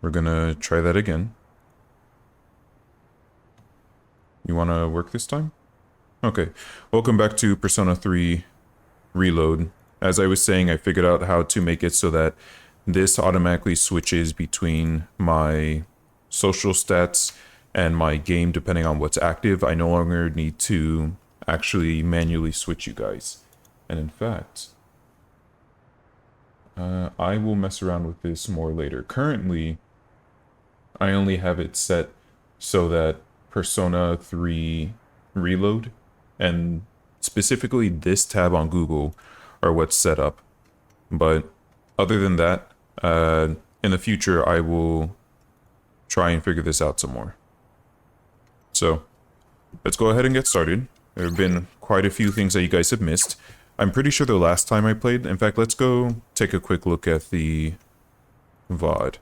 We're gonna try that again. You wanna work this time? Okay. Welcome back to Persona 3 Reload. As I was saying, I figured out how to make it so that this automatically switches between my social stats and my game depending on what's active. I no longer need to actually manually switch you guys. And in fact, I will mess around with this more later. Currently, I only have it set so that Persona 3 Reload and specifically this tab on Google are what's set up. But other than that, in the future, I will try and figure this out some more. So let's go ahead and get started. There have been quite a few things that you guys have missed. I'm pretty sure the last time I played, in fact, let's go take a quick look at the VOD.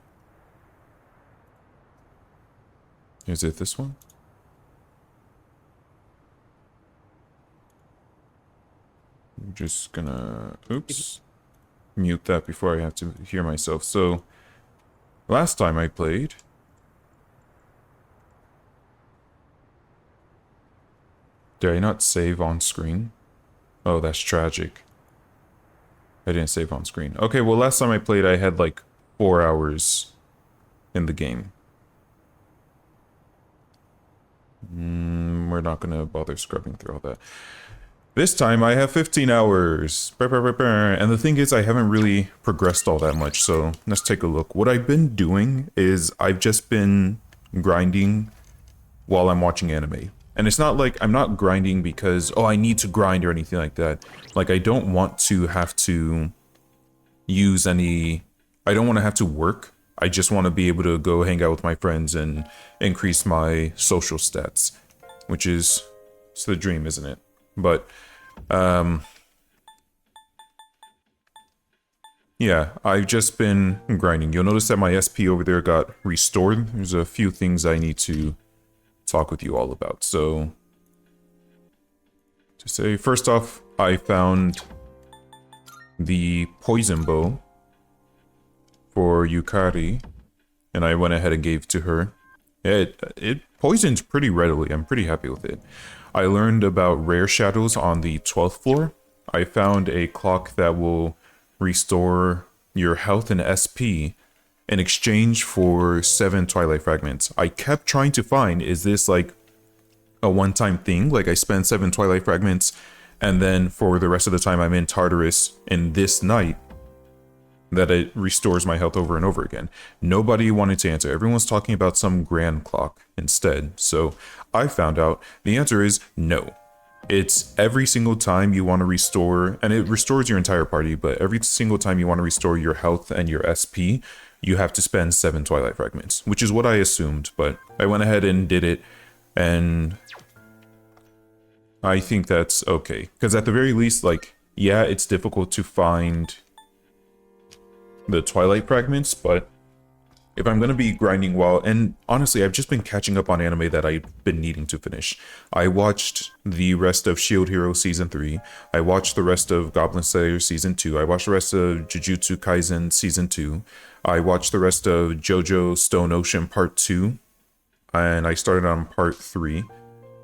Is it this one? I'm just gonna, oops, mute that before I have to hear myself. So, last time I played, did I not save on screen? Oh, that's tragic. I didn't save on screen. Okay, well, last time I played, I had like 4 hours in the game. We're not gonna bother scrubbing through all that. This time I have 15 hours. And the thing is, I haven't really progressed all that much, so let's take a look. What I've been doing is I've just been grinding while I'm watching anime. And it's not like I'm not grinding because, oh, I need to grind or anything like that. Like, I don't want to have to use any... I don't want to have to work. I just want to be able to go hang out with my friends and increase my social stats. Which is... it's the dream, isn't it? But, yeah, I've just been grinding. You'll notice that my SP over there got restored. There's a few things I need to talk with you all about. So, to say, first off, I found the poison bow for Yukari, and I went ahead and gave to her. It poisons pretty readily. I'm pretty happy with it. I learned about rare shadows on the 12th floor. I found a clock that will restore your health and SP in exchange for 7 Twilight Fragments. I kept trying to find, is this like a one-time thing? Like I spend 7 Twilight Fragments and then for the rest of the time I'm in Tartarus in this night, that it restores my health over and over again. Nobody wanted to answer. Everyone's talking about some grand clock instead. So I found out the answer is no. It's every single time you want to restore, and it restores your entire party, but every single time you want to restore your health and your SP, you have to spend 7 Twilight Fragments, which is what I assumed, but I went ahead and did it, and I think that's okay. Because at the very least, like, yeah, it's difficult to find the Twilight Fragments, but if I'm going to be grinding while, and honestly, I've just been catching up on anime that I've been needing to finish. I watched the rest of Shield Hero Season 3, I watched the rest of Goblin Slayer Season 2, I watched the rest of Jujutsu Kaisen Season 2, I watched the rest of JoJo Stone Ocean Part 2, and I started on Part 3.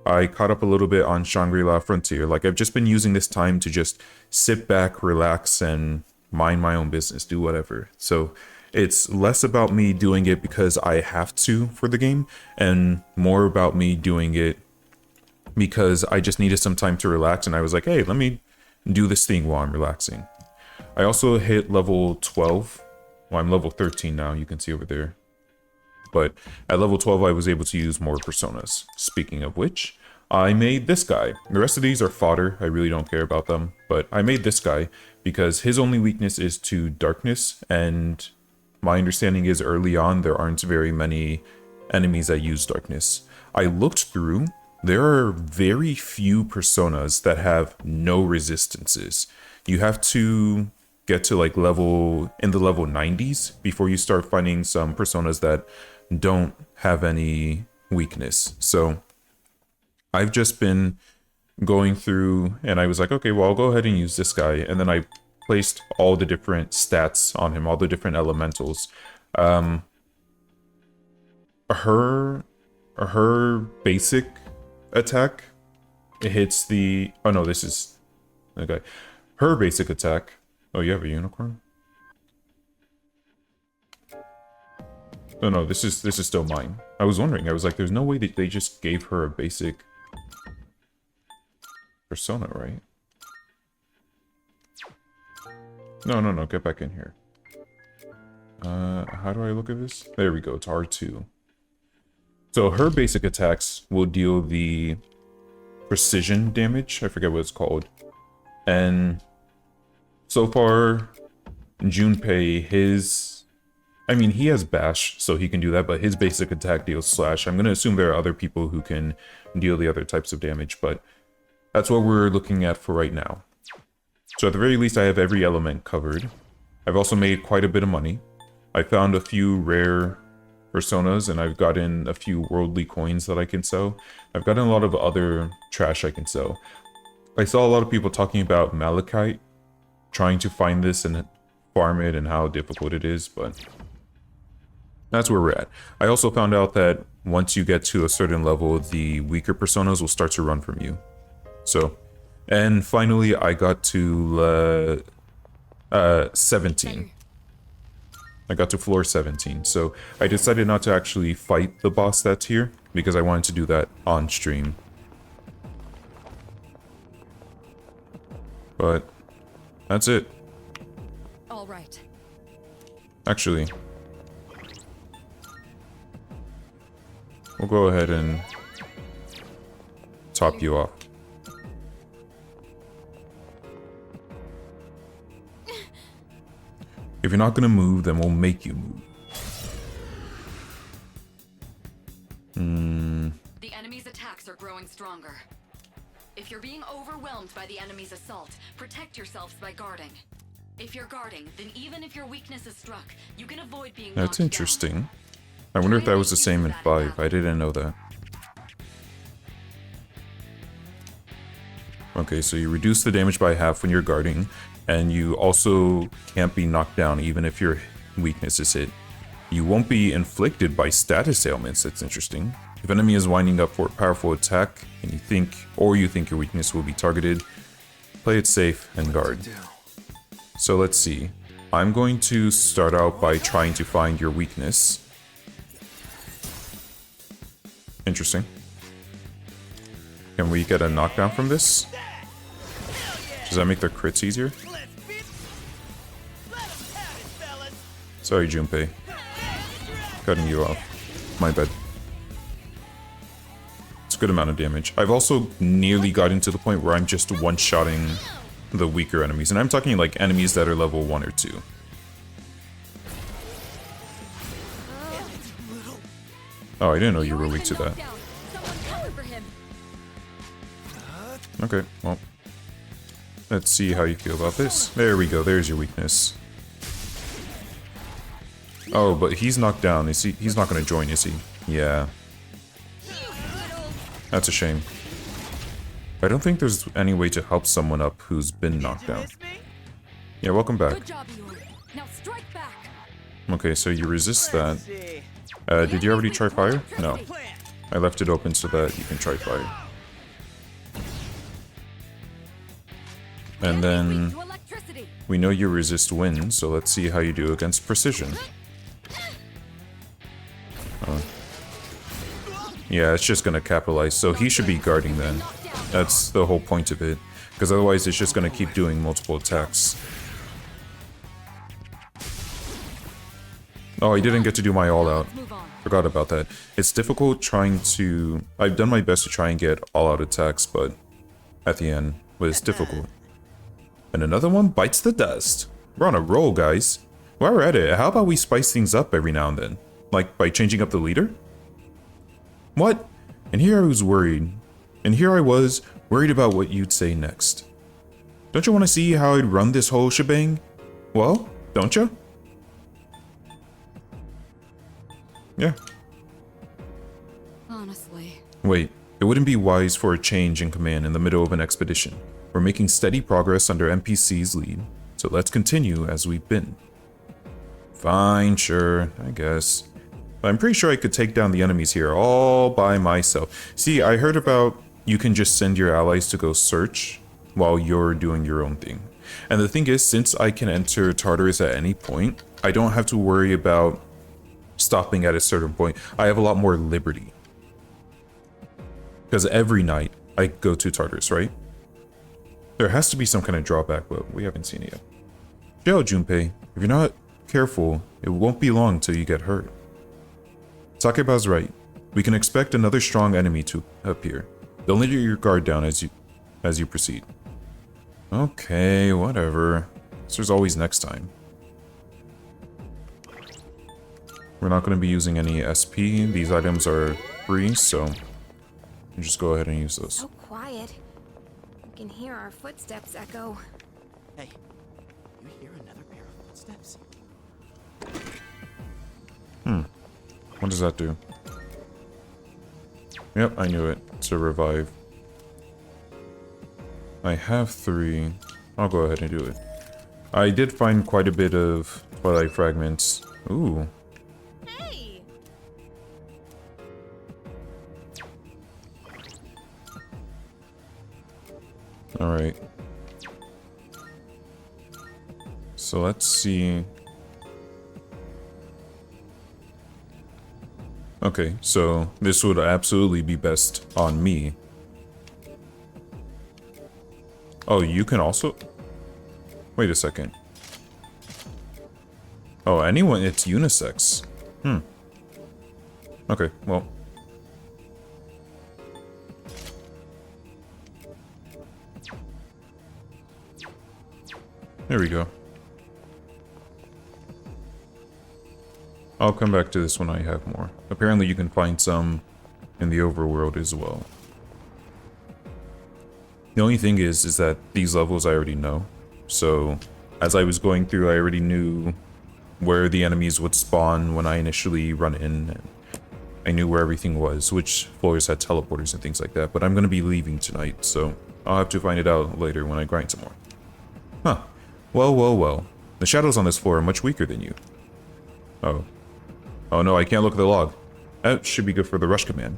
I caught up a little bit on Shangri-La Frontier. Like, I've just been using this time to just sit back, relax, and mind my own business, do whatever. So it's less about me doing it because I have to for the game, and more about me doing it because I just needed some time to relax, and I was like, hey, let me do this thing while I'm relaxing. I also hit level 12. Well, I'm level 13 now, you can see over there. But at level 12, I was able to use more personas. Speaking of which, I made this guy. The rest of these are fodder. I really don't care about them. But I made this guy because his only weakness is to darkness. And my understanding is early on, there aren't very many enemies that use darkness. I looked through. There are very few personas that have no resistances. You have to get to like level 90s before you start finding some personas that don't have any weakness. So I've just been going through and I was like, okay, well, I'll go ahead and use this guy. And then I placed all the different stats on him, all the different elementals. her basic attack, it hits the, oh no, this is, okay. Her basic attack, oh, you have a unicorn? Oh no, this is still mine. I was wondering, I was like, there's no way that they just gave her a basic persona, right? No, get back in here. How do I look at this? There we go, it's R2. So her basic attacks will deal the precision damage, I forget what it's called. And so far, Junpei, I mean, he has bash, so he can do that, but his basic attack deals slash. I'm going to assume there are other people who can deal the other types of damage, but that's what we're looking at for right now. So at the very least, I have every element covered. I've also made quite a bit of money. I found a few rare personas, and I've gotten a few worldly coins that I can sell. I've gotten a lot of other trash I can sell. I saw a lot of people talking about Malachite, trying to find this and farm it and how difficult it is, but that's where we're at. I also found out that once you get to a certain level, the weaker personas will start to run from you. So, and finally, I got to 17. I got to floor 17, so I decided not to actually fight the boss that's here, because I wanted to do that on stream. But that's it. All right. Actually, we'll go ahead and top you off. If you're not gonna move, then we'll make you move. The enemy's attacks are growing stronger. If you're being overwhelmed by the enemy's assault, protect yourselves by guarding. If you're guarding, then even if your weakness is struck, you can avoid being knocked That's down. interesting. I wonder if that was the same in 5. I didn't know that. Okay, so you reduce the damage by half when you're guarding, and you also can't be knocked down even if your weakness is hit. You won't be inflicted by status ailments. That's interesting. If an enemy is winding up for a powerful attack, and you think your weakness will be targeted, play it safe and guard. So let's see. I'm going to start out by trying to find your weakness. Interesting. Can we get a knockdown from this? Does that make their crits easier? Sorry, Junpei. Cutting you off. My bad. It's a good amount of damage. I've also nearly gotten to the point where I'm just one-shotting the weaker enemies. And I'm talking like enemies that are level 1 or 2. Oh, I didn't know you were weak to that. Okay, well. Let's see how you feel about this. There we go, there's your weakness. Oh, but he's knocked down. Is he? He's not going to join, is he? Yeah. That's a shame. I don't think there's any way to help someone up who's been knocked down. Yeah, welcome back. Good job, Eeyore. Now strike back. Okay, so you resist that. Did you already try fire? No. I left it open so that you can try fire. And then we know you resist wind, so let's see how you do against precision. Yeah, it's just gonna capitalize, so he should be guarding then. That's the whole point of it, because otherwise it's just gonna keep doing multiple attacks. Oh, I didn't get to do my all-out. Forgot about that. It's difficult trying to... I've done my best to try and get all-out attacks, but at the end, it was difficult. And another one bites the dust. We're on a roll, guys. While we're at it, how about we spice things up every now and then? Like, by changing up the leader? What? And here I was worried. And here I was, worried about what you'd say next. Don't you want to see how I'd run this whole shebang? Well, don't you? Yeah. Honestly. Wait, it wouldn't be wise for a change in command in the middle of an expedition. We're making steady progress under NPC's lead, so let's continue as we've been. Fine, sure, I guess. I'm pretty sure I could take down the enemies here all by myself. See, I heard about you can just send your allies to go search while you're doing your own thing. And the thing is, since I can enter Tartarus at any point, I don't have to worry about stopping at a certain point. I have a lot more liberty. Because every night I go to Tartarus, right? There has to be some kind of drawback, but we haven't seen it yet. Yo, Junpei, if you're not careful, it won't be long till you get hurt. Sakeba's right. We can expect another strong enemy to appear. Don't let your guard down as you proceed. Okay, whatever. So there's always next time. We're not going to be using any SP. These items are free, so you just go ahead and use those. So quiet. You can hear our footsteps echo. Hey, you hear another pair of footsteps? What does that do? Yep, I knew it. It's a revive. I have 3. I'll go ahead and do it. I did find quite a bit of Twilight fragments. Ooh. Hey! Alright. So let's see. Okay, so this would absolutely be best on me. Oh, you can also... Wait a second. Oh, anyone, it's unisex. Okay, well. There we go. I'll come back to this when I have more. Apparently you can find some in the overworld as well. The only thing is that these levels I already know. So, as I was going through, I already knew where the enemies would spawn when I initially run in. And I knew where everything was, which floors had teleporters and things like that. But I'm going to be leaving tonight, so I'll have to find it out later when I grind some more. Huh. Well, well, well. The shadows on this floor are much weaker than you. Oh. Oh no, I can't look at the log. That should be good for the rush command.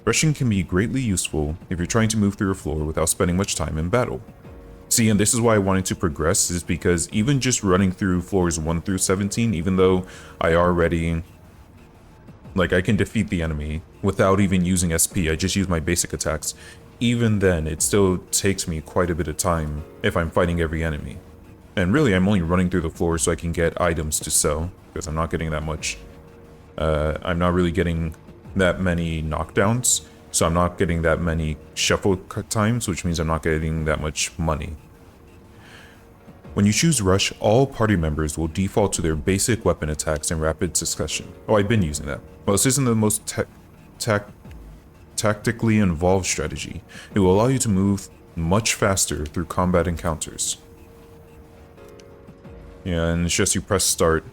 Rushing can be greatly useful if you're trying to move through a floor without spending much time in battle. See, and this is why I wanted to progress, is because even just running through floors 1 through 17, even though I already... Like, I can defeat the enemy without even using SP, I just use my basic attacks. Even then, it still takes me quite a bit of time if I'm fighting every enemy. And really, I'm only running through the floor so I can get items to sell, because I'm not getting that much. I'm not really getting that many knockdowns, so I'm not getting that many shuffle times, which means I'm not getting that much money. When you choose Rush, all party members will default to their basic weapon attacks in rapid succession. Oh, I've been using that. Well, this isn't the most tactically involved strategy. It will allow you to move much faster through combat encounters. Yeah, and it's just you press start,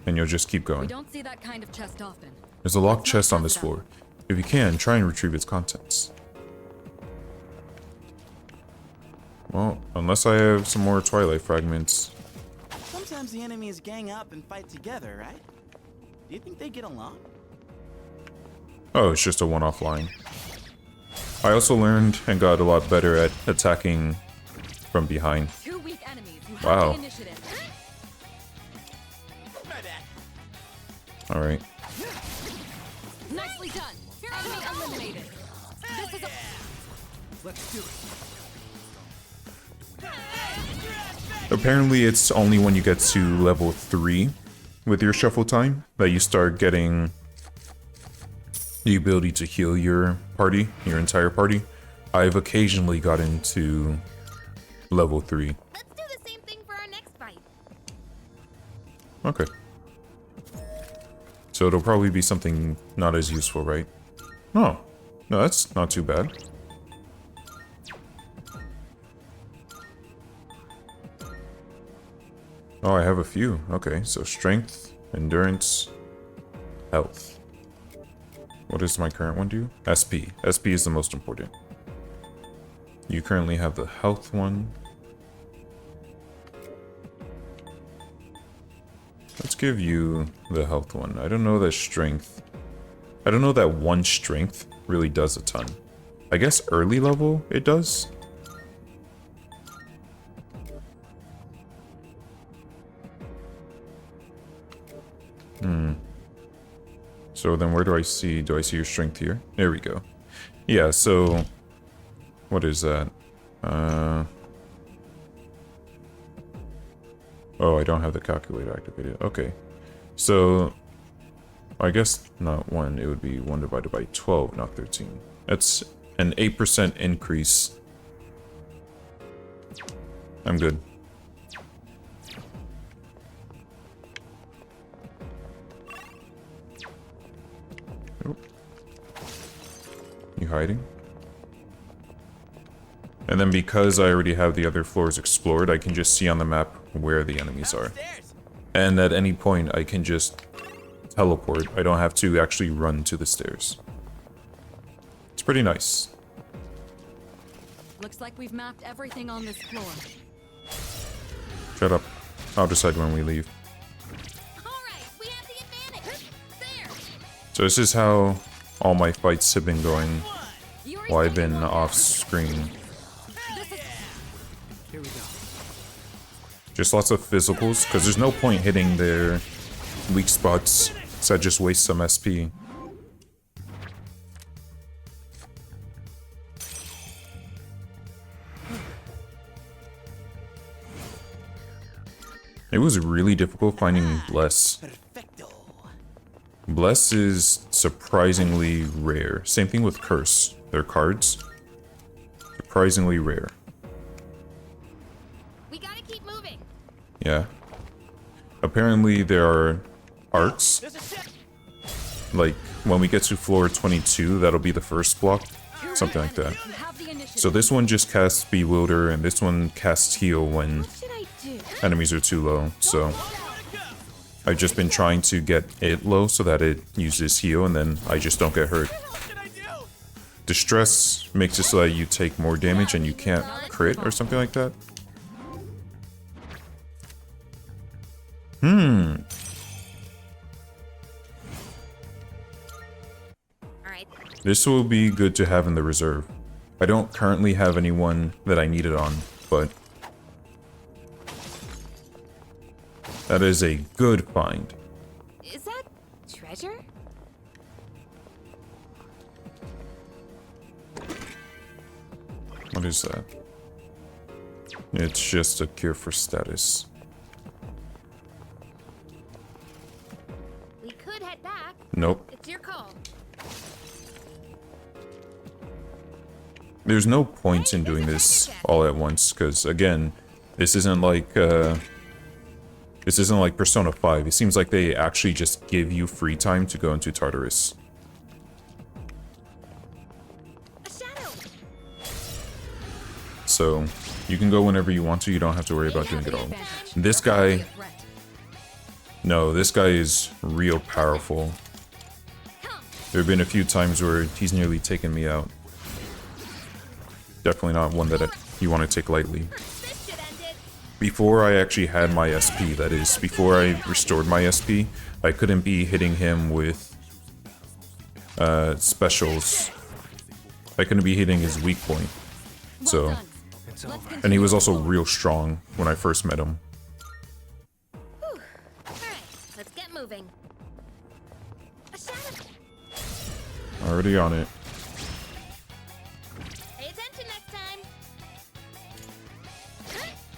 and you'll just keep We going. don't see that kind of chest often. There's a locked chest on this floor. If you can, try and retrieve its contents. Well, unless I have some more Twilight fragments. Sometimes the enemies gang up and fight together, right? Do you think they get along? Oh, it's just a one-off line. I also learned and got a lot better at attacking from behind. 2 weak enemies. You have Wow. the initiative. My bad. Alright. Nicely done. Enemy eliminated. This is a... Let's do it. Apparently it's only when you get to level 3 with your shuffle time that you start getting the ability to heal your party, your entire party. I've occasionally gotten to level 3. Let's do the same thing for our next fight. Okay. So it'll probably be something not as useful, right? Oh, no, that's not too bad. Oh, I have a few. Okay, so strength, endurance, health. What does my current one do? SP. SP is the most important. You currently have the health one. Let's give you the health one. I don't know that strength. I don't know that one strength really does a ton. I guess early level it does. So then where do I see your strength here? There we go. Yeah, so what is that? Oh, I don't have the calculator activated. Okay. So I guess not 1, it would be 1 divided by 12, not 13. That's an 8% increase. I'm good. Oh. You hiding? And then because I already have the other floors explored, I can just see on the map where the enemies are. And at any point, I can just teleport. I don't have to actually run to the stairs. It's pretty nice. Looks like we've mapped everything on this floor. Shut up. I'll decide when we leave. Alright, we have the advantage. There. So this is how all my fights have been going while I've been off screen. Here we go. Just lots of physicals, because there's no point hitting their weak spots, so I just waste some SP. It was really difficult finding Bless. Perfecto. Bless is surprisingly rare. Same thing with Curse. Their cards. Surprisingly rare. We gotta keep moving. Yeah. Apparently there are arcs. Like, when we get to floor 22, that'll be the first block. Something like that. You have the initiative. So this one just casts Bewilder, and this one casts Heal when What should I do? enemies are too low. So I've just been trying to get it low so that it uses Heal, and then I just don't get hurt. Distress makes it so that you take more damage and you can't crit or something like that. Alright. This will be good to have in the reserve. I don't currently have anyone that I need it on, but that is a good find. Is that treasure? What is that? It's just a cure for status. We could head back. Nope. It's your call. There's no point in doing this all at once, because again, this isn't like Persona 5. It seems like they actually just give you free time to go into Tartarus. A shadow. So you can go whenever you want to, you don't have to worry about doing it all. This guy, no, this guy is real powerful. There have been a few times where he's nearly taken me out. Definitely not one that you want to take lightly. This should end it. Before I actually had my SP, that is, before I restored my SP, I couldn't be hitting him with specials. I couldn't be hitting his weak point. So, and he was also real strong when I first met him. Alright, let's get moving. A shadow. Already on it. Pay attention next time.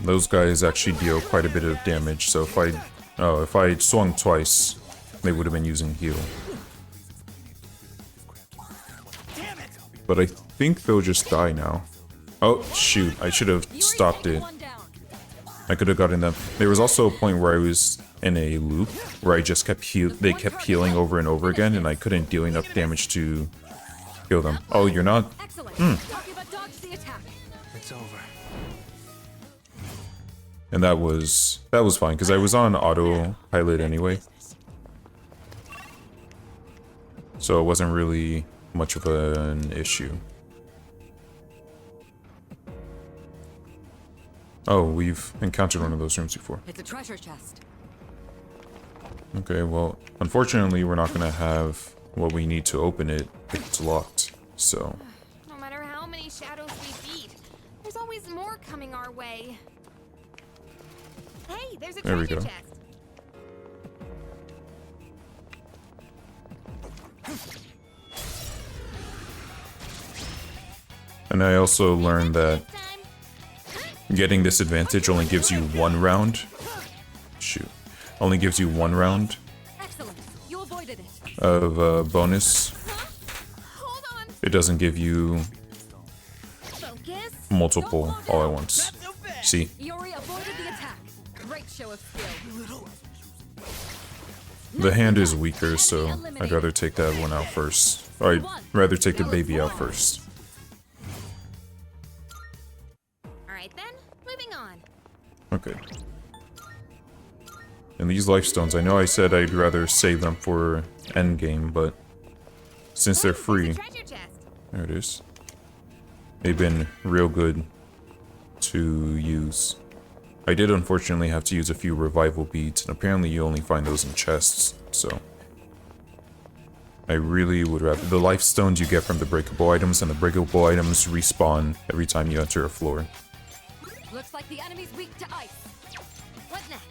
Those guys actually deal quite a bit of damage, so if I swung twice, they would have been using heal. But I think they'll just die now. Oh, shoot, I should have stopped it. I could have gotten them. There was also a point where I was in a loop, where I just kept they kept healing over and over again, and I couldn't deal enough damage to kill them. Oh, you're not? Excellent. Talking about dodge the attack. It's over. And that was fine, because I was on autopilot anyway. So it wasn't really much of an issue. Oh, we've encountered one of those rooms before. It's a treasure chest. Okay, well, unfortunately, we're not gonna have what we need to open it if it's locked. So, No matter how many shadows we beat, there's always more coming our way. Hey, there's a There we treasure go. chest. and I also learned that getting this advantage only gives you 1 round. Shoot. Only gives you 1 round Excellent. You avoided it. of bonus. Hold on. It doesn't give you Focus. multiple all at once. See? Iori avoided the attack. Great show of skill. The hand is weaker, so I'd rather take that one out first. Or I'd rather take the baby out first. Alright then, moving on. Okay. And these life stones, I know I said I'd rather save them for endgame, but since they're free, Treasure chest. there it is. They've been real good to use. I did unfortunately have to use a few revival beads, and apparently you only find those in chests, so I really would rather. The life stones you get from the breakable items, and the breakable items respawn every time you enter a floor. Looks like the enemy's weak to ice. What next?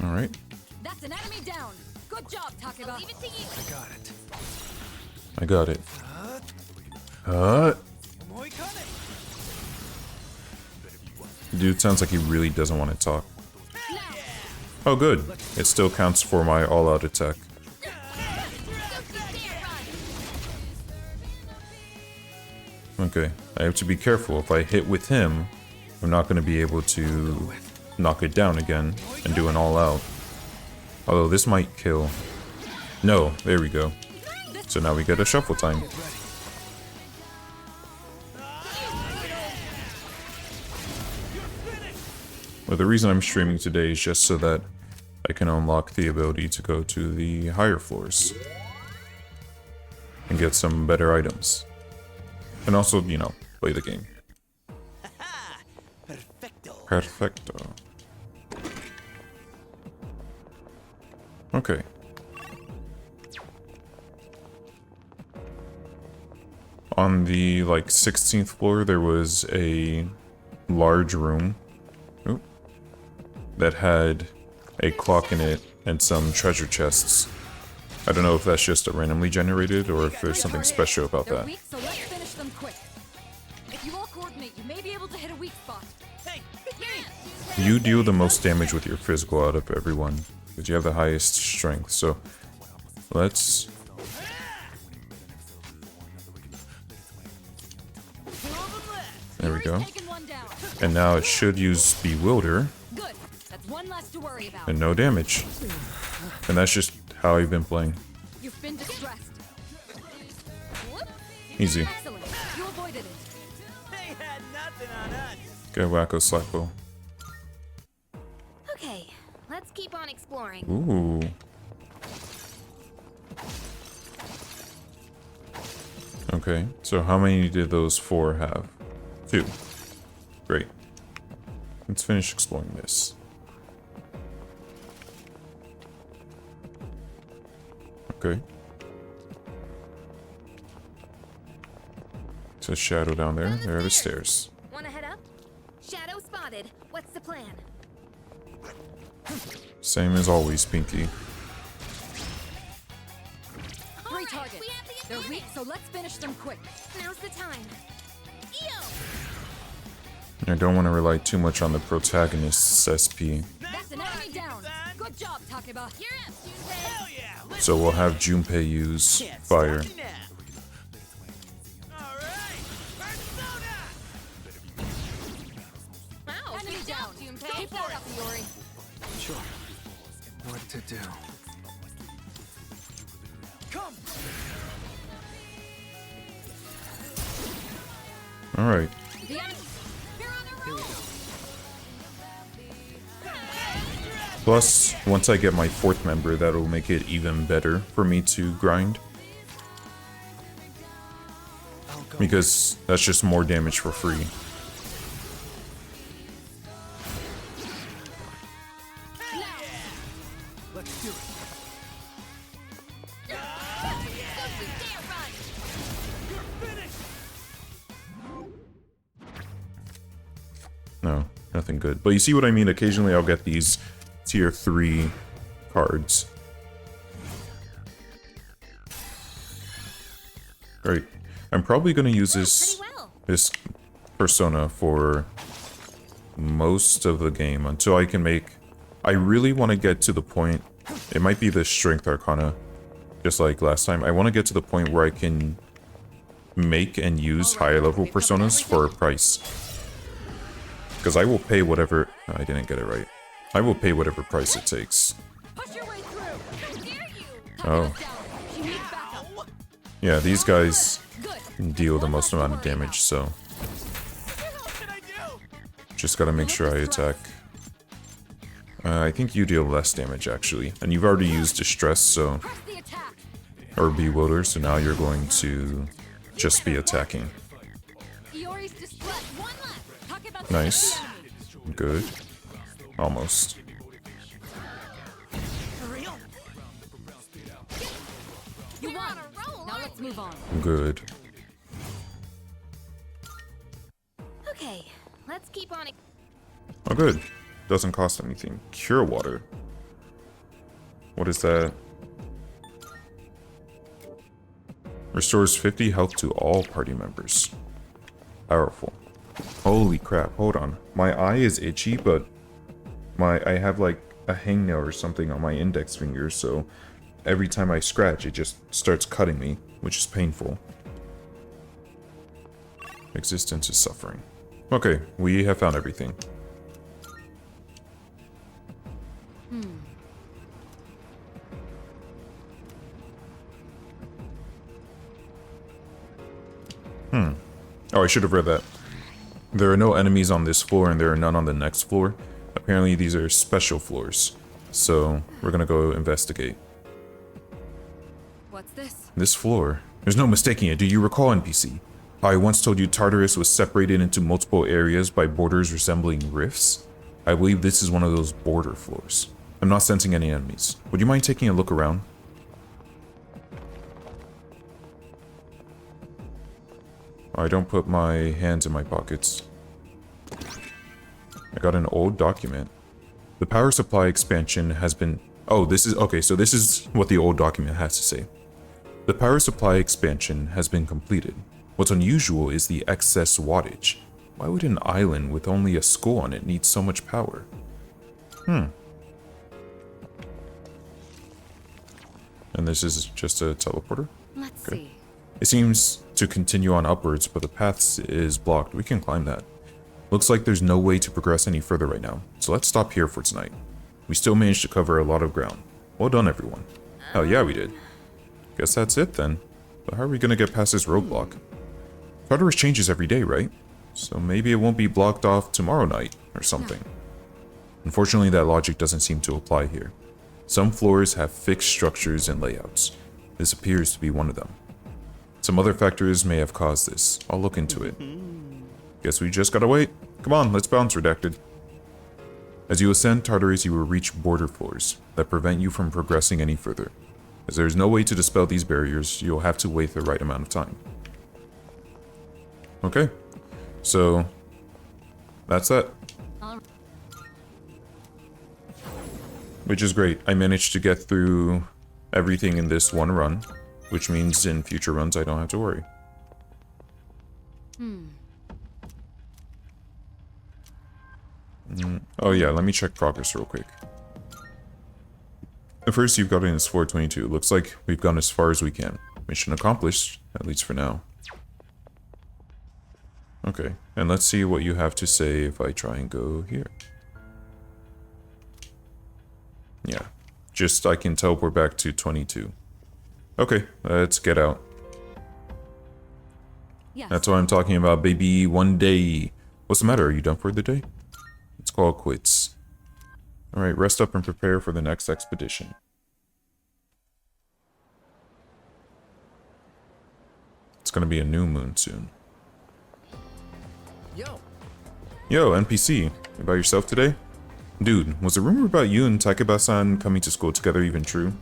Yo! Alright. That's an enemy down. Good job, Takeba. I'll leave it to you. I got it. Dude sounds like he really doesn't want to talk. Now, Oh good. It still counts for my all-out attack. Okay. I have to be careful. If I hit with him, I'm not going to be able to knock it down again and do an all-out. Although this might kill. No, there we go. So now we get a shuffle time. Well, the reason I'm streaming today is just so that I can unlock the ability to go to the higher floors and get some better items. And also, you know, play the game. Perfecto. Perfecto. Okay. On the, like, 16th floor, there was a large room that had a clock in it and some treasure chests. I don't know if that's just a randomly generated or if there's something special about they're that. weak, so let's finish them quick. If you all coordinate, you may be able to hit a weak spot. Hey, You deal the most damage with your physical out of everyone, because you have the highest strength, so let's... There we go. Taken one down. And now it should use Bewilder, Good. That's one less to worry about. and no damage. And that's just how I've been playing. You've been distressed. Easy. Excellent. You avoided it. they had nothing on us. Get Wacko Slacko. Okay, let's keep on exploring. Ooh. Okay, so how many did those 4 have? 2. Great. Let's finish exploring this. Okay. It's a shadow down there. There are the stairs. Wanna head up? Shadow spotted. What's the plan? Same as always, Pinky. 3 targets. we have the They're weak, so let's finish them quick. Now's the time. Yo! I don't want to rely too much on the protagonist's SP. That's an enemy down. Good job, Takeba. You're up, Junpei. Hell yeah. So we'll have Junpei use Can't fire. stop me now. All right. Persona. Wow, Enemy good down. job, Junpei. Keep that up, Iori. Sure. What to do? Come. Alright. The enemy. You're on a roll. Plus, once I get my 4th member, that'll make it even better for me to grind. I'll go. Because that's just more damage for free. Don't you dare run! No, nothing good. But you see what I mean? Occasionally I'll get these tier 3 cards. Alright. I'm probably going to use Pretty well. this persona for most of the game until I can make... I really want to get to the point... It might be the Strength Arcana, just like last time. I want to get to the point where I can make and use higher level personas for a price. Because I will pay whatever... I didn't get it right. I will pay whatever price it takes. Push your way through. How dare you? Oh. She needs backup. Yeah, these guys Good. deal the most amount of damage, so... What should I do? Just gotta make sure I attack. I think you deal less damage, actually. And you've already used Distress, so... Press the attack. Or Bewilder, so now you're going to just be attacking. Iori's distress. One left. Talk about Nice. Good. Almost. For real? You won. Now let's move on. Good. Okay, let's keep on. Oh, good. Doesn't cost anything. Cure Water. What is that? Restores 50 health to all party members. Powerful. Holy crap, hold on. My eye is itchy, but I have like a hangnail or something on my index finger, so every time I scratch, it just starts cutting me, which is painful. Existence is suffering. Okay, we have found everything. Oh, I should have read that. There are no enemies on this floor and there are none on the next floor. Apparently these are special floors. So, we're gonna go investigate. What's this? This floor. There's no mistaking it. Do you recall, NPC? I once told you Tartarus was separated into multiple areas by borders resembling rifts. I believe this is one of those border floors. I'm not sensing any enemies. Would you mind taking a look around? I don't put my hands in my pockets. I got an old document. The power supply expansion has been... Oh, this is... Okay, so this is what the old document has to say. The power supply expansion has been completed. What's unusual is the excess wattage. Why would an island with only a school on it need so much power? And this is just a teleporter? Let's Okay. see. It seems to continue on upwards, but the path is blocked. We can climb that. Looks like there's no way to progress any further right now, so let's stop here for tonight. We still managed to cover a lot of ground. Well done, everyone. Oh yeah, we did. Guess that's it then. But how are we gonna get past this roadblock? Tartarus changes every day, right? So maybe it won't be blocked off tomorrow night or something. Unfortunately, that logic doesn't seem to apply here. Some floors have fixed structures and layouts. This appears to be one of them. Some other factors may have caused this. I'll look into it. Guess we just gotta wait. Come on, let's bounce, Redacted. As you ascend Tartarus, you will reach border floors that prevent you from progressing any further. As there is no way to dispel these barriers, you'll have to wait the right amount of time. Okay, so that's that. Which is great. I managed to get through everything in this one run, which means in future runs I don't have to worry. Oh yeah, let me check progress real quick. The first you've gotten is 422. Looks like we've gone as far as we can. Mission accomplished, at least for now. Okay, and let's see what you have to say if I try and go here. Yeah, just I can teleport back to 22. Okay, let's get out. Yes. That's what I'm talking about, baby. One day. What's the matter? Are you done for the day? Let's call it quits. Alright, rest up and prepare for the next expedition. It's gonna be a new moon soon. Yo, Yo, NPC, you by yourself today? Dude, was the rumor about you and Takeba-san coming to school together even true?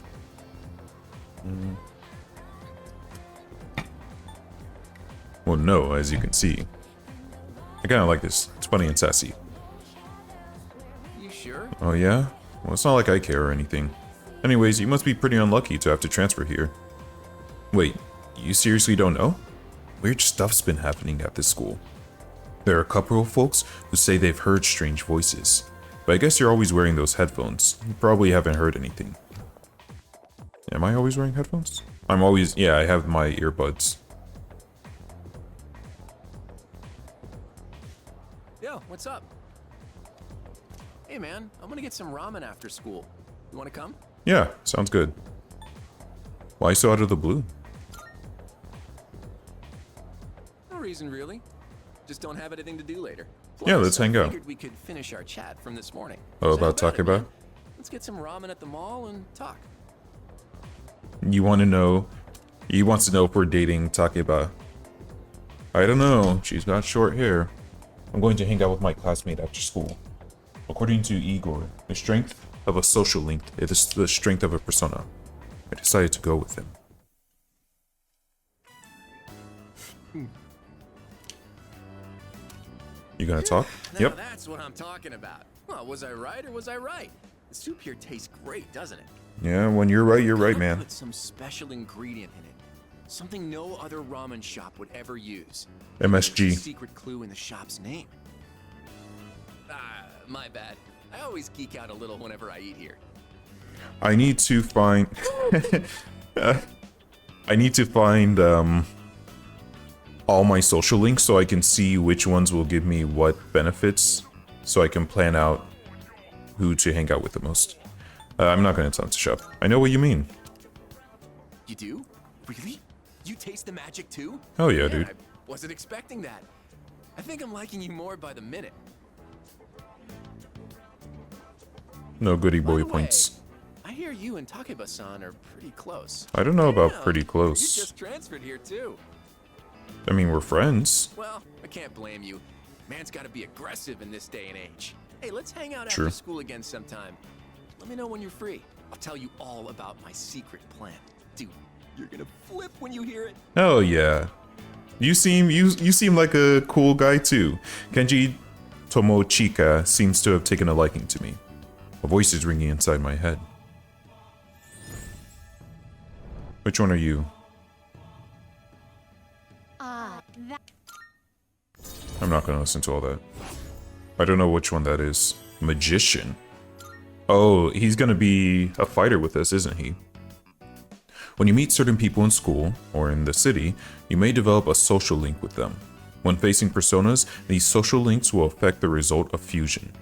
Well, no, as you can see. I kinda like this. It's funny and sassy. You sure? Oh yeah? Well, it's not like I care or anything. Anyways, you must be pretty unlucky to have to transfer here. Wait, you seriously don't know? Weird stuff's been happening at this school. There are a couple of folks who say they've heard strange voices. But I guess you're always wearing those headphones. You probably haven't heard anything. Am I always wearing headphones? I'm always... Yeah, I have my earbuds. Yo, what's up? Hey man, I'm gonna get some ramen after school. You wanna come? Yeah, sounds good. Why so out of the blue? No reason really. Just don't have anything to do later. Yeah, let's hang I out. figured we could finish our chat from this morning. Oh, So how about it, Takeba? man? Let's get some ramen at the mall and talk. You want to know... He wants to know if we're dating Takeba. I don't know. She's got short hair. I'm going to hang out with my classmate after school. According to Igor, the strength of a social link is the strength of a persona. I decided to go with him. You gonna talk? Now Yep. that's what I'm talking about. Well, was I right or was I right? The soup here tastes great, doesn't it? Yeah, when you're right, Gotta man. Put some special ingredient in it. Something no other ramen shop would ever use. MSG. There's a secret clue in the shop's name. My bad. I always geek out a little whenever I eat here. I need to find... I need to find, all my social links so I can see which ones will give me what benefits, so I can plan out who to hang out with the most. I'm not going to tell him to shop. I know what you mean. You do? Really? You taste the magic too? Hell yeah, Man, dude. I wasn't expecting that. I think I'm liking you more by the minute. No goody By boy the way, points. I hear you and Takeba-san are pretty close. I don't know about Damn, pretty You close. just transferred here too. I mean, we're friends. Well, I can't blame you. Man's gotta be aggressive in this day and age. Hey, let's hang out True. after school again sometime. Let me know when you're free. I'll tell you all about my secret plan. Dude, you're gonna flip when you hear it. Hell yeah. You seem like a cool guy too. Kenji Tomochika seems to have taken a liking to me. A voice is ringing inside my head. Which one are you? I'm not gonna listen to all that. I don't know which one that is. Magician. Oh, he's gonna be a fighter with us, isn't he? When you meet certain people in school, or in the city, you may develop a social link with them. When facing personas, these social links will affect the result of fusion.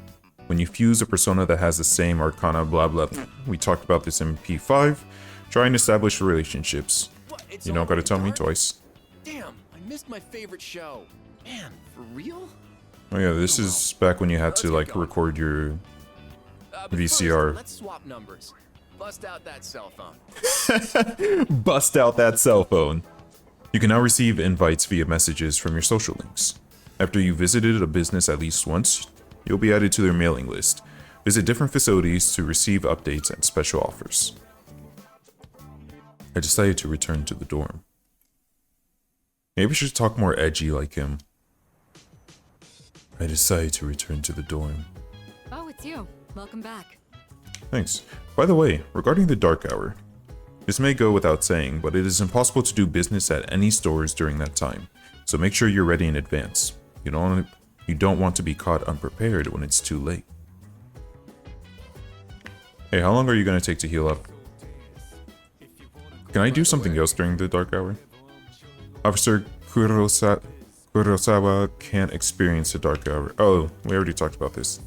When you fuse a persona that has the same arcana blah blah, we talked about this in P5, try and establish relationships. What? It's You don't gotta already tell me dark? twice. Damn, I missed my favorite show. Man, for real? Oh yeah, this is back when you had to like record your But VCR. First, let's swap numbers. Bust out that cell phone. Bust out that cell phone. You can now receive invites via messages from your social links. After you visited a business at least once, you'll be added to their mailing list. Visit different facilities to receive updates and special offers. I decided to return to the dorm. Maybe I should talk more edgy like him. I decided to return to the dorm. Oh, it's you. Welcome back. Thanks. By the way, regarding the dark hour, this may go without saying, but it is impossible to do business at any stores during that time, so make sure you're ready in advance. You don't want to be caught unprepared when it's too late. Hey, how long are you going to take to heal up? Can I do something else during the dark hour? Officer Kurosawa can't experience the dark hour. Oh, we already talked about this.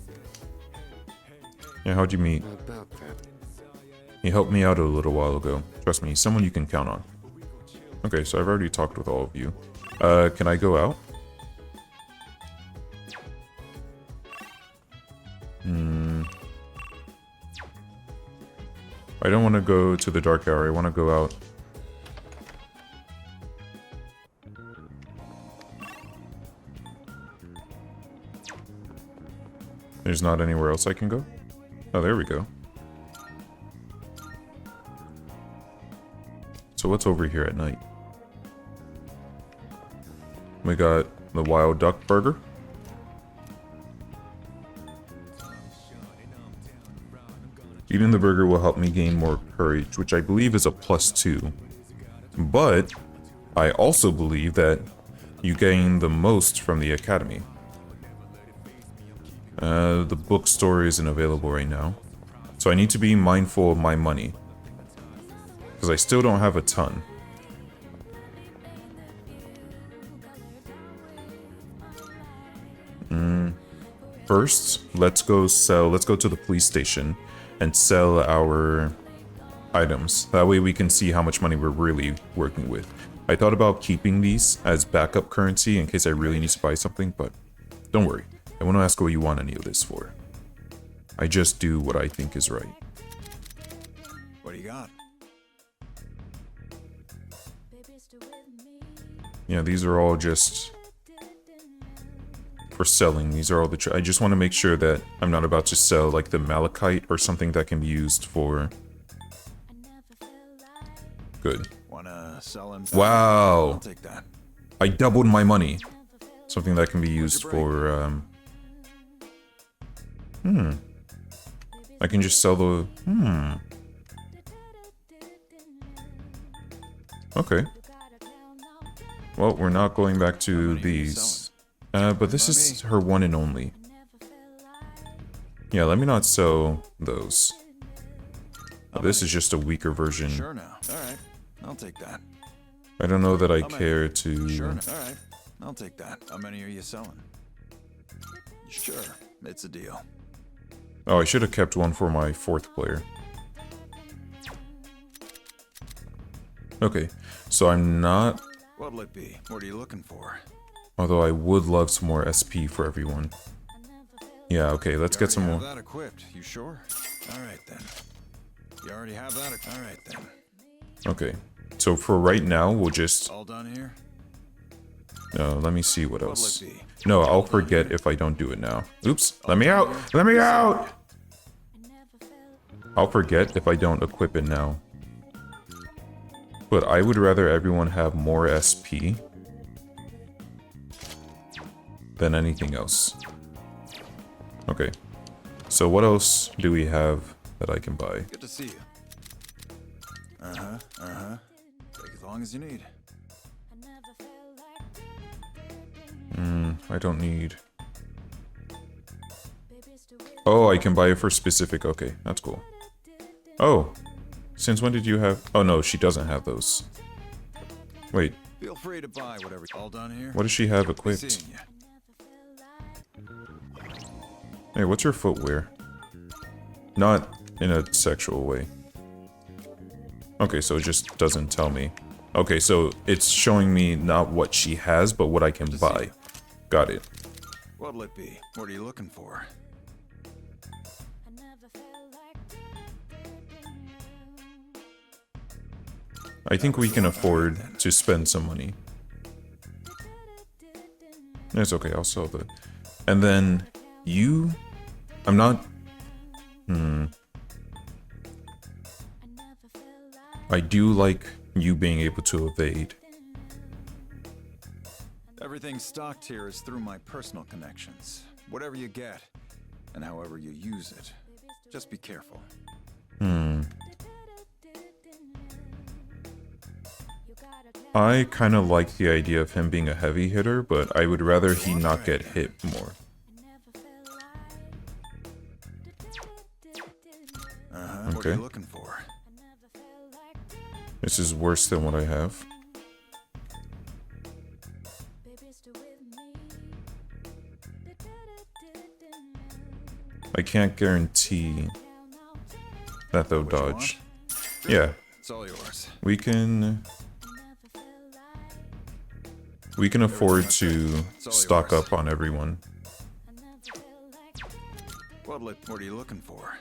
Yeah, how'd you meet? About that. He helped me out a little while ago. Trust me, he's someone you can count on. Okay, so I've already talked with all of you. Can I go out? I don't want to go to the dark hour. I want to go out. There's not anywhere else I can go? Oh, there we go. So what's over here at night? We got the wild duck burger. Eating the burger will help me gain more courage, which I believe is a +2. But I also believe that you gain the most from the academy. The bookstore isn't available right now, so I need to be mindful of my money, because I still don't have a ton. First, let's go to the police station and sell our items. That way we can see how much money we're really working with. I thought about keeping these as backup currency in case I really need to buy something, but don't worry. I won't ask what you want any of this for. I just do what I think is right. What do you got? Yeah, these are all just for selling. These are all I just want to make sure that I'm not about to sell like the malachite or something that can be used for... Good. Wanna sell him? Wow. I'll take that. I doubled my money. Something that can be used for, I can just sell the... Okay. Well, we're not going back to these. But this is her one and only. Yeah, let me not sell those. This is just a weaker version. Sure now. Alright. I'll take that. I don't know that I care to... Sure. Alright. I'll take that. How many are you selling? Sure. It's a deal. Oh, I should have kept one for my 4th player. Okay, so I'm not... What'll it be? What are you looking for? Although I would love some more SP for everyone. Yeah, okay, let's get some more. You already have that equipped. You sure? Alright then. You already have that. Alright then. Okay, so for right now, we'll just... All done here? No, let me see what else. What'll it be? No, I'll forget if I don't do it now. Oops, let me out! Let me out! I'll forget if I don't equip it now. But I would rather everyone have more SP than anything else. Okay, so what else do we have that I can buy? Good to see you. Take as long as you need. I don't need... Oh, I can buy it for specific. Okay, that's cool. Oh, since when did you have... Oh no, she doesn't have those. Wait, Feel free to buy whatever. All done here? what does she have Seeing equipped? you. Hey, what's your footwear? Not in a sexual way. Okay, so it just doesn't tell me. Okay, so it's showing me not what she has, but what I can buy. Got it. What'll it be? What are you looking for? I think we can afford to spend some money. It's okay, I'll sell the... And then, you... I'm not... I do like you being able to evade. Everything stocked here is through my personal connections. Whatever you get, and however you use it, just be careful. I kind of like the idea of him being a heavy hitter, but I would rather he not get hit more. What are Okay. you looking for? This is worse than what I have. I can't guarantee that they'll What you dodge. Yeah, It's all yours. we can afford to stock up on everyone. What are you looking for?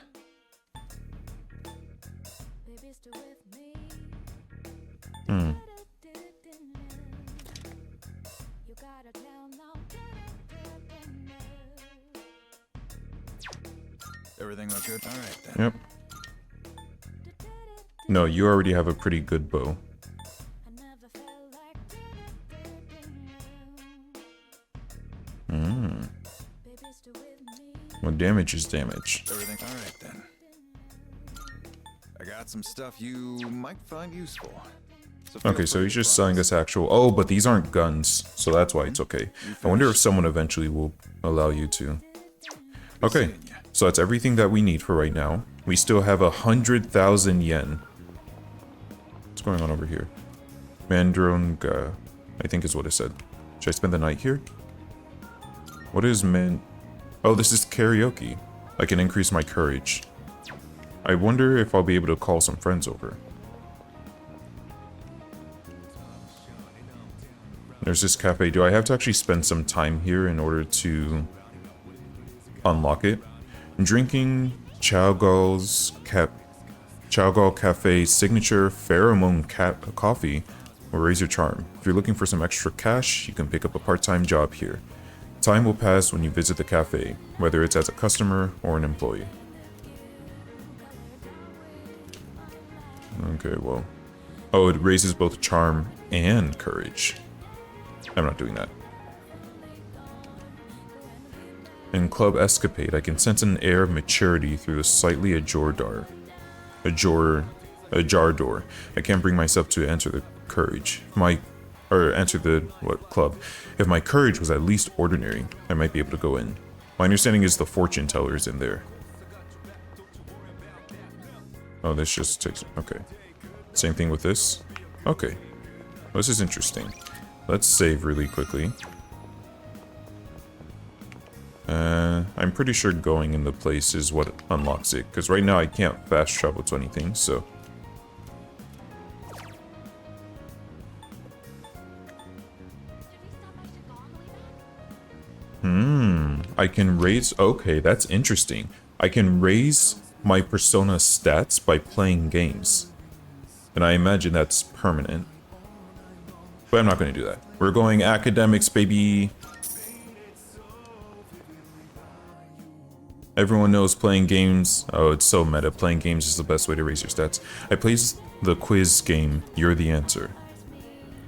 Everything look good? All right then. Yep. No, you already have a pretty good bow. Well, damage is damage. Everything all right then. I got some stuff you might find useful. So Okay, so he's just selling us actual... Oh, but these aren't guns, so that's why it's okay. I wonder if someone eventually will allow you to. Okay, so that's everything that we need for right now. We still have 100,000 yen. What's going on over here? Mandronga, I think is what it said. Should I spend the night here? What is man... Oh, this is karaoke. I can increase my courage. I wonder if I'll be able to call some friends over. There's this cafe. Do I have to actually spend some time here in order to unlock it? Drinking Chowgal's Cafe signature pheromone coffee will raise your charm. If you're looking for some extra cash, you can pick up a part-time job here. Time will pass when you visit the cafe, whether it's as a customer or an employee. Okay, well. Oh, it raises both charm and courage. I'm not doing that. In Club Escapade, I can sense an air of maturity through the slightly ajar door. I can't bring myself to enter the courage. Enter the club. If my courage was at least ordinary, I might be able to go in. My understanding is the fortune teller is in there. Oh, this just takes... Okay. Same thing with this. Okay. Well, this is interesting. Let's save really quickly. I'm pretty sure going in the place is what unlocks it, because right now I can't fast travel to anything, so... I can raise... Okay, that's interesting. I can raise my persona stats by playing games. And I imagine that's permanent. But I'm not going to do that. We're going academics, baby. Everyone knows playing games. Oh, it's so meta. Playing games is the best way to raise your stats. I play the quiz game, You're the Answer.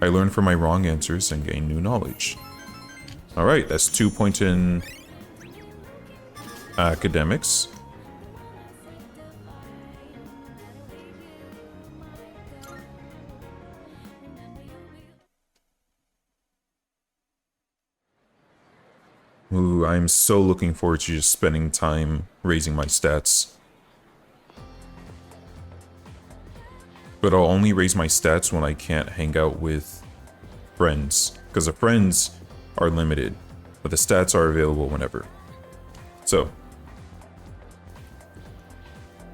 I learn from my wrong answers and gain new knowledge. Alright, that's 2 points in academics. Ooh, I'm so looking forward to just spending time raising my stats. But I'll only raise my stats when I can't hang out with friends. Because the friends are limited, but the stats are available whenever. So,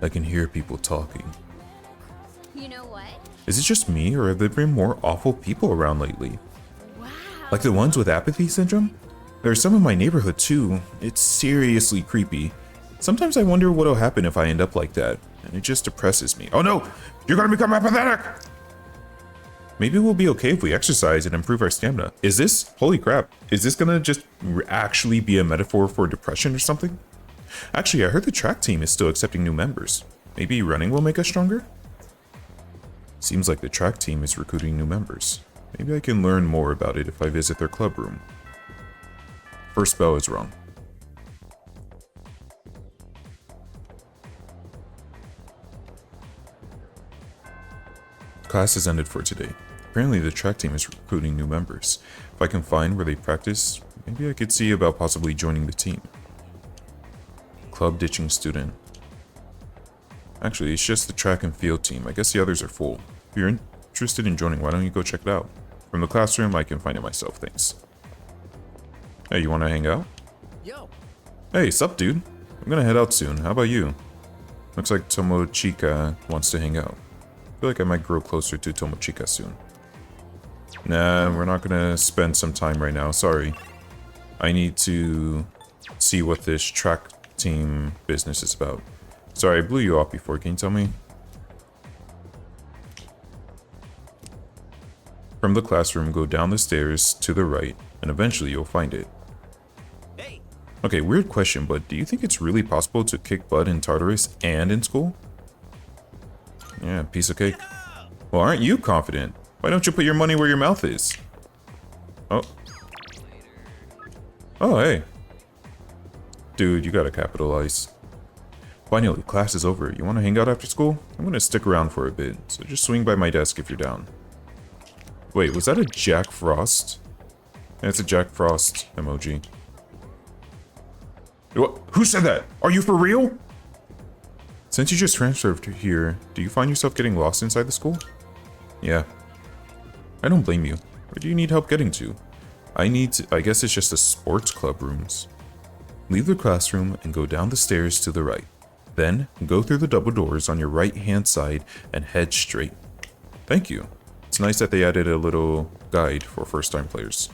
I can hear people talking. You know what? Is it just me, or have there been more awful people around lately? Wow. Like the ones with apathy syndrome? There's some in my neighborhood too. It's seriously creepy. Sometimes I wonder what'll happen if I end up like that, and it just depresses me. Oh no! You're gonna become apathetic! Maybe we'll be okay if we exercise and improve our stamina. Is this? Holy crap. Is this gonna just actually be a metaphor for depression or something? Actually, I heard the track team is still accepting new members. Maybe running will make us stronger? Seems like the track team is recruiting new members. Maybe I can learn more about it if I visit their club room. First bell is wrong. Class has ended for today. Apparently the track team is recruiting new members. If I can find where they practice, maybe I could see about possibly joining the team. Club ditching student. Actually, it's just the track and field team. I guess the others are full. If you're interested in joining, why don't you go check it out? From the classroom, I can find it myself, thanks. Hey, you want to hang out? Yo. Hey, sup, dude? I'm gonna head out soon. How about you? Looks like Tomochika wants to hang out. I feel like I might grow closer to Tomochika soon. Nah, we're not gonna spend some time right now. Sorry. I need to see what this track team business is about. Sorry, I blew you off before. Can you tell me? From the classroom, go down the stairs to the right, and eventually you'll find it. Hey, Okay, weird question, but do you think it's really possible to kick butt in Tartarus and in school? Yeah, piece of cake. Well, aren't you confident? Why don't you put your money where your mouth is? Oh. Oh, hey. Dude, you gotta capitalize. Finally, class is over. You wanna hang out after school? I'm gonna stick around for a bit, so just swing by my desk if you're down. Wait, was that a Jack Frost? Yeah, it's a Jack Frost emoji. What? Who said that? Are you for real? Since you just transferred to here, do you find yourself getting lost inside the school? Yeah. I don't blame you. Where do you need help getting to? I guess it's just the sports club rooms. Leave the classroom and go down the stairs to the right. Then, go through the double doors on your right-hand side and head straight. Thank you. It's nice that they added a little guide for first-time players.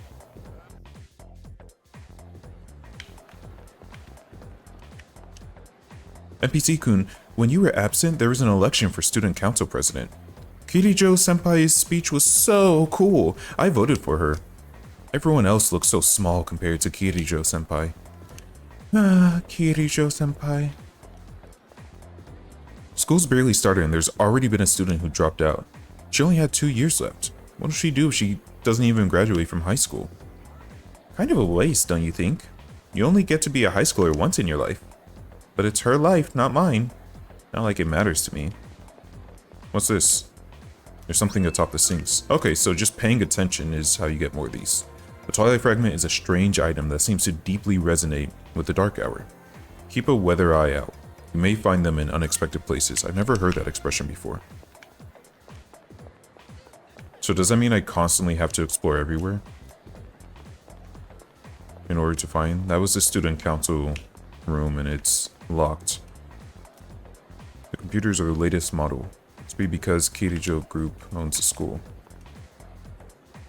NPC-kun, when you were absent, there was an election for student council president. Kirijo-senpai's speech was so cool. I voted for her. Everyone else looks so small compared to Kirijo-senpai. Ah, Kirijo-senpai. School's barely started and there's already been a student who dropped out. She only had 2 years left. What will she do if she doesn't even graduate from high school? Kind of a waste, don't you think? You only get to be a high schooler once in your life. But it's her life, not mine. Not like it matters to me. What's this? There's something atop the sinks. Okay, so just paying attention is how you get more of these. The Twilight Fragment is a strange item that seems to deeply resonate with the Dark Hour. Keep a weather eye out. You may find them in unexpected places. I've never heard that expression before. So does that mean I constantly have to explore everywhere? In order to find? That was the student council room and it's locked. The computers are the latest model. It's because Kirijo Group owns the school.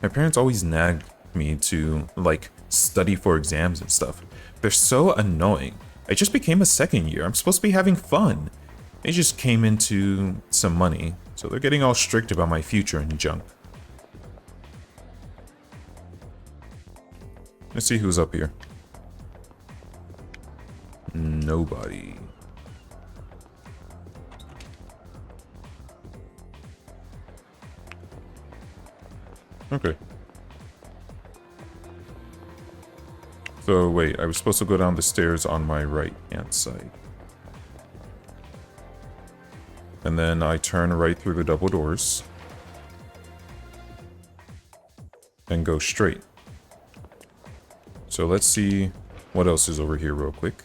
My parents always nagged me to, like, study for exams and stuff. They're so annoying. I just became a second year. I'm supposed to be having fun. They just came into some money, so they're getting all strict about my future and junk. Let's see who's up here. Nobody. Okay. So wait, I was supposed to go down the stairs on my right-hand side. And then I turn right through the double doors. And go straight. So let's see what else is over here real quick.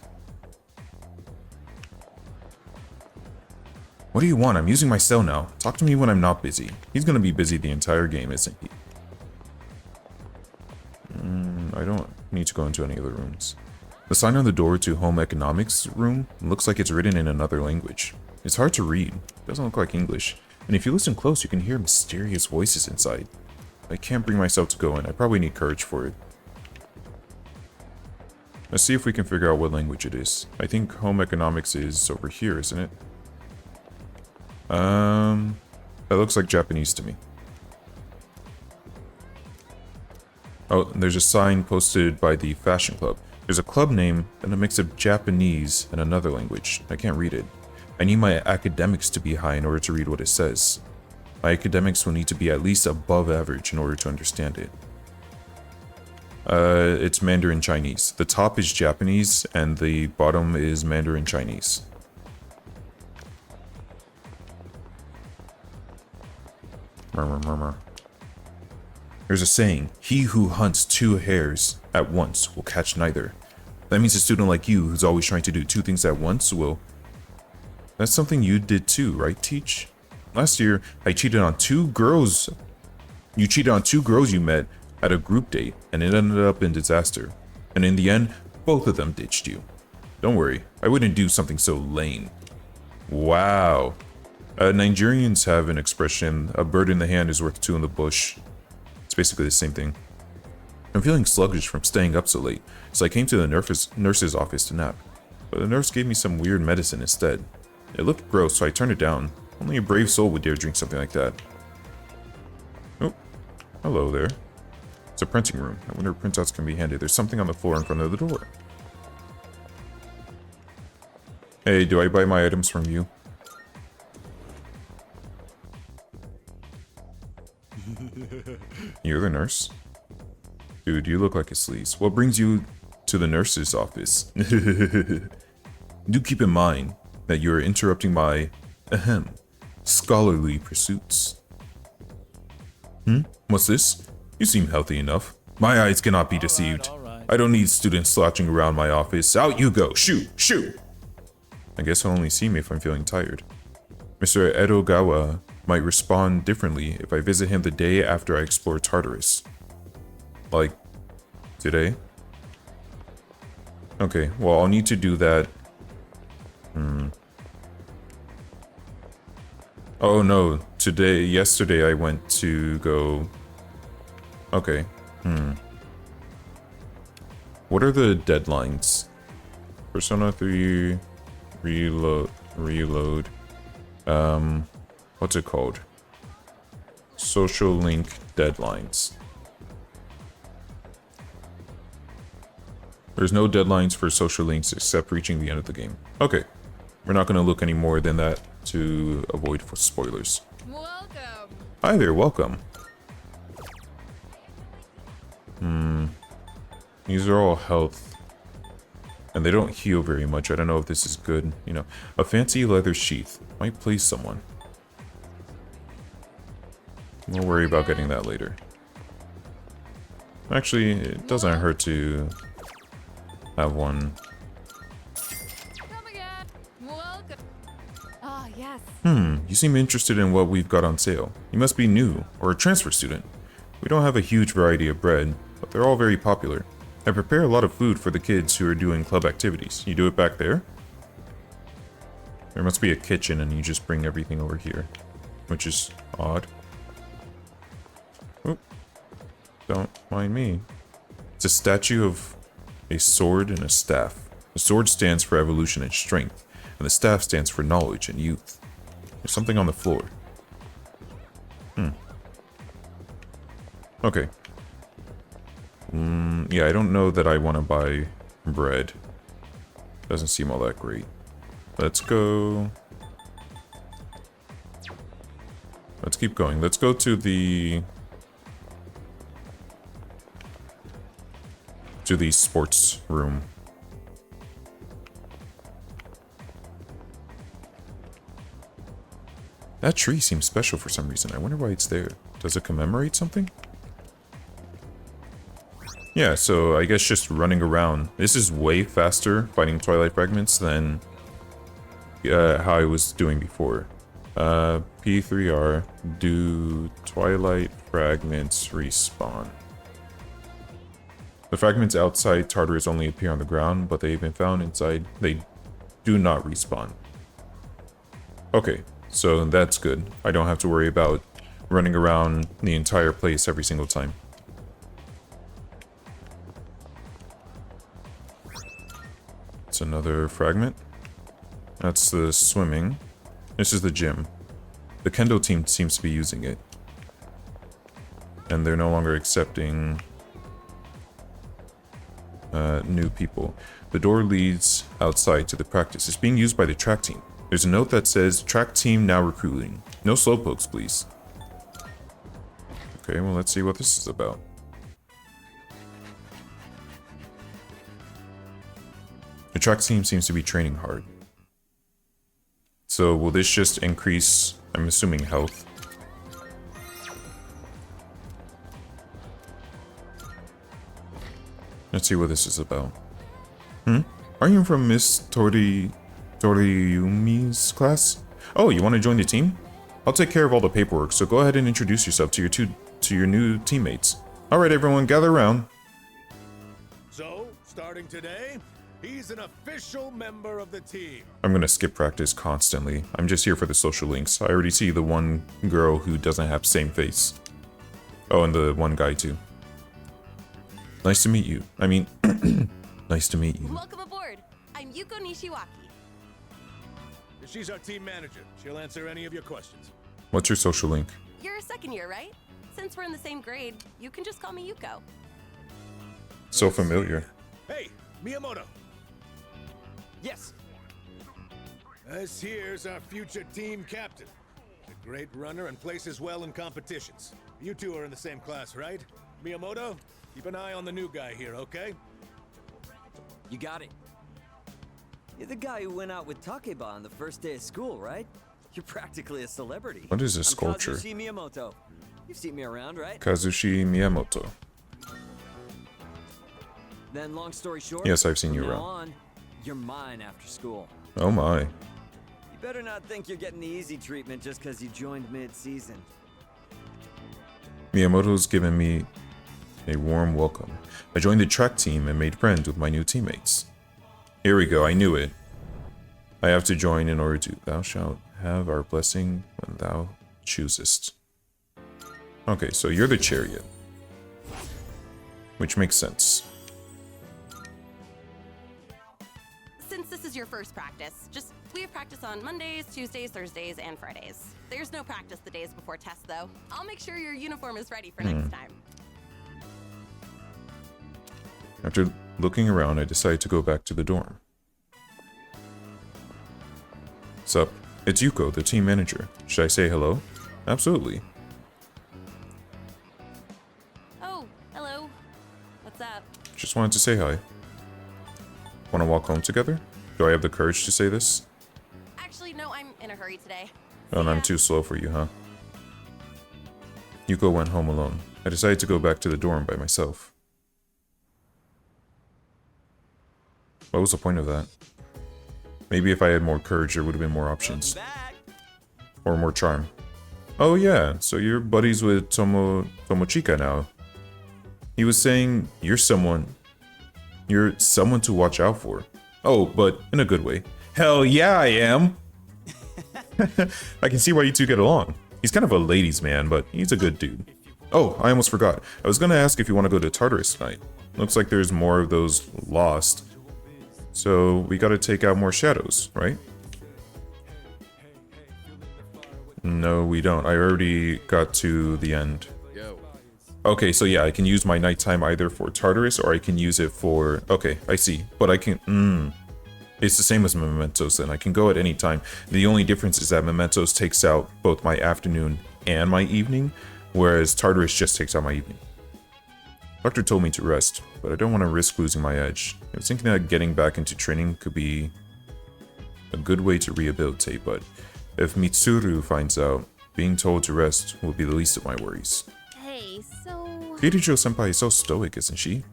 What do you want? I'm using my cell now. Talk to me when I'm not busy. He's gonna be busy the entire game, isn't he? I don't need to go into any of the rooms. The sign on the door to home economics room looks like it's written in another language. It's hard to read. It doesn't look like English. And if you listen close, you can hear mysterious voices inside. I can't bring myself to go in. I probably need courage for it. Let's see if we can figure out what language it is. I think home economics is over here, isn't it? That looks like Japanese to me. Oh, there's a sign posted by the fashion club. There's a club name and a mix of Japanese and another language. I can't read it. I need my academics to be high in order to read what it says. My academics will need to be at least above average in order to understand it. It's Mandarin Chinese. The top is Japanese and the bottom is Mandarin Chinese. Murmur, murmur. There's a saying, he who hunts 2 hares at once will catch neither. That means a student like you who's always trying to do 2 things at once will... That's something you did too, right, Teach? Last year, I cheated on 2 girls. You cheated on 2 girls you met at a group date, and it ended up in disaster. And in the end, both of them ditched you. Don't worry, I wouldn't do something so lame. Wow. Nigerians have an expression, a bird in the hand is worth 2 in the bush. It's basically the same thing. I'm feeling sluggish from staying up so late, so I came to the nurse's office to nap. But the nurse gave me some weird medicine instead. It looked gross, so I turned it down. Only a brave soul would dare drink something like that. Oh, hello there. It's a printing room. I wonder if printouts can be handed. There's something on the floor in front of the door. Hey, do I buy my items from you? You're the nurse? Dude, you look like a sleaze. What brings you to the nurse's office? Do keep in mind that you are interrupting my, scholarly pursuits. What's this? You seem healthy enough. My eyes cannot be deceived. I don't need students slouching around my office. Out you go. Shoo! Shoo! I guess he'll only see me if I'm feeling tired. Mr. Edogawa might respond differently if I visit him the day after I explore Tartarus. Like, today? Okay, well, I'll need to do that. Oh no, yesterday I went to go... Okay, What are the deadlines? Persona 3... Reload. What's it called? Social link deadlines. There's no deadlines for social links except reaching the end of the game. Okay. We're not going to look any more than that to avoid spoilers. Welcome. Hi there, welcome. These are all health. And they don't heal very much. I don't know if this is good. You know, a fancy leather sheath might please someone. We'll worry about getting that later. Actually, it doesn't hurt to have one. Come again. Welcome. Ah, yes. You seem interested in what we've got on sale. You must be new, or a transfer student. We don't have a huge variety of bread, but they're all very popular. I prepare a lot of food for the kids who are doing club activities. You do it back there? There must be a kitchen and you just bring everything over here, which is odd. Oop. Don't mind me. It's a statue of a sword and a staff. The sword stands for evolution and strength, and the staff stands for knowledge and youth. There's something on the floor. Okay. Yeah, I don't know that I want to buy bread. Doesn't seem all that great. Let's go. Let's keep going. Let's go to the sports room. That tree seems special for some reason. I wonder why it's there. Does it commemorate something? Yeah, so I guess just running around. This is way faster fighting Twilight Fragments than how I was doing before. P3R, do Twilight Fragments respawn. The fragments outside Tartarus only appear on the ground, but they've been found inside. They do not respawn. Okay, so that's good. I don't have to worry about running around the entire place every single time. It's another fragment. That's the swimming. This is the gym. The Kendo team seems to be using it. And they're no longer accepting new people. The door leads outside to the practice. It's being used by the track team. There's a note that says, track team now recruiting. No slowpokes, please. Okay, well, let's see what this is about. The track team seems to be training hard. So will this just increase, I'm assuming, health? Let's see what this is about. Are you from Miss Toriumi's class? Oh, you want to join the team? I'll take care of all the paperwork, so go ahead and introduce yourself to your new teammates. Alright everyone, gather around. So, starting today, he's an official member of the team. I'm gonna skip practice constantly. I'm just here for the social links. I already see the one girl who doesn't have same face. Oh, and the one guy too. Nice to meet you. I mean, nice to meet you. Welcome aboard. I'm Yuko Nishiwaki. She's our team manager. She'll answer any of your questions. What's your social link? You're a second year, right? Since we're in the same grade, you can just call me Yuko. So familiar. Hey, Miyamoto. Yes. This here's our future team captain. A great runner and places well in competitions. You two are in the same class, right? Miyamoto, keep an eye on the new guy here, okay? You got it. You're the guy who went out with Takeba on the first day of school, right? You're practically a celebrity. What is this I'm sculpture? Kazushi Miyamoto. You've seen me around, right? Kazushi Miyamoto. Then, long story short, Yes, I've seen you from now around. on, you're mine after school. Oh my. You better not think you're getting the easy treatment just because you joined mid-season. Miyamoto's given me a warm welcome. I joined the track team and made friends with my new teammates. Here we go, I knew it. I have to join in order to. Thou shalt have our blessing when thou choosest. Okay, so you're the chariot. Which makes sense. Since this is your first practice, we have practice on Mondays, Tuesdays, Thursdays, and Fridays. There's no practice the days before tests, though. I'll make sure your uniform is ready for next time. After looking around, I decided to go back to the dorm. Sup, it's Yuko, the team manager. Should I say hello? Absolutely. Oh, hello. What's up? Just wanted to say hi. Want to walk home together? Do I have the courage to say this? Actually, no, I'm in a hurry today. Oh, and I'm Yeah. too slow for you, huh? Yuko went home alone. I decided to go back to the dorm by myself. What was the point of that? Maybe if I had more courage, there would have been more options. Or more charm. Oh yeah, so you're buddies with Tomochika now. He was saying you're someone to watch out for. Oh, but in a good way. Hell yeah, I am! I can see why you two get along. He's kind of a ladies' man, but he's a good dude. Oh, I almost forgot. I was gonna ask if you want to go to Tartarus tonight. Looks like there's more of those lost. So we gotta take out more shadows, right? No, we don't. I already got to the end. Okay, so yeah, I can use my nighttime either for Tartarus or I can use it for... Okay, I see. But I can... It's the same as Mementos then. I can go at any time. The only difference is that Mementos takes out both my afternoon and my evening, whereas Tartarus just takes out my evening. Doctor told me to rest, but I don't want to risk losing my edge. I was thinking that getting back into training could be a good way to rehabilitate, but if Mitsuru finds out, being told to rest will be the least of my worries. Hey, so... Kirijo-senpai is so stoic, isn't she?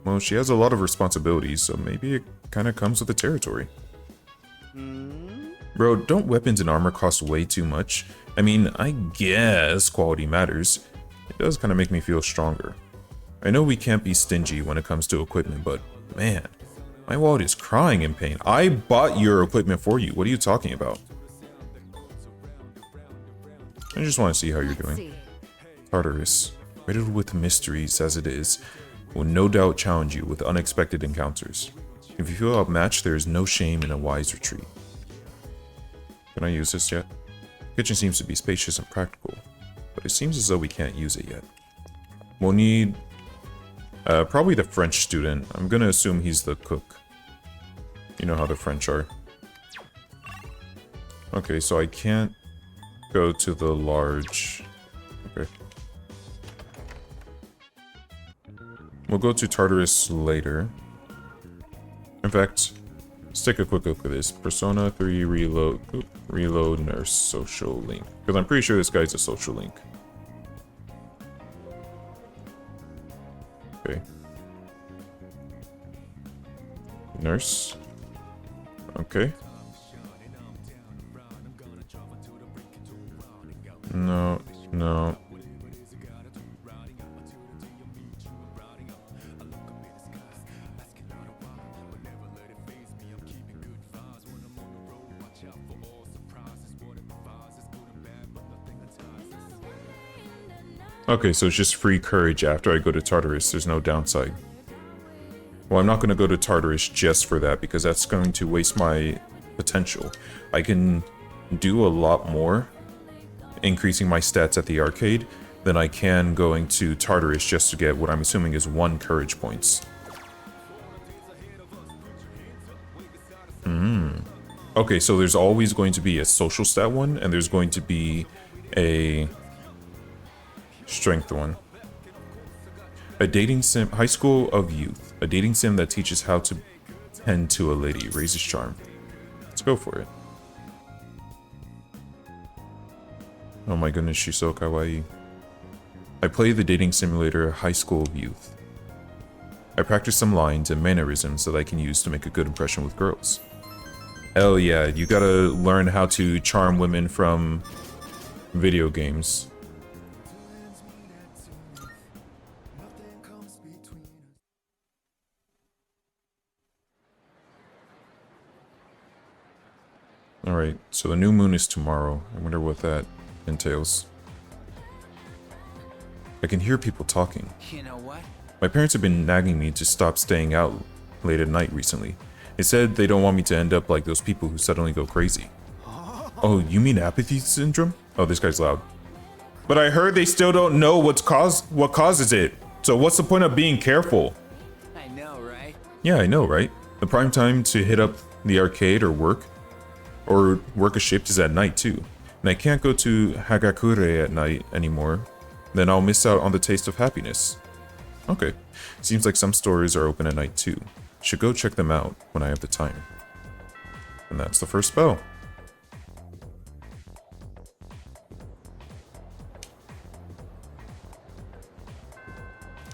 Well, she has a lot of responsibilities, so maybe it kind of comes with the territory. Bro, don't weapons and armor cost way too much? I mean, I guess quality matters. It does kind of make me feel stronger. I know we can't be stingy when it comes to equipment, but man, my wallet is crying in pain. I bought your equipment for you. What are you talking about? I just want to see how you're doing. Tartarus, riddled with mysteries as it is, will no doubt challenge you with unexpected encounters. If you feel outmatched, there is no shame in a wise retreat. Can I use this yet? The kitchen seems to be spacious and practical, but it seems as though we can't use it yet. We'll need... probably the French student. I'm gonna assume he's the cook. You know how the French are. Okay, so I can't go to the large... Okay. We'll go to Tartarus later. In fact, let's take a quick look at this. Persona 3 reload nurse social link. Because I'm pretty sure this guy's a social link. Okay. Nurse. Okay. No, no. Okay, so it's just free courage after I go to Tartarus. There's no downside. Well, I'm not going to go to Tartarus just for that because that's going to waste my potential. I can do a lot more increasing my stats at the arcade than I can going to Tartarus just to get what I'm assuming is 1 courage points. Okay, so there's always going to be a social stat one, and there's going to be a strength one. A dating sim, high school of youth. A dating sim that teaches how to tend to a lady, raises charm. Let's go for it. Oh my goodness, she's so kawaii. I play the dating simulator High School of Youth. I practice some lines and mannerisms that I can use to make a good impression with girls. Hell yeah, you gotta learn how to charm women from video games. Alright, so the new moon is tomorrow. I wonder what that entails. I can hear people talking. You know what? My parents have been nagging me to stop staying out late at night recently. They said they don't want me to end up like those people who suddenly go crazy. Oh, you mean apathy syndrome? Oh, this guy's loud. But I heard they still don't know what causes it. So what's the point of being careful? I know, right? Yeah, I know, right? The prime time to hit up the arcade or work a shift is at night too. And I can't go to Hagakure at night anymore. Then I'll miss out on the taste of happiness. Okay. Seems like some stores are open at night too. Should go check them out when I have the time. And that's the first spell.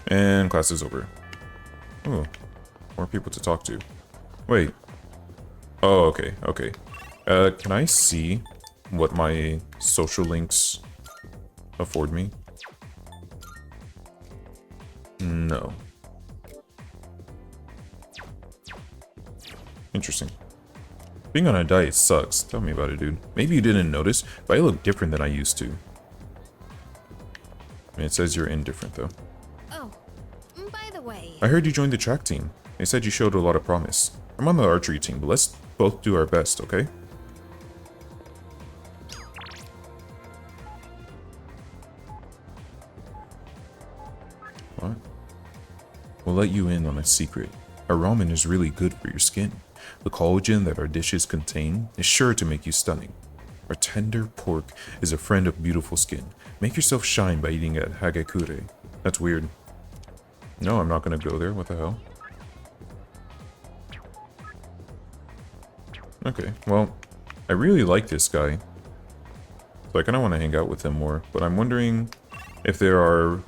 And class is over. Oh, more people to talk to. Wait. Oh, okay, okay. Can I see what my social links afford me? No. Interesting. Being on a diet sucks. Tell me about it, dude. Maybe you didn't notice, but I look different than I used to. I mean, it says you're indifferent, though. Oh, by the way. I heard you joined the track team. They said you showed a lot of promise. I'm on the archery team, but let's both do our best, okay? What? We'll let you in on a secret. Our ramen is really good for your skin. The collagen that our dishes contain is sure to make you stunning. Our tender pork is a friend of beautiful skin. Make yourself shine by eating at Hagakure. That's weird. No, I'm not gonna go there. What the hell? Okay, well, I really like this guy. So I kind of want to hang out with him more. But I'm wondering if there are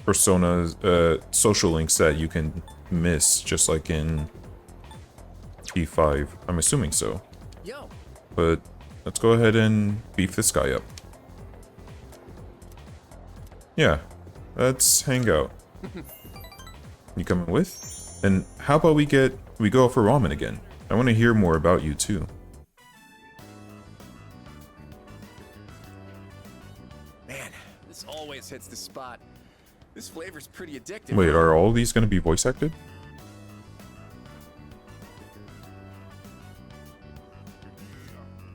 personas, social links that you can miss, just like in P5. I'm assuming so. Yo. But let's go ahead and beef this guy up. Yeah, let's hang out. You coming with? And how about we go for ramen again? I want to hear more about you too. Man, this always hits the spot. This flavor's pretty addictive. Wait, are all these going to be voice acted?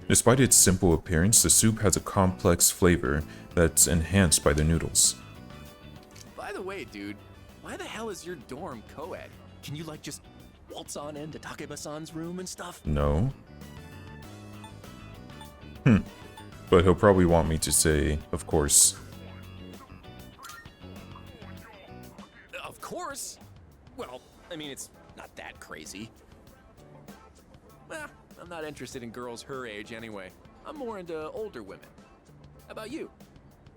Despite its simple appearance, the soup has a complex flavor that's enhanced by the noodles. By the way, dude, why the hell is your dorm co-ed? Can you like just waltz on into Takeba-san's room and stuff? No. But he'll probably want me to say, of course. Of course. Well, I mean, it's not that crazy. I'm not interested in girls her age anyway. I'm more into older women. How about you?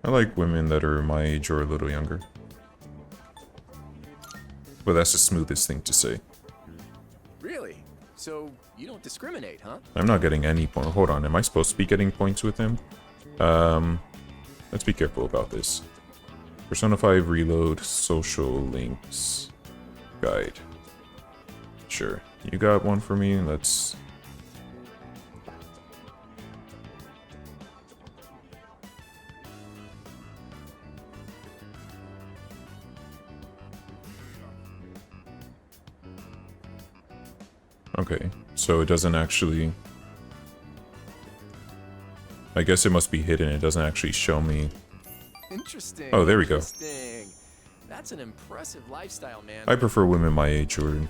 I like women that are my age or a little younger. But that's the smoothest thing to say. Really? So you don't discriminate, huh? I'm not getting any point. Hold on, am I supposed to be getting points with him? Let's be careful about this. Persona 5 Reload Social Links Guide. Sure. You got one for me? Let's... Okay, so it doesn't actually... I guess it must be hidden. It doesn't actually show me. Interesting. Oh, there we go. Interesting. That's an impressive lifestyle, man. I prefer women my age or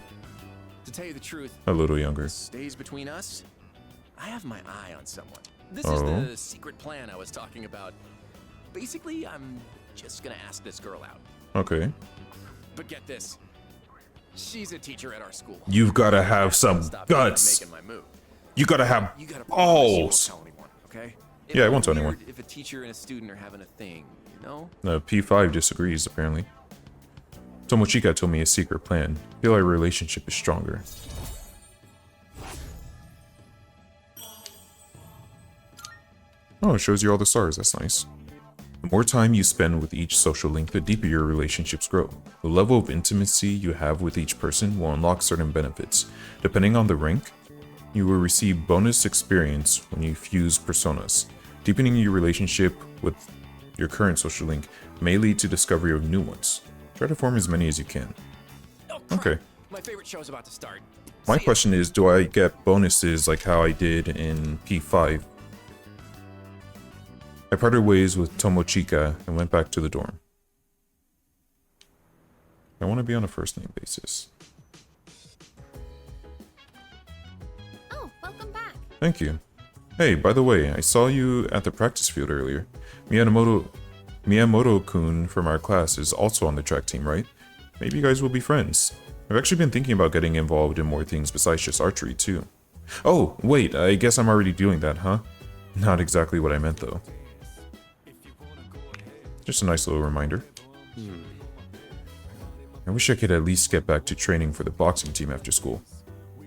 To tell you the truth, a little younger. stays between us. I have my eye on someone. This Oh. is the secret plan I was talking about. Basically, I'm just gonna ask this girl out. Okay. But get this. She's a teacher at our school. You've gotta have some Stop me from guts. making my move. You gotta have You gotta promise you won't balls. tell anyone, okay? Yeah, I It'd won't be tell anyone. weird if a teacher and a student are having a thing, you know? No, P5 disagrees, apparently. Tomochika told me a secret plan. I feel our relationship is stronger. Oh, it shows you all the stars. That's nice. The more time you spend with each social link, the deeper your relationships grow. The level of intimacy you have with each person will unlock certain benefits. Depending on the rank, you will receive bonus experience when you fuse personas. Deepening your relationship with your current social link may lead to discovery of new ones. Try to form as many as you can. Oh, crap. Okay. My favorite show's about to start. My See ya. question is, do I get bonuses like how I did in P5? I parted ways with Tomochika and went back to the dorm. I want to be on a first name basis. Oh, welcome back. Thank you. Hey, by the way, I saw you at the practice field earlier. Miyamoto-kun from our class is also on the track team, right? Maybe you guys will be friends. I've actually been thinking about getting involved in more things besides just archery, too. Oh, wait, I guess I'm already doing that, huh? Not exactly what I meant, though. Just a nice little reminder. I wish I could at least get back to training for the boxing team after school.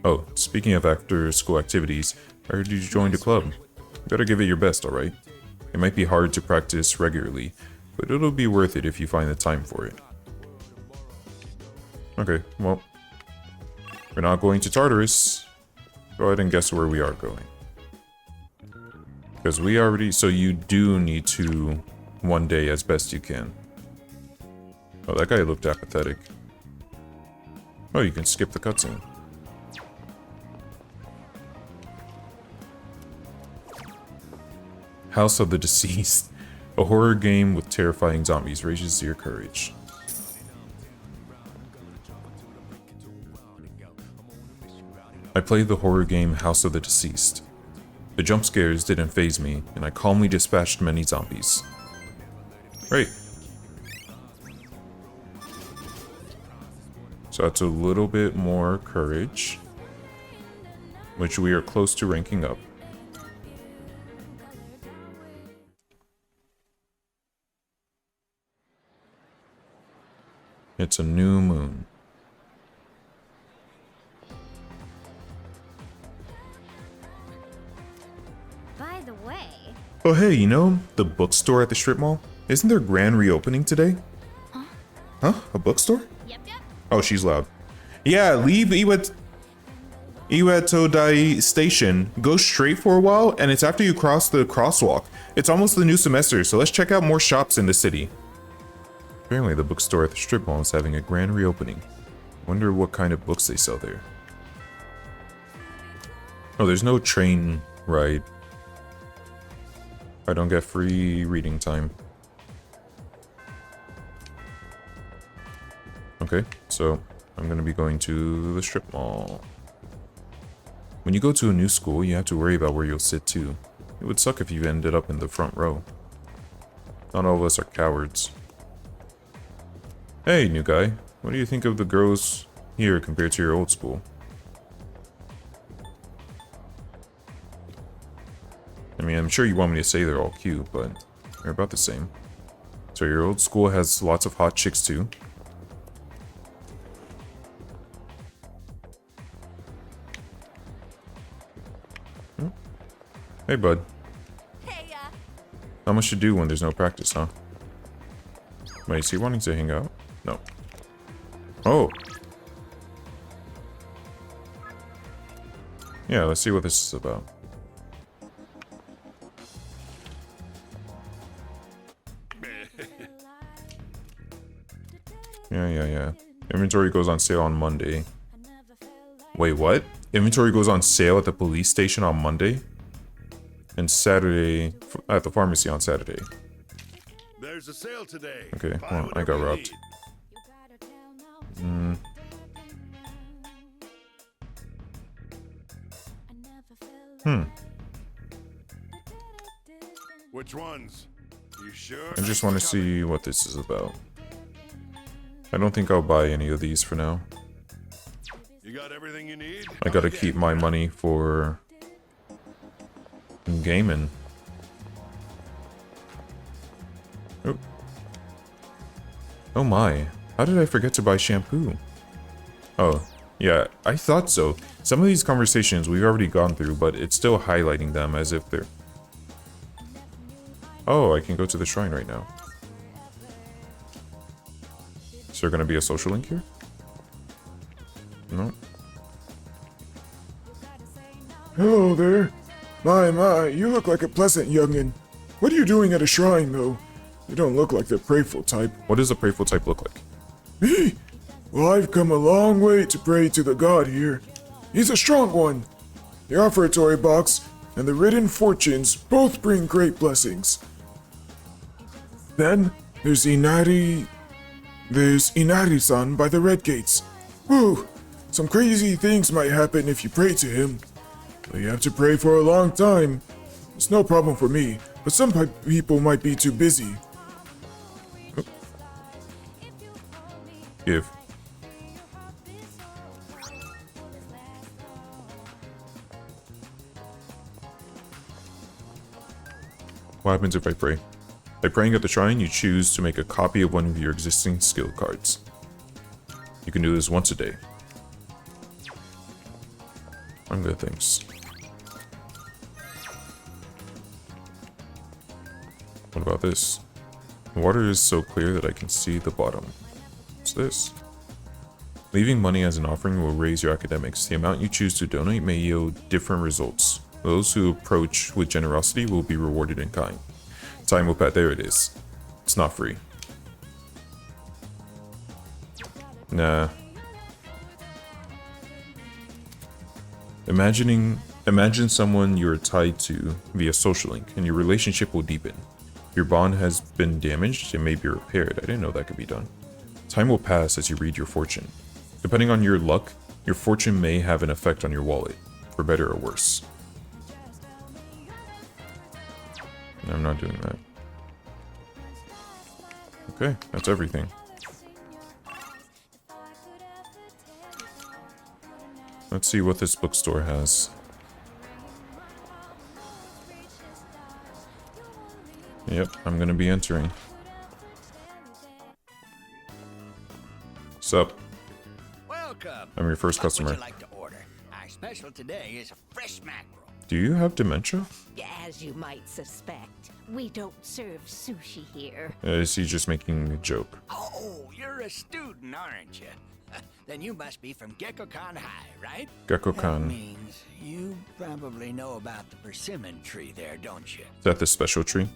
Oh, speaking of after-school activities, I heard you joined a club. You better give it your best, alright? It might be hard to practice regularly, but it'll be worth it if you find the time for it. Okay, well, we're not going to Tartarus. Go ahead and guess where we are going. Because we already... So you do need to one day as best you can. Oh, that guy looked apathetic. Oh, you can skip the cutscene. House of the Deceased. A horror game with terrifying zombies raises your courage. I played the horror game House of the Deceased. The jump scares didn't faze me, and I calmly dispatched many zombies. Great. So that's a little bit more courage, which we are close to ranking up. It's a new moon. By the way, Oh hey, you know the bookstore at the strip mall? Isn't there grand reopening today? Huh? A bookstore? yep. Oh, she's loud. Yeah, leave Iwatodai Station. Go straight for a while, and it's after you cross the crosswalk. It's almost the new semester, so let's check out more shops in the city. Apparently, the bookstore at the strip mall is having a grand reopening. Wonder what kind of books they sell there. Oh, there's no train ride. I don't get free reading time. Okay, so I'm gonna be going to the strip mall. When you go to a new school, you have to worry about where you'll sit too. It would suck if you ended up in the front row. Not all of us are cowards. Hey, new guy. What do you think of the girls here compared to your old school? I mean, I'm sure you want me to say they're all cute, but they're about the same. So your old school has lots of hot chicks too? Hey, bud. Hey, Not much to do when there's no practice, huh? Wait, is he wanting to hang out? No. Oh! Yeah, let's see what this is about. Yeah. Inventory goes on sale on Monday. Wait, what? Inventory goes on sale at the police station on Monday? And Saturday at the pharmacy on Saturday. There's a sale today. Okay, Buy well, I whatever got you robbed. need. Which ones? You sure? I just want to see what this is about. I don't think I'll buy any of these for now. You got everything you need? I gotta keep my money for gaming. Oh. Oh my. How did I forget to buy shampoo? Oh, yeah, I thought so. Some of these conversations we've already gone through, but it's still highlighting them as if they're... Oh, I can go to the shrine right now. Is there gonna be a social link here? No. Hello there. My, you look like a pleasant youngin'. What are you doing at a shrine, though? You don't look like the prayful type. What does a prayful type look like? Me? Well, I've come a long way to pray to the god here. He's a strong one. The offertory box and the written fortunes both bring great blessings. Then, there's Inari-san by the red gates. Whew, some crazy things might happen if you pray to him. But you have to pray for a long time. It's no problem for me, but some people might be too busy. Give. What happens if I pray? By praying at the shrine, you choose to make a copy of one of your existing skill cards. You can do this once a day. I'm good, thanks. What about this? The water is so clear that I can see the bottom. What's this? Leaving money as an offering will raise your academics. The amount you choose to donate may yield different results. Those who approach with generosity will be rewarded in kind. Time will pass. There it is. It's not free. Nah. Imagine someone you're tied to via social link, and your relationship will deepen. If your bond has been damaged, it may be repaired. I didn't know that could be done. Time will pass as you read your fortune. Depending on your luck, your fortune may have an effect on your wallet, for better or worse. I'm not doing that. Okay, that's everything. Let's see what this bookstore has. Yep, I'm gonna be entering. Sup? Welcome. I'm your first customer. What would you like to order? Our special today is fresh mackerel. Do you have dementia? As you might suspect, we don't serve sushi here. Is he just making a joke? Oh, you're a student, aren't you? Then you must be from Gekkoukan High, right? Gekkoukan. That means you probably know about the persimmon tree there, don't you? Is that the special tree?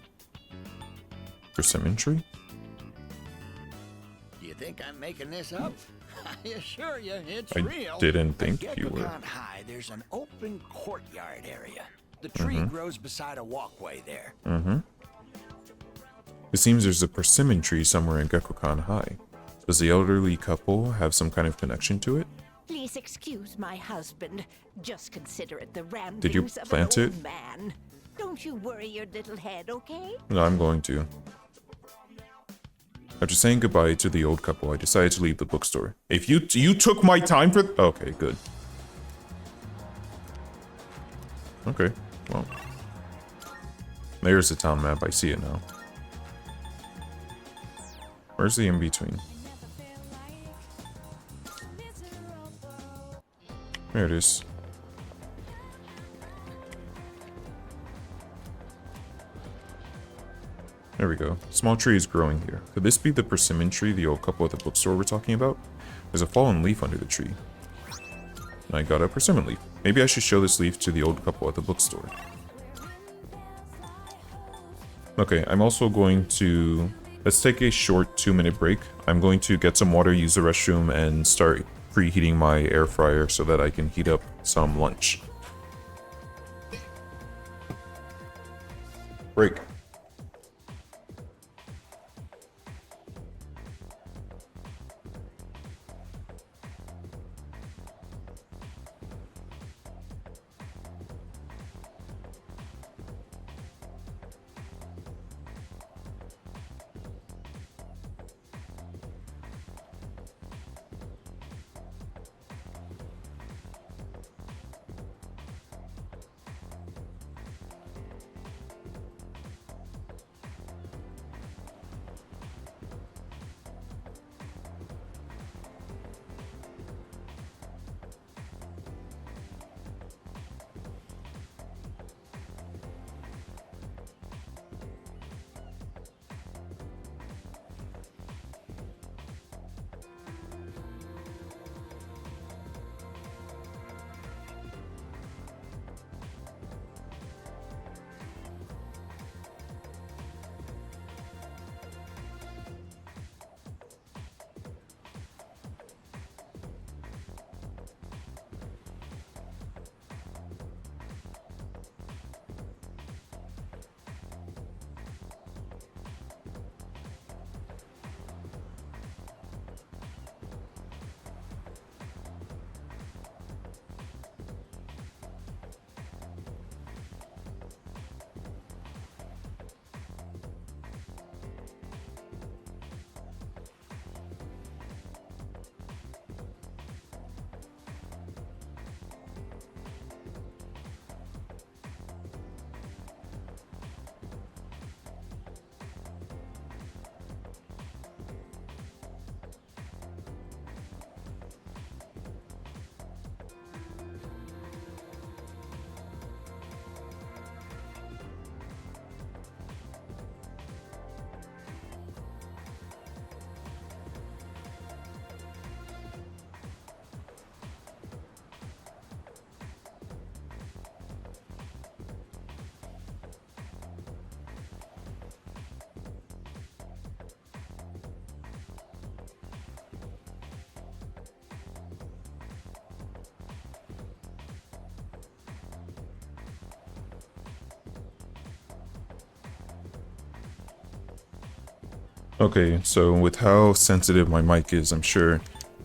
Persimmon tree? Do you think I'm making this up? I assure you, it's I real. didn't think At you were. Gekkoukan High, there's an open courtyard area. The tree grows beside a walkway there. It seems there's a persimmon tree somewhere in Gekkoukan High. Does the elderly couple have some kind of connection to it? Please excuse my husband. Just consider it the ramblings Did you of an plant old it? man. Don't you worry your little head, okay? No, I'm going to. After saying goodbye to the old couple, I decided to leave the bookstore. If you took my time for... Okay, good. Okay, well. There's the town map. I see it now. Where's the in-between? There it is. There we go. Small tree is growing here. Could this be the persimmon tree the old couple at the bookstore were talking about? There's a fallen leaf under the tree. And I got a persimmon leaf. Maybe I should show this leaf to the old couple at the bookstore. Okay, I'm also going to... Let's take a short 2-minute break. I'm going to get some water, use the restroom, and start preheating my air fryer so that I can heat up some lunch. Break. Okay, so with how sensitive my mic is, I'm sure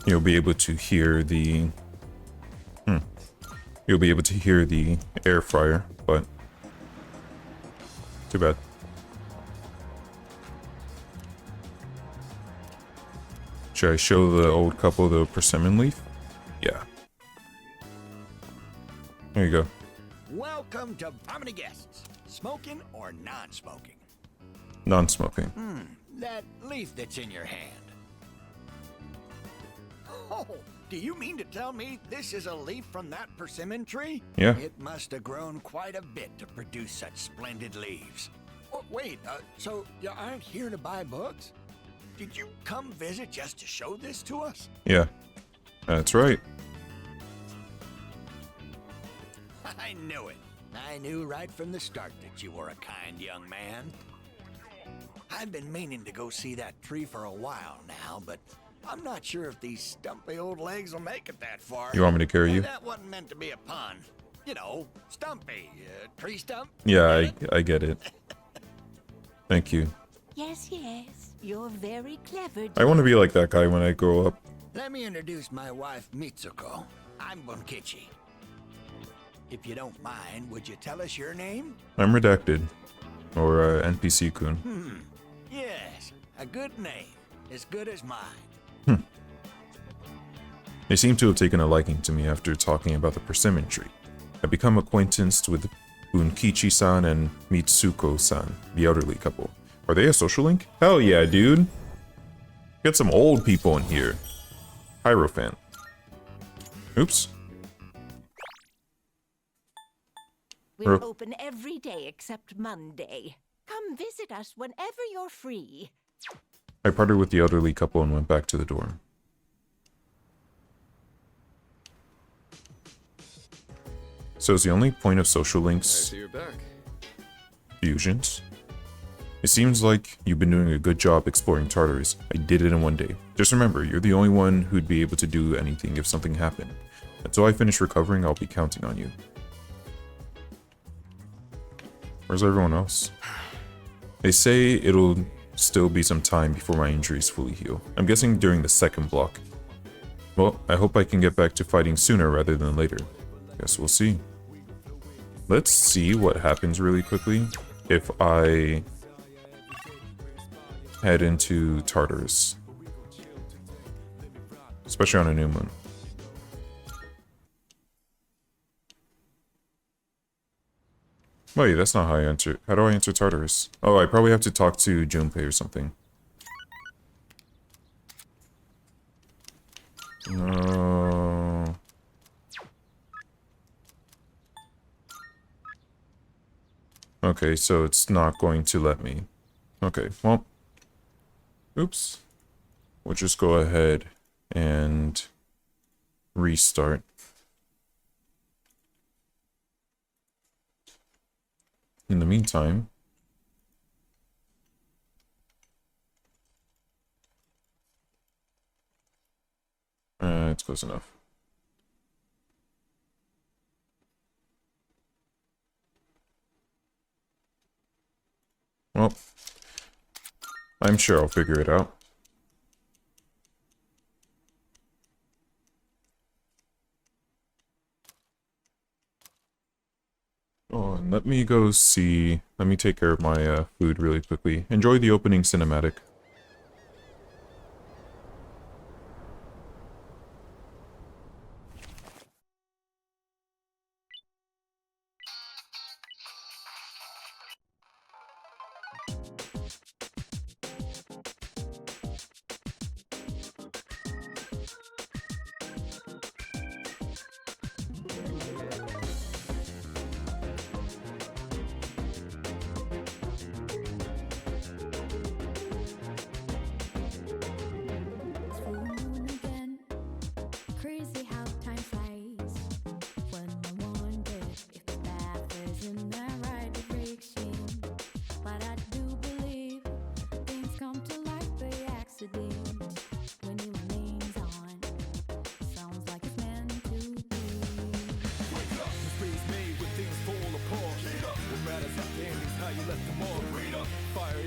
you'll be able to hear the... You'll be able to hear the air fryer, but... Too bad. Should I show the old couple the persimmon leaf? Yeah. There you go. Welcome to how many guests? Smoking or non-smoking? Non-smoking. That leaf that's in your hand. Oh, do you mean to tell me this is a leaf from that persimmon tree? Yeah. It must have grown quite a bit to produce such splendid leaves. Oh, wait, so you aren't here to buy books? Did you come visit just to show this to us? Yeah. That's right. I knew it. I knew right from the start that you were a kind young man. I've been meaning to go see that tree for a while now, but I'm not sure if these stumpy old legs will make it that far. You want me to carry you? That wasn't meant to be a pun. You know, stumpy, tree stump. Yeah, I get it. Thank you. Yes, yes. You're very clever. I want to be like that guy when I grow up. Let me introduce my wife, Mitsuko. I'm Bunkichi. If you don't mind, would you tell us your name? I'm Redacted. Or NPC-kun. Yes, a good name. As good as mine. They seem to have taken a liking to me after talking about the persimmon tree. I've become acquaintanced with Bunkichi-san and Mitsuko-san, the elderly couple. Are they a social link? Hell yeah, dude. Get some old people in here. Hierophant. Oops. We're open every day except Monday. Come visit us whenever you're free. I parted with the elderly couple and went back to the dorm. So is the only point of social links So you're back. fusions? It seems like you've been doing a good job exploring Tartarus. I did it in one day. Just remember, you're the only one who'd be able to do anything if something happened. Until I finish recovering, I'll be counting on you. Where's everyone else? They say it'll still be some time before my injuries fully heal. I'm guessing during the second block. Well, I hope I can get back to fighting sooner rather than later. Guess we'll see. Let's see what happens really quickly if I head into Tartarus. Especially on a new moon. Wait, that's not how I enter. How do I enter Tartarus? Oh, I probably have to talk to Junpei or something. No. Okay, so it's not going to let me. Okay, well. Oops. We'll just go ahead and restart. In the meantime, it's close enough. Well, I'm sure I'll figure it out. Oh, and let me go see. Let me take care of my food really quickly. Enjoy the opening cinematic. Crazy how time flies when I wonder if the path is in the right direction. But I do believe things come to light by accident. When your name's on, sounds like it's meant to be. Wake up, mistakes made when things fall apart. What matters at the end is how you left them all. Fired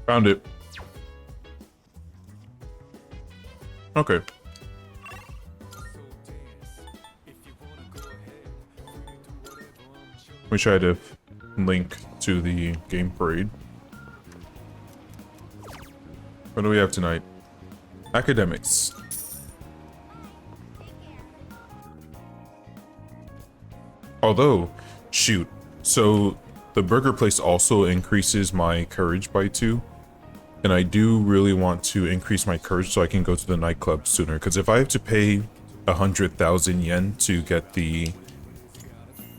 Found it. Okay. Wish I had a link to the game parade. What do we have tonight? Academics. Although, shoot. So, the burger place also increases my courage by 2. And I do really want to increase my courage so I can go to the nightclub sooner. Because if I have to pay 100,000 yen to get the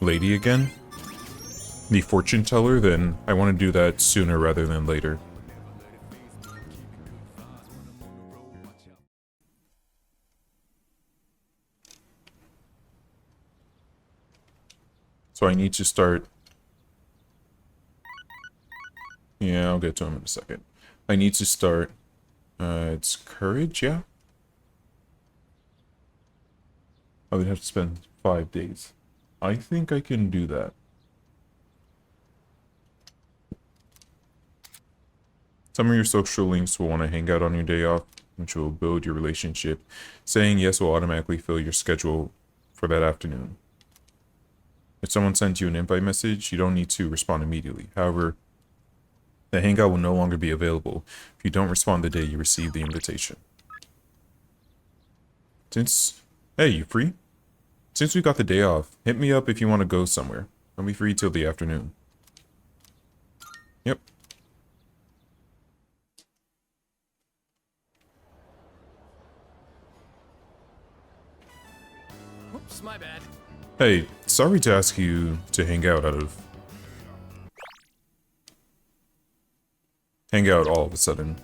lady again, the fortune teller, then I want to do that sooner rather than later. So I need to start... Yeah, I'll get to him in a second. I need to start... it's courage, yeah? I would have to spend 5 days. I think I can do that. Some of your social links will want to hang out on your day off, which will build your relationship. Saying yes will automatically fill your schedule for that afternoon. If someone sends you an invite message, you don't need to respond immediately. However, the hangout will no longer be available if you don't respond the day you receive the invitation. Hey, you free? Since we got the day off, hit me up if you want to go somewhere. I'll be free till the afternoon. Yep. Oops, my bad. Hey, sorry to ask you to hang out all of a sudden.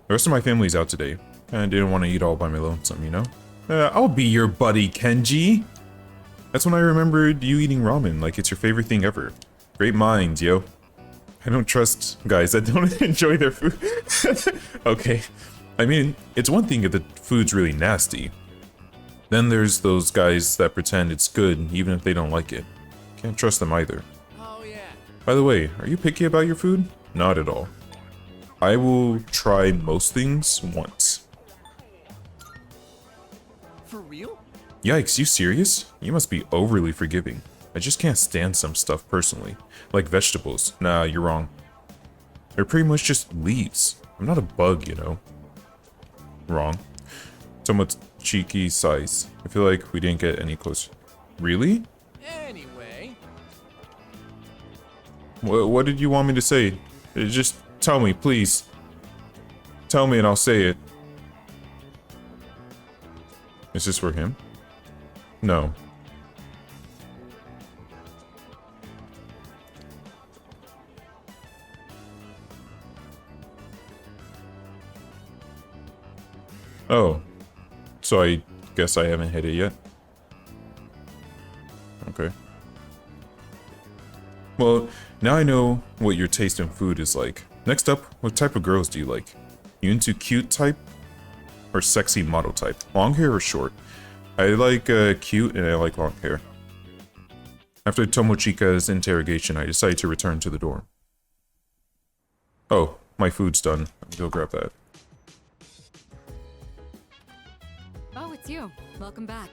The rest of my family's out today. I didn't want to eat all by my lonesome, you know? I'll be your buddy, Kenji! That's when I remembered you eating ramen like it's your favorite thing ever. Great minds, yo. I don't trust guys that don't enjoy their food. Okay. I mean, it's one thing if the food's really nasty. Then there's those guys that pretend it's good even if they don't like it. Can't trust them either. Oh yeah. By the way, are you picky about your food? Not at all. I will try most things once. For real? Yikes, you serious? You must be overly forgiving. I just can't stand some stuff personally. Like vegetables. Nah, you're wrong. They're pretty much just leaves. I'm not a bug, you know. Wrong. Somewhat cheeky size. I feel like we didn't get any closer. Really? Anyway. What did you want me to say? Just tell me, please. Tell me and I'll say it. Is this for him? No. Oh. So I guess I haven't hit it yet. Okay. Well, now I know what your taste in food is like. Next up, what type of girls do you like? You into cute type or sexy model type? Long hair or short? I like cute and I like long hair. After Tomochika's interrogation, I decided to return to the dorm. Oh, my food's done. I'll go grab that. Oh, it's you. Welcome back.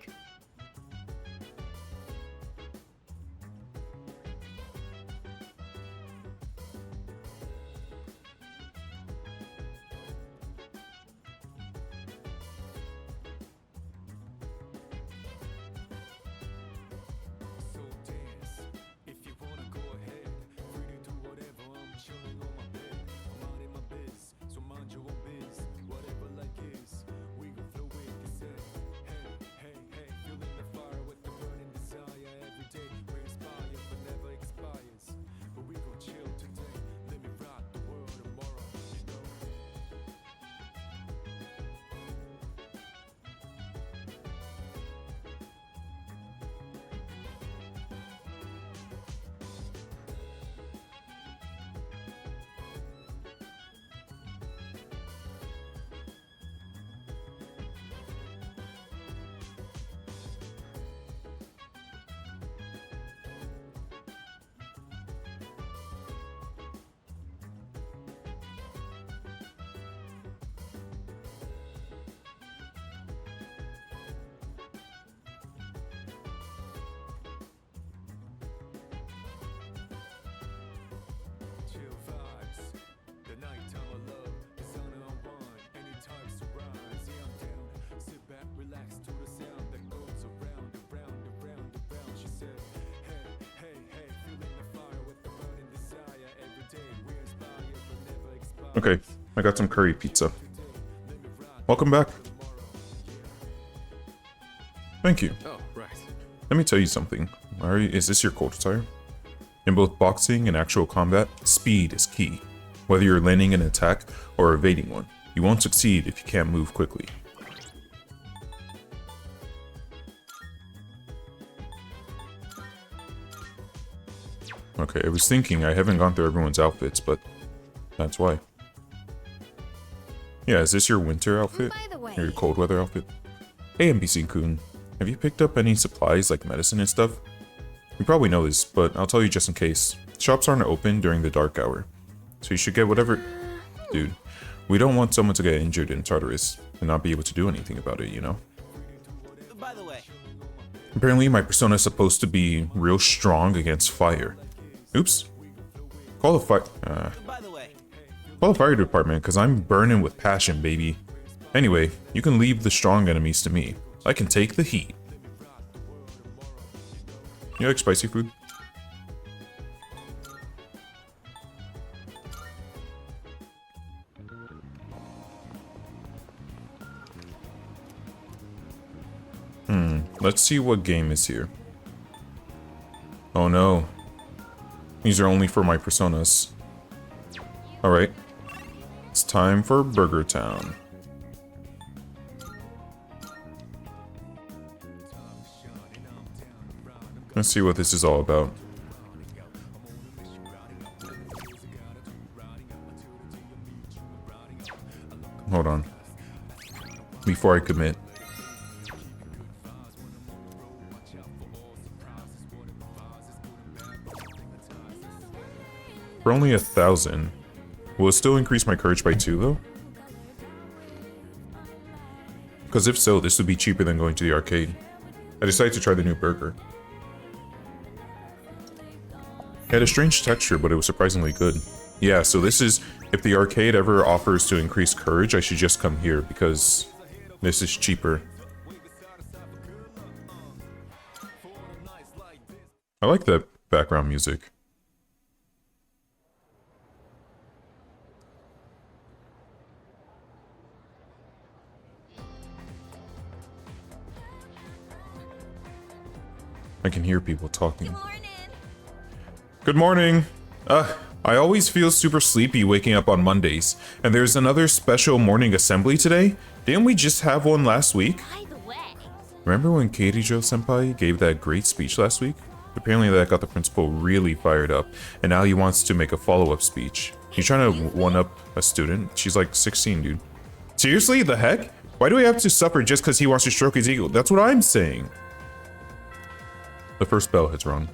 Okay, I got some curry pizza. Welcome back. Thank you. Oh, right. Let me tell you something. Is this your cold attire? In both boxing and actual combat, speed is key. Whether you're landing an attack or evading one, you won't succeed if you can't move quickly. Okay, I was thinking I haven't gone through everyone's outfits, but that's why. Yeah, is this your winter outfit? Or your cold weather outfit? Hey NPC-kun, have you picked up any supplies like medicine and stuff? You probably know this, but I'll tell you just in case. Shops aren't open during the dark hour, so you should get whatever... Dude, we don't want someone to get injured in Tartarus and not be able to do anything about it, you know? By the way, Apparently my persona is supposed to be real strong against fire. Oops. Call the fire... Call the fire department, because I'm burning with passion, baby. Anyway, you can leave the strong enemies to me. I can take the heat. You like spicy food? Let's see what game is here. Oh no. These are only for my personas. Alright. It's time for Burger Town. Let's see what this is all about. Hold on. Before I commit. For only 1,000. Will it still increase my courage by 2 though? Because if so, this would be cheaper than going to the arcade. I decided to try the new burger. It had a strange texture, but it was surprisingly good. Yeah, so this is, if the arcade ever offers to increase courage, I should just come here, because this is cheaper. I like that background music. I can hear people talking. Good morning. I always feel super sleepy waking up on Mondays, and there's another special morning assembly today? Didn't we just have one last week? By the way, Remember when Keiichiro-senpai gave that great speech last week? Apparently that got the principal really fired up, and now he wants to make a follow-up speech. He's trying to one-up a student. She's like 16, dude. Seriously? The heck? Why do we have to suffer just because he wants to stroke his ego? That's what I'm saying. The first bell has rung.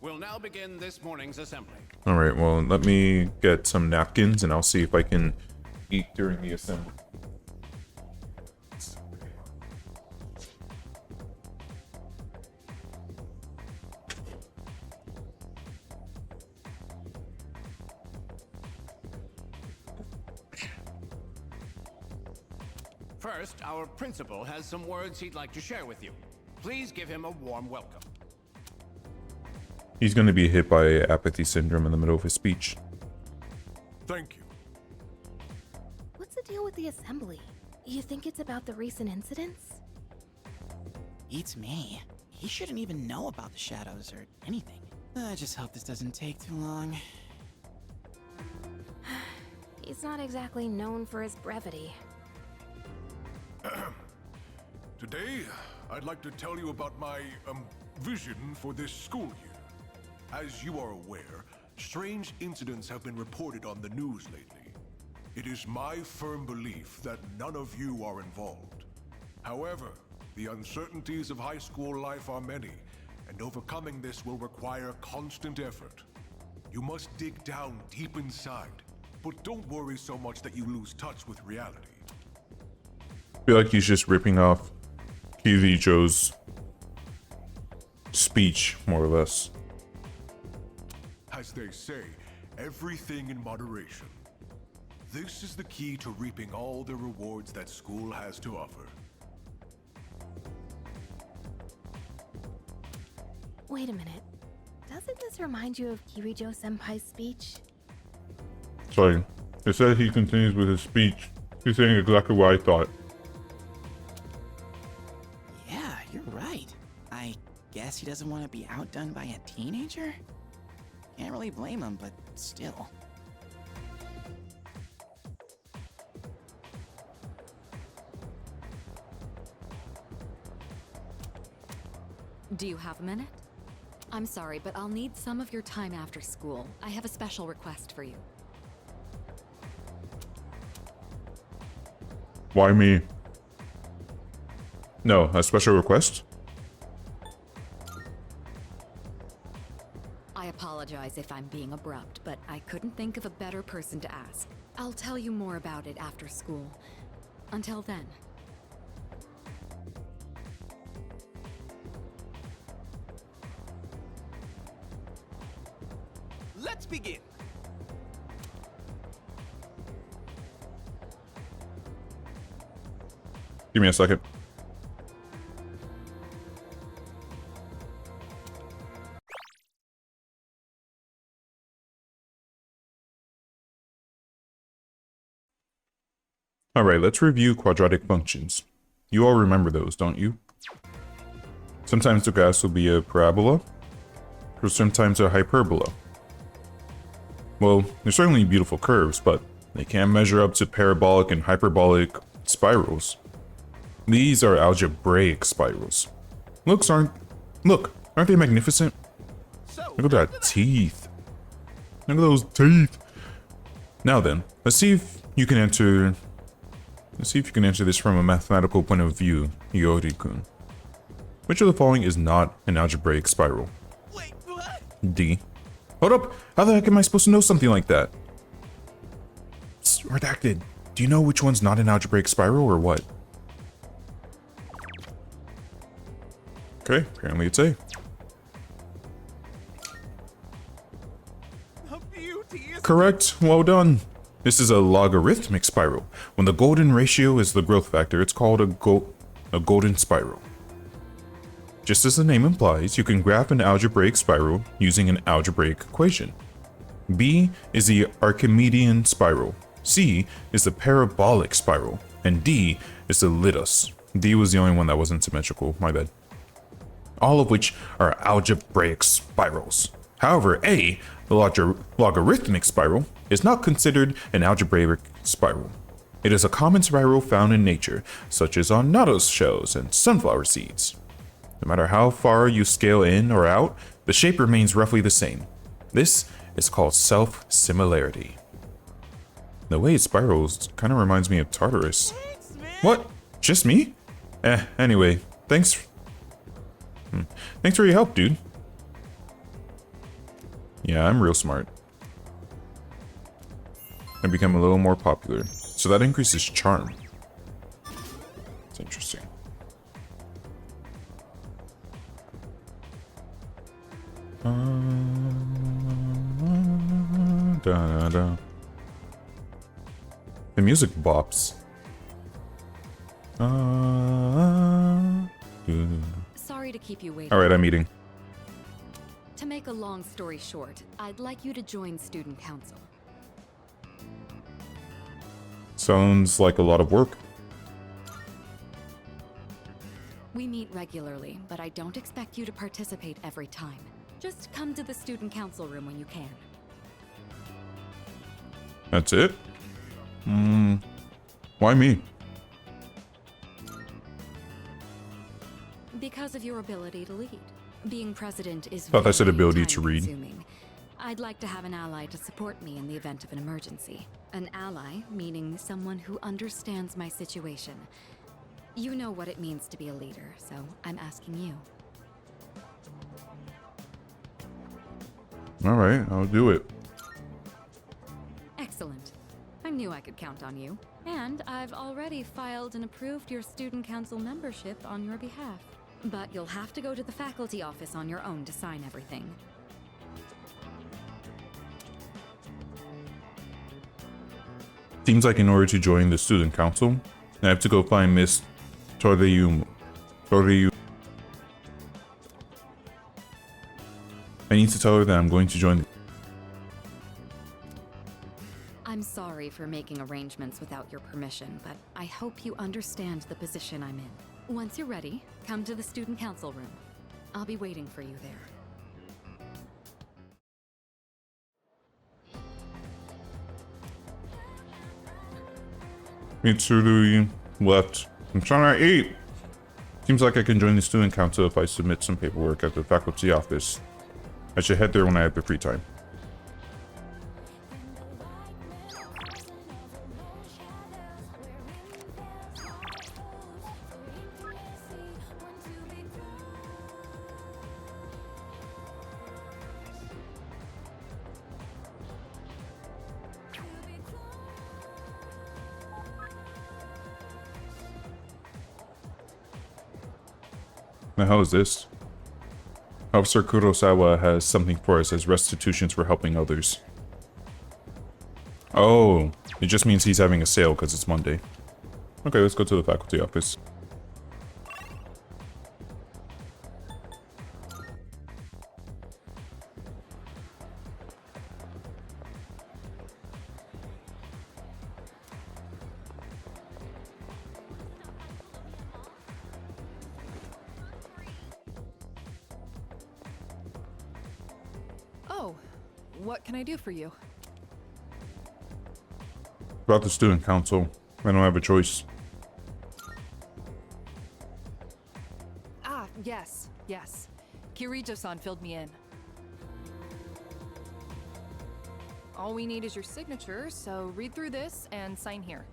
We'll now begin this morning's assembly. Alright, well, let me get some napkins and I'll see if I can eat during the assembly. First, our principal has some words he'd like to share with you. Please give him a warm welcome. He's going to be hit by apathy syndrome in the middle of his speech. Thank you. what's the deal with the assembly? You think it's about the recent incidents? Beats me. He shouldn't even know about the shadows or anything. I just hope this doesn't take too long. He's not exactly known for his brevity. Today, I'd like to tell you about my, vision for this school year. As you are aware, strange incidents have been reported on the news lately. It is my firm belief that none of you are involved. However, the uncertainties of high school life are many, and overcoming this will require constant effort. You must dig down deep inside, but don't worry so much that you lose touch with reality. I feel like he's just ripping off Keiichiro's speech, more or less. As they say, everything in moderation. This is the key to reaping all the rewards that school has to offer. Wait a minute. Doesn't this remind you of Kirijo-senpai's speech? Sorry, it said he continues with his speech. He's saying exactly what I thought. Yeah, you're right. I guess he doesn't want to be outdone by a teenager? Can't really blame him, but still. Do you have a minute? I'm sorry, but I'll need some of your time after school. I have a special request for you. Why me? No, a special request? I apologize if I'm being abrupt, but I couldn't think of a better person to ask. I'll tell you more about it after school. Until then. Let's begin. Give me a second. Alright, let's review quadratic functions. You all remember those, don't you? Sometimes the graph will be a parabola, or sometimes a hyperbola. Well, they're certainly beautiful curves, but they can't measure up to parabolic and hyperbolic spirals. These are algebraic spirals. Aren't they magnificent? Look at that teeth. Look at those teeth. Now then, let's see if you can answer this from a mathematical point of view, Yori-kun. Which of the following is not an algebraic spiral? Wait, what? D. Hold up! How the heck am I supposed to know something like that? Redacted. Do you know which one's not an algebraic spiral or what? Okay, apparently it's A. Correct, well done. This is a logarithmic spiral. When the golden ratio is the growth factor, it's called a golden spiral. Just as the name implies, you can graph an algebraic spiral using an algebraic equation. B is the Archimedean spiral, C is the parabolic spiral, and D is the Litus. D was the only one that wasn't symmetrical, my bad. all of which are algebraic spirals. However, A, the logarithmic spiral, is not considered an algebraic spiral. It is a common spiral found in nature, such as on nuttus shells and sunflower seeds. No matter how far you scale in or out, the shape remains roughly the same. This is called self-similarity. The way it spirals kind of reminds me of Tartarus. What? Just me? Anyway, thanks. Thanks for your help, dude. Yeah, I'm real smart. I become a little more popular. So that increases charm. It's interesting. The music bops. Sorry to keep you waiting. Alright, I'm eating. To make a long story short, I'd like you to join Student Council. Sounds like a lot of work. We meet regularly, but I don't expect you to participate every time. Just come to the Student Council room when you can. That's it? Why me? Because of your ability to lead. Being president is Thought that said very ability to read. time-consuming. I'd like to have an ally to support me in the event of an emergency. An ally, meaning someone who understands my situation. You know what it means to be a leader, so I'm asking you. Alright, I'll do it. Excellent. I knew I could count on you. And I've already filed and approved your student council membership on your behalf. But you'll have to go to the faculty office on your own to sign everything. Seems like in order to join the student council, I have to go find Miss Toriyu. I need to tell her that I'm going to join. I'm sorry for making arrangements without your permission, but I hope you understand the position I'm in. Once you're ready, come to the student council room. I'll be waiting for you there. Mitsuru left. I'm trying to eat. Seems like I can join the student council if I submit some paperwork at the faculty office. I should head there when I have the free time. The hell is this? Officer Kurosawa has something for us as restitutions for helping others. Oh, it just means he's having a sale because it's Monday. Okay, let's go to the faculty office. Oh, what can I do for you? About the student council, I don't have a choice. Ah, yes. Kirito-san filled me in. All we need is your signature, so read through this and sign here.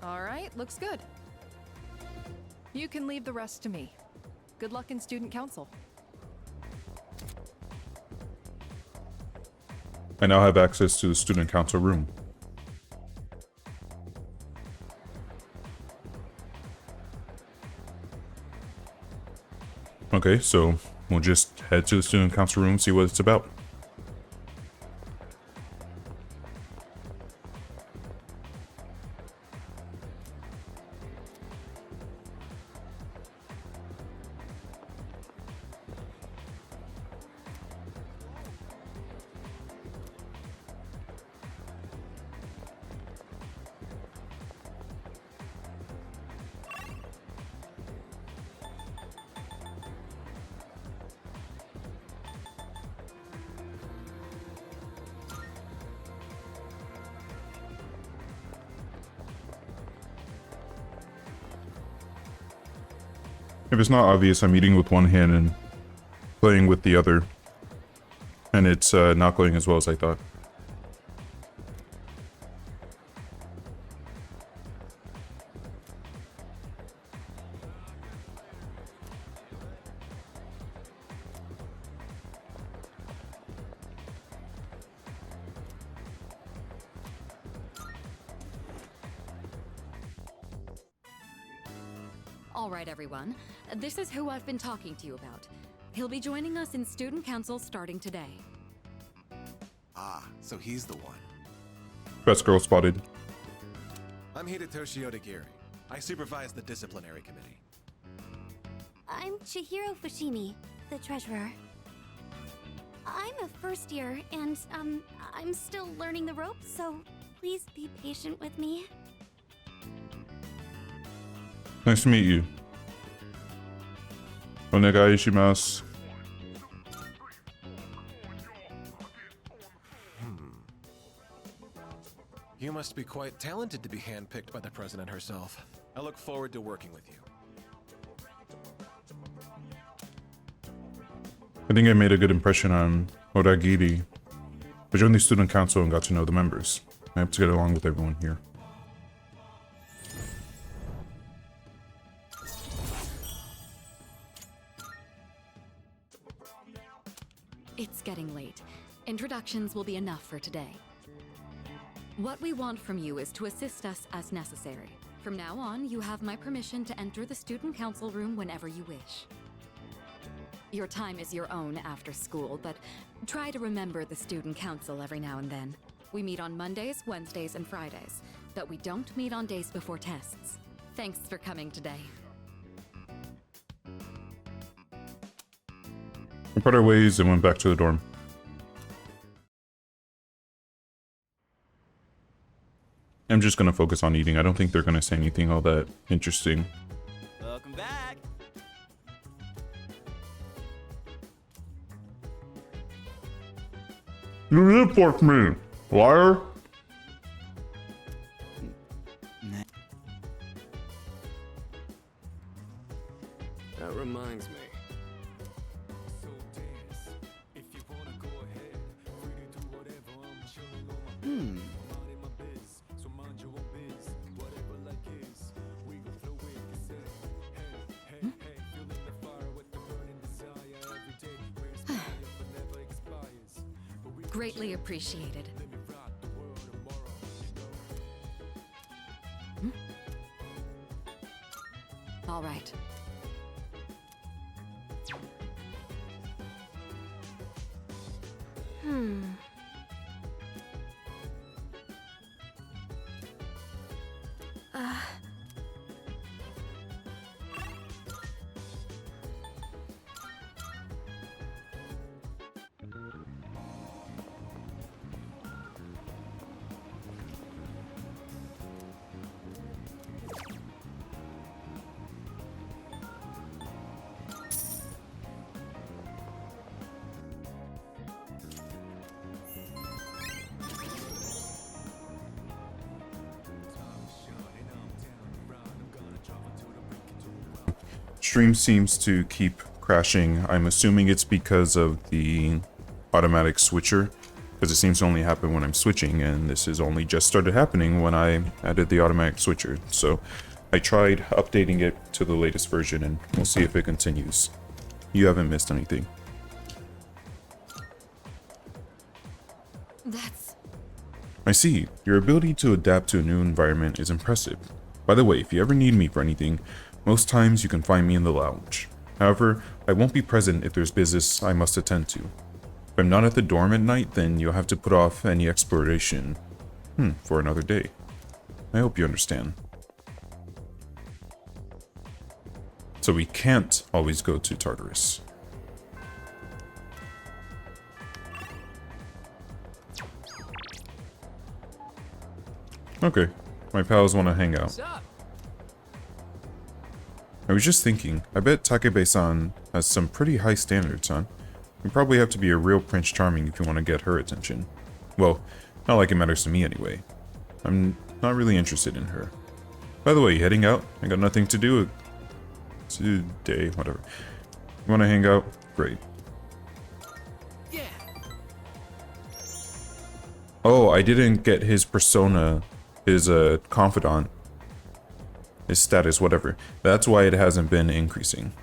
All right, looks good. You can leave the rest to me. Good luck in student council. I now have access to the student council room. Okay, so we'll just head to the student council room, see what it's about. If it's not obvious, I'm eating with one hand and playing with the other. And it's not going as well as I thought. All right, everyone. This is who I've been talking to you about. He'll be joining us in Student Council starting today. Ah, so he's the one. Best girl spotted. I'm Hidetoshi Odagiri. I supervise the disciplinary committee. I'm Chihiro Fushimi, the treasurer. I'm a first year, and, I'm still learning the ropes, so please be patient with me. Nice to meet you. Onegai ishimasu. You must be quite talented to be handpicked by the president herself. I look forward to working with you. I think I made a good impression on Odagiri. I joined the student council and got to know the members. I have to get along with everyone here. It's getting late. Introductions will be enough for today. What we want from you is to assist us as necessary. From now on, you have my permission to enter the student council room whenever you wish. Your time is your own after school, but try to remember the student council every now and then. We meet on Mondays, Wednesdays, and Fridays, but we don't meet on days before tests. Thanks for coming today. We put our ways and went back to the dorm. I'm just gonna focus on eating. I don't think they're gonna say anything all that interesting. Welcome back. You did fork me, liar. That reminds me. Greatly appreciated. All right. Stream seems to keep crashing. I'm assuming it's because of the automatic switcher, because it seems to only happen when I'm switching, and this has only just started happening when I added the automatic switcher. So I tried updating it to the latest version, and we'll see if it continues. You haven't missed anything. That's... I see. Your ability to adapt to a new environment is impressive. By the way, if you ever need me for anything, most times you can find me in the lounge. However, I won't be present if there's business I must attend to. If I'm not at the dorm at night, then you'll have to put off any exploration for another day. I hope you understand. So we can't always go to Tartarus. Okay, my pals want to hang out. I was just thinking, I bet Takebe-san has some pretty high standards, huh? You probably have to be a real Prince Charming if you want to get her attention. Well, not like it matters to me anyway. I'm not really interested in her. By the way, you heading out? I got nothing to do today, whatever. You want to hang out? Great. Yeah. Oh, I didn't get his persona, his confidant, his status, whatever. That's why it hasn't been increasing.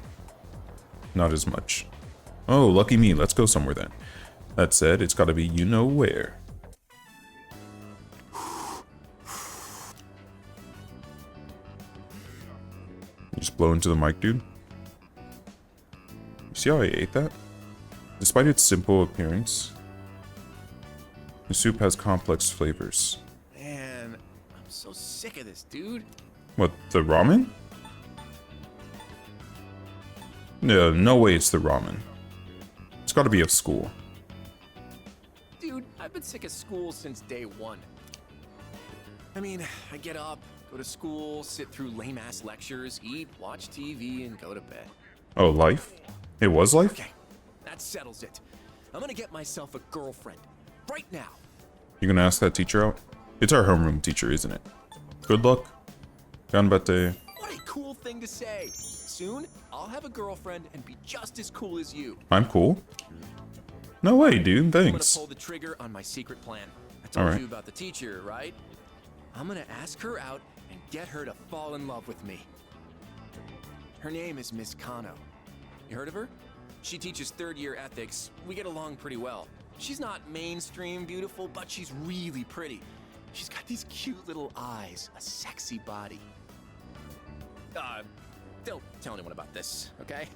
Not as much. Oh, lucky me. Let's go somewhere then. That said, it's got to be you know where. Just blow into the mic, dude. See how I ate that? Despite its simple appearance, the soup has complex flavors. Man, I'm so sick of this, dude. What, the ramen? No, no way it's the ramen. It's gotta be of school. Dude, I've been sick of school since day one. I mean, I get up, go to school, sit through lame-ass lectures, eat, watch TV, and go to bed. Oh, life? It was life? Okay, that settles it. I'm gonna get myself a girlfriend. Right now. You gonna ask that teacher out? It's our homeroom teacher, isn't it? Good luck. Ganbatte. What a cool thing to say. Soon, I'll have a girlfriend and be just as cool as you. I'm cool? No way, dude. Thanks. I'm gonna pull the trigger on my secret plan. I told Alright. you about the teacher, right? I'm gonna ask her out and get her to fall in love with me. Her name is Miss Kano. You heard of her? She teaches third-year ethics. We get along pretty well. She's not mainstream beautiful, but she's really pretty. She's got these cute little eyes, a sexy body. Don't tell anyone about this, okay?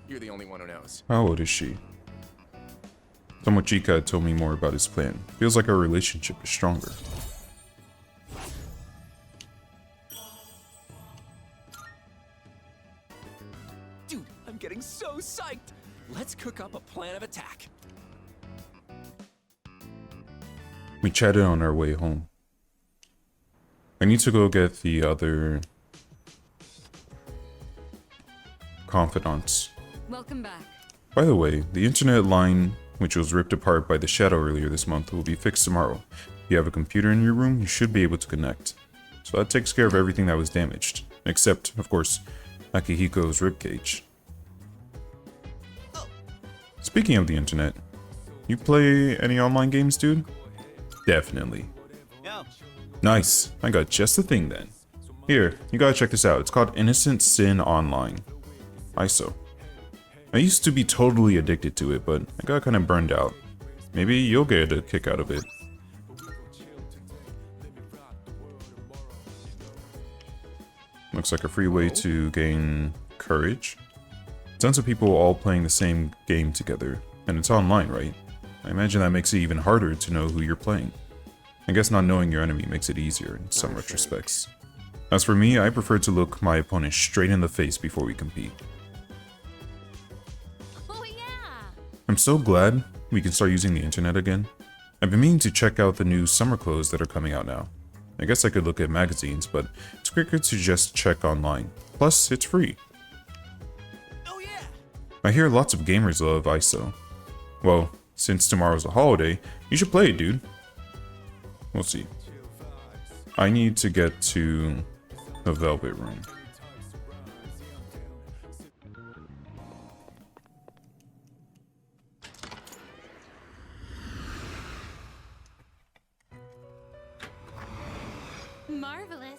You're the only one who knows. How old is she? Tomochika told me more about his plan. Feels like our relationship is stronger. Dude, I'm getting so psyched! Let's cook up a plan of attack. We chatted on our way home. I need to go get the other confidants. Welcome back. By the way, the internet line, which was ripped apart by the shadow earlier this month, will be fixed tomorrow. If you have a computer in your room, you should be able to connect. So that takes care of everything that was damaged. Except, of course, Akihiko's ribcage. Speaking of the internet, you play any online games, dude? Definitely. Nice. I got just the thing then. Here, you gotta check this out. It's called Innocent Sin Online. ISO. I used to be totally addicted to it, but I got kind of burned out. Maybe you'll get a kick out of it. Looks like a free way to gain courage. Tons of people all playing the same game together, and it's online, right? I imagine that makes it even harder to know who you're playing. I guess not knowing your enemy makes it easier in some retrospects. As for me, I prefer to look my opponent straight in the face before we compete. Oh yeah! I'm so glad we can start using the internet again. I've been meaning to check out the new summer clothes that are coming out now. I guess I could look at magazines, but it's quicker to just check online. Plus, it's free. Oh yeah! I hear lots of gamers love ISO. Well, since tomorrow's a holiday, you should play it, dude. We'll see. I need to get to the Velvet Room. Marvelous.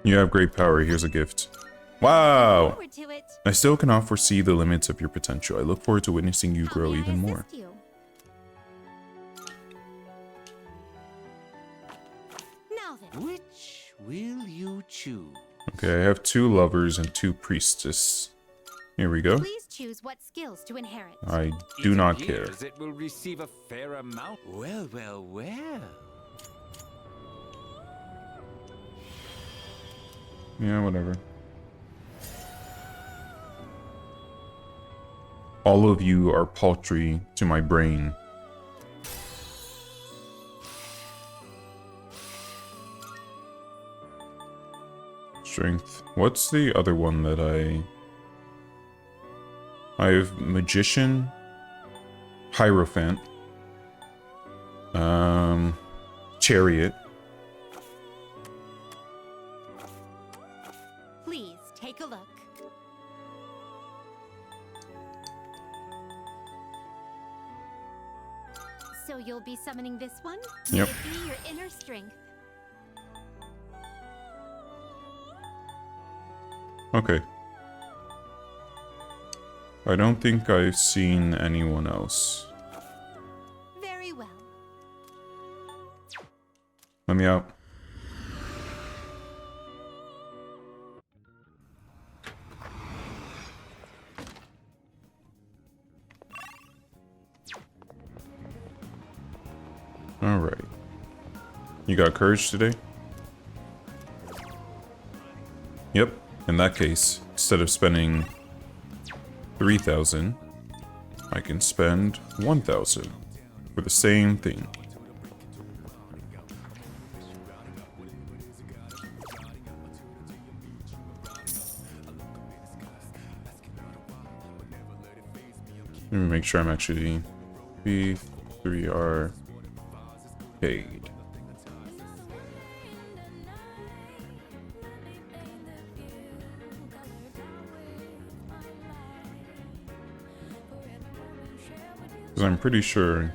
You have great power. Here's a gift. Wow! Forward to it. I still cannot foresee the limits of your potential. I look forward to witnessing you grow even more. You. Now then. Which will you choose? Okay, I have 2 lovers and 2 priestess. Here we go. Please choose what skills to inherit. I do not care. It will receive a fair amount. Well, well, well. Yeah, whatever. All of you are paltry to my brain. Strength. What's the other one that I have Magician, Hierophant, Chariot, So you'll be summoning this one? Yep. May it be your inner strength. Okay. I don't think I've seen anyone else. Very well. Let me out. Alright. You got courage today? Yep. In that case, instead of spending 3,000, I can spend 1,000 for the same thing. Let me make sure I'm actually B3R paid. Because I'm pretty sure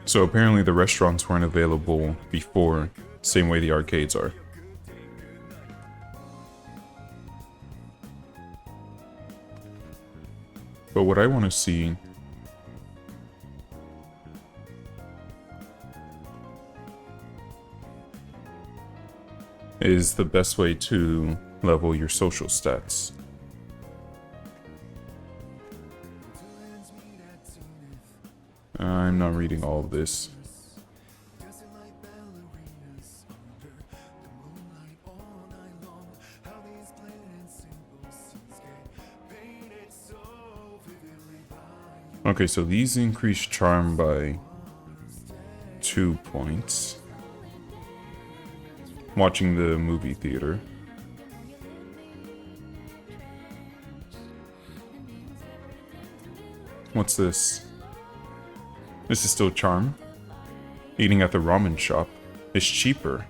So apparently the restaurants weren't available before, same way the arcades are. But what I want to see is the best way to level your social stats. I'm not reading all of this. Okay, so these increase charm by 2 points. Watching the movie theater. What's this? This is still charm. Eating at the ramen shop is cheaper.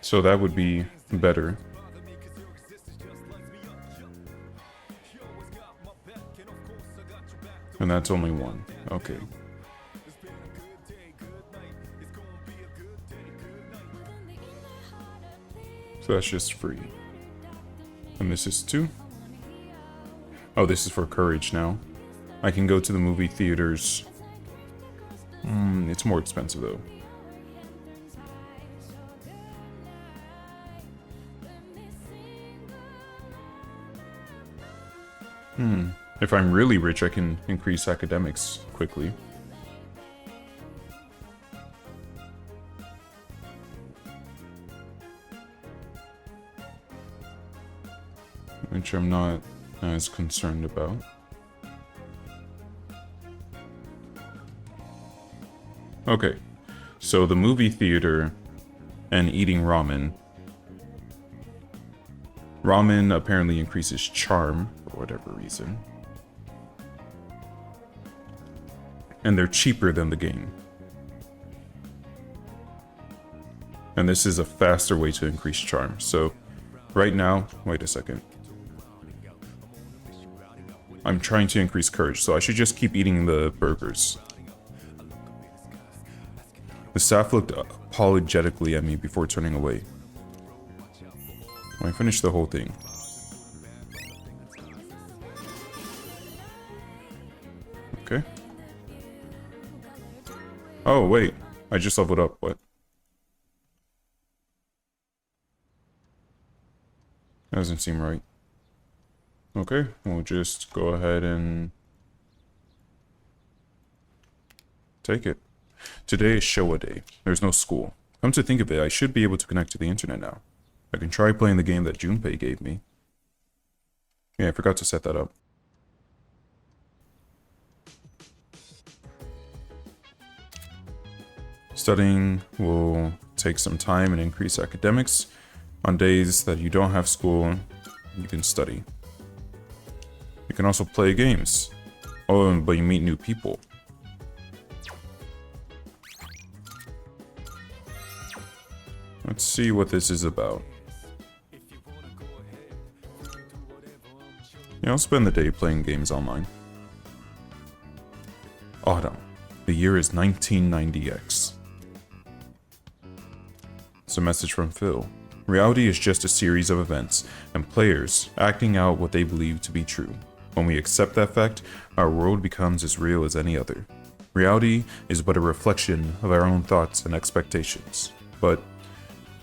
So that would be better. And that's only one. Okay. So that's just free. And this is 2. Oh, this is for courage now. I can go to the movie theaters. It's more expensive though. If I'm really rich, I can increase academics quickly. Which I'm not as concerned about. Okay, so the movie theater and eating ramen. Ramen apparently increases charm for whatever reason. And they're cheaper than the game. And this is a faster way to increase charm. So right now, wait a second. I'm trying to increase courage, so I should just keep eating the burgers. The staff looked apologetically at me before turning away. I finished the whole thing. Okay. Oh, wait. I just leveled up. What? That doesn't seem right. Okay, we'll just go ahead and take it. Today is Showa Day. There's no school. Come to think of it, I should be able to connect to the internet now. I can try playing the game that Junpei gave me. Yeah, I forgot to set that up. Studying will take some time and increase academics. On days that you don't have school, you can study. You can also play games. Oh, but you meet new people. Let's see what this is about. Yeah, I'll spend the day playing games online. Autumn. The year is 1990X. It's a message from Phil. Reality is just a series of events, and players acting out what they believe to be true. When we accept that fact, our world becomes as real as any other. Reality is but a reflection of our own thoughts and expectations. But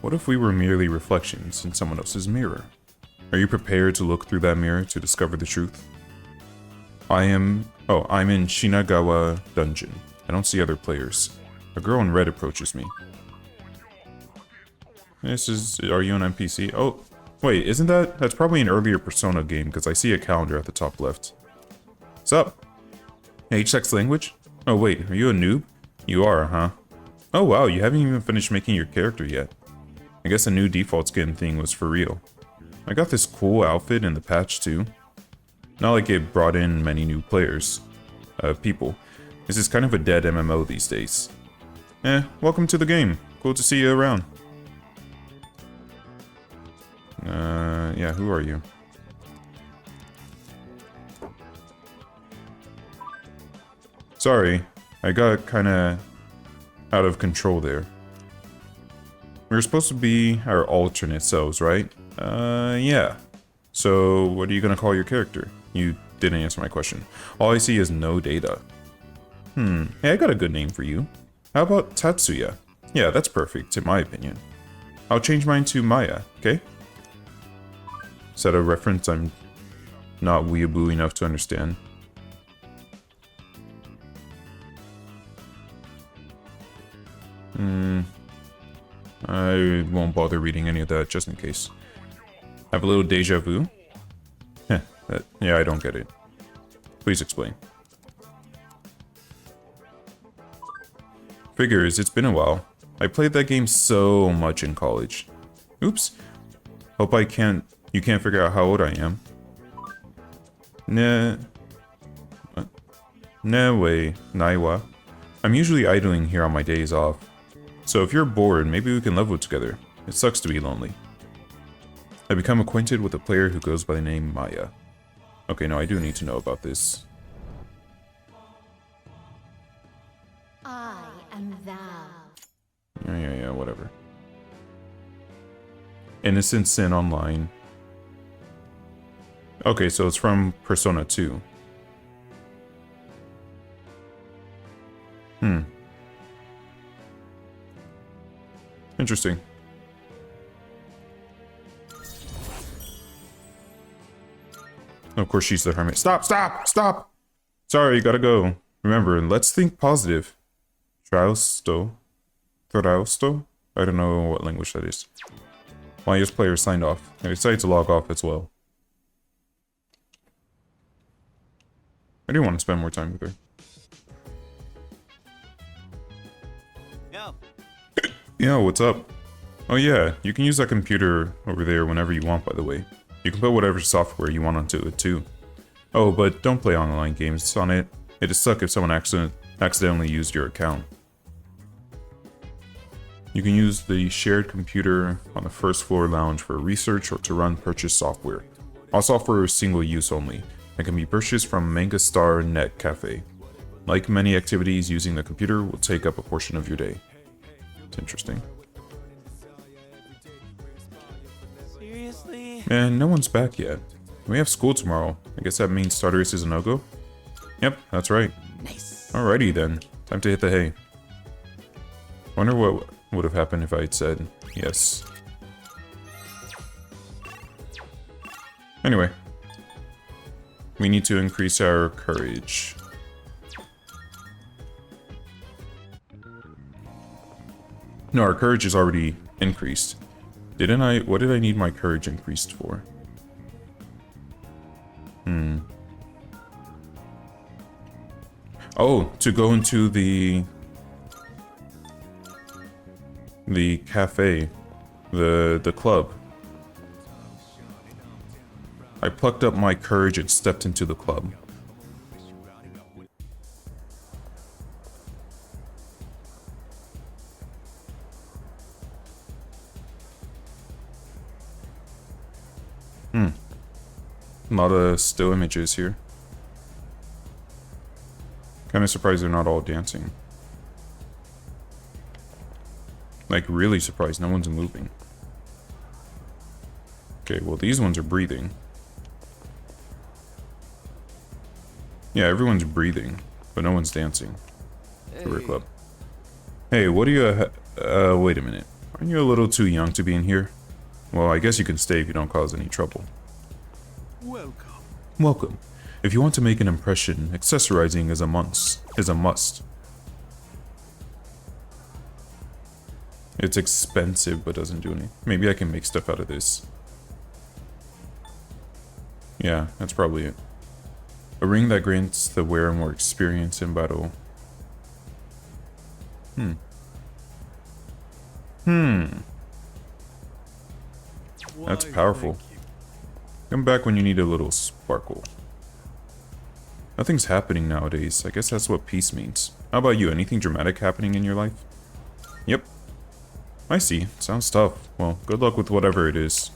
what if we were merely reflections in someone else's mirror? Are you prepared to look through that mirror to discover the truth? I'm in Shinagawa Dungeon. I don't see other players. A girl in red approaches me. Are you an NPC? Oh, wait, that's probably an earlier Persona game because I see a calendar at the top left. What's up? HX language? Oh wait, are you a noob? You are, huh? Oh wow, you haven't even finished making your character yet. I guess the new default skin thing was for real. I got this cool outfit in the patch too. Not like it brought in many new people. This is kind of a dead MMO these days. Welcome to the game. Cool to see you around. Yeah, who are you? Sorry, I got kinda out of control there. We were supposed to be our alternate selves, right? Yeah. So, what are you gonna call your character? You didn't answer my question. All I see is no data. Hey, I got a good name for you. How about Tatsuya? Yeah, that's perfect, in my opinion. I'll change mine to Maya, okay? Is that a reference I'm not weeaboo enough to understand? I won't bother reading any of that, just in case. Have a little deja vu? Yeah, I don't get it. Please explain. Figures, it's been a while. I played that game so much in college. Oops. Hope you can't figure out how old I am. Nah way, Naiwa. I'm usually idling here on my days off. So if you're bored, maybe we can level together. It sucks to be lonely. I become acquainted with a player who goes by the name Maya. Okay, no, I do need to know about this. I am thou. Yeah, whatever. Innocent Sin Online. Okay, so it's from Persona 2. Interesting. Of course, she's the hermit. Stop! Sorry, gotta go. Remember, let's think positive. Trausto? I don't know what language that is. Maya's player signed off. I decided to log off as well. I do want to spend more time with her. Yo, what's up? Oh yeah, you can use that computer over there whenever you want, by the way. You can put whatever software you want onto it too. Oh, but don't play online games on it. It'd suck if someone accidentally used your account. You can use the shared computer on the first floor lounge for research or to run purchased software. All software is single use only and can be purchased from Manga Star Net Cafe. Like many activities, using the computer will take up a portion of your day. It's interesting. Seriously? Man, no one's back yet. We have school tomorrow. I guess that means starter race is a no-go? Yep, that's right. Nice. Alrighty then. Time to hit the hay. Wonder what would have happened if I had said yes. Anyway. We need to increase our courage. No, our courage is already increased. What did I need my courage increased for? Oh, to go into the The cafe. The club. I plucked up my courage and stepped into the club. A lot of still images here. Kind of surprised they're not all dancing. Like, really surprised no one's moving. Okay, well, these ones are breathing. Yeah, everyone's breathing, but no one's dancing. Career club. Hey, what do you... wait a minute. Aren't you a little too young to be in here? Well, I guess you can stay if you don't cause any trouble. Welcome. Welcome. If you want to make an impression, accessorizing is a must. It's expensive, but doesn't do anything. Maybe I can make stuff out of this. Yeah, that's probably it. A ring that grants the wearer more experience in battle. That's powerful. Come back when you need a little sparkle. Nothing's happening nowadays. I guess that's what peace means. How about you? Anything dramatic happening in your life? Yep. I see. Sounds tough. Well, good luck with whatever it is.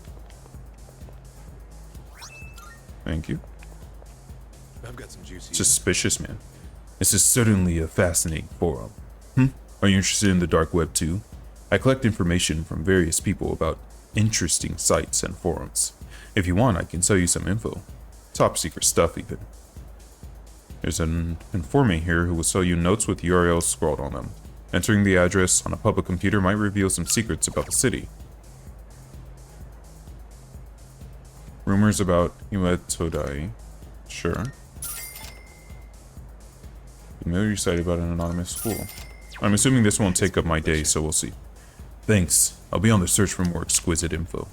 Thank you. I've got some juicy. Suspicious, man. This is certainly a fascinating forum. Are you interested in the dark web too? I collect information from various people about interesting sites and forums. If you want, I can sell you some info. Top secret stuff, even. There's an informant here who will sell you notes with URLs scrawled on them. Entering the address on a public computer might reveal some secrets about the city. Rumors about Iwatodai. Sure. Familiar site about an anonymous school. I'm assuming this won't take up my day, so we'll see. Thanks. I'll be on the search for more exquisite info.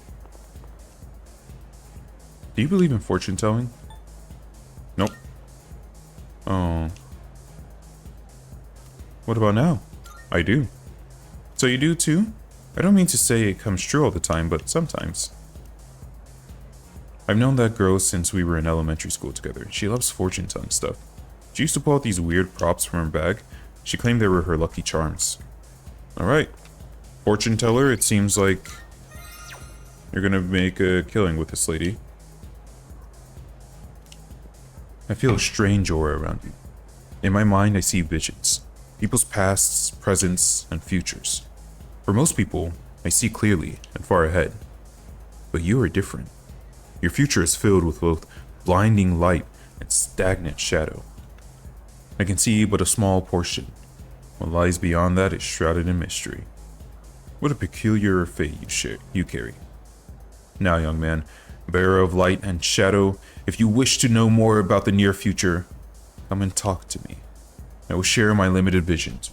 Do you believe in fortune telling? Nope. Oh. What about now? I do. So you do too? I don't mean to say it comes true all the time, but sometimes. I've known that girl since we were in elementary school together. She loves fortune telling stuff. She used to pull out these weird props from her bag. She claimed they were her lucky charms. Alright. Fortune teller, it seems like you're gonna make a killing with this lady. I feel a strange aura around you. In my mind, I see visions. People's pasts, presents, and futures. For most people, I see clearly and far ahead. But you are different. Your future is filled with both blinding light and stagnant shadow. I can see but a small portion. What lies beyond that is shrouded in mystery. What a peculiar fate you carry. Now, young man, bearer of light and shadow, if you wish to know more about the near future, come and talk to me. I will share my limited visions.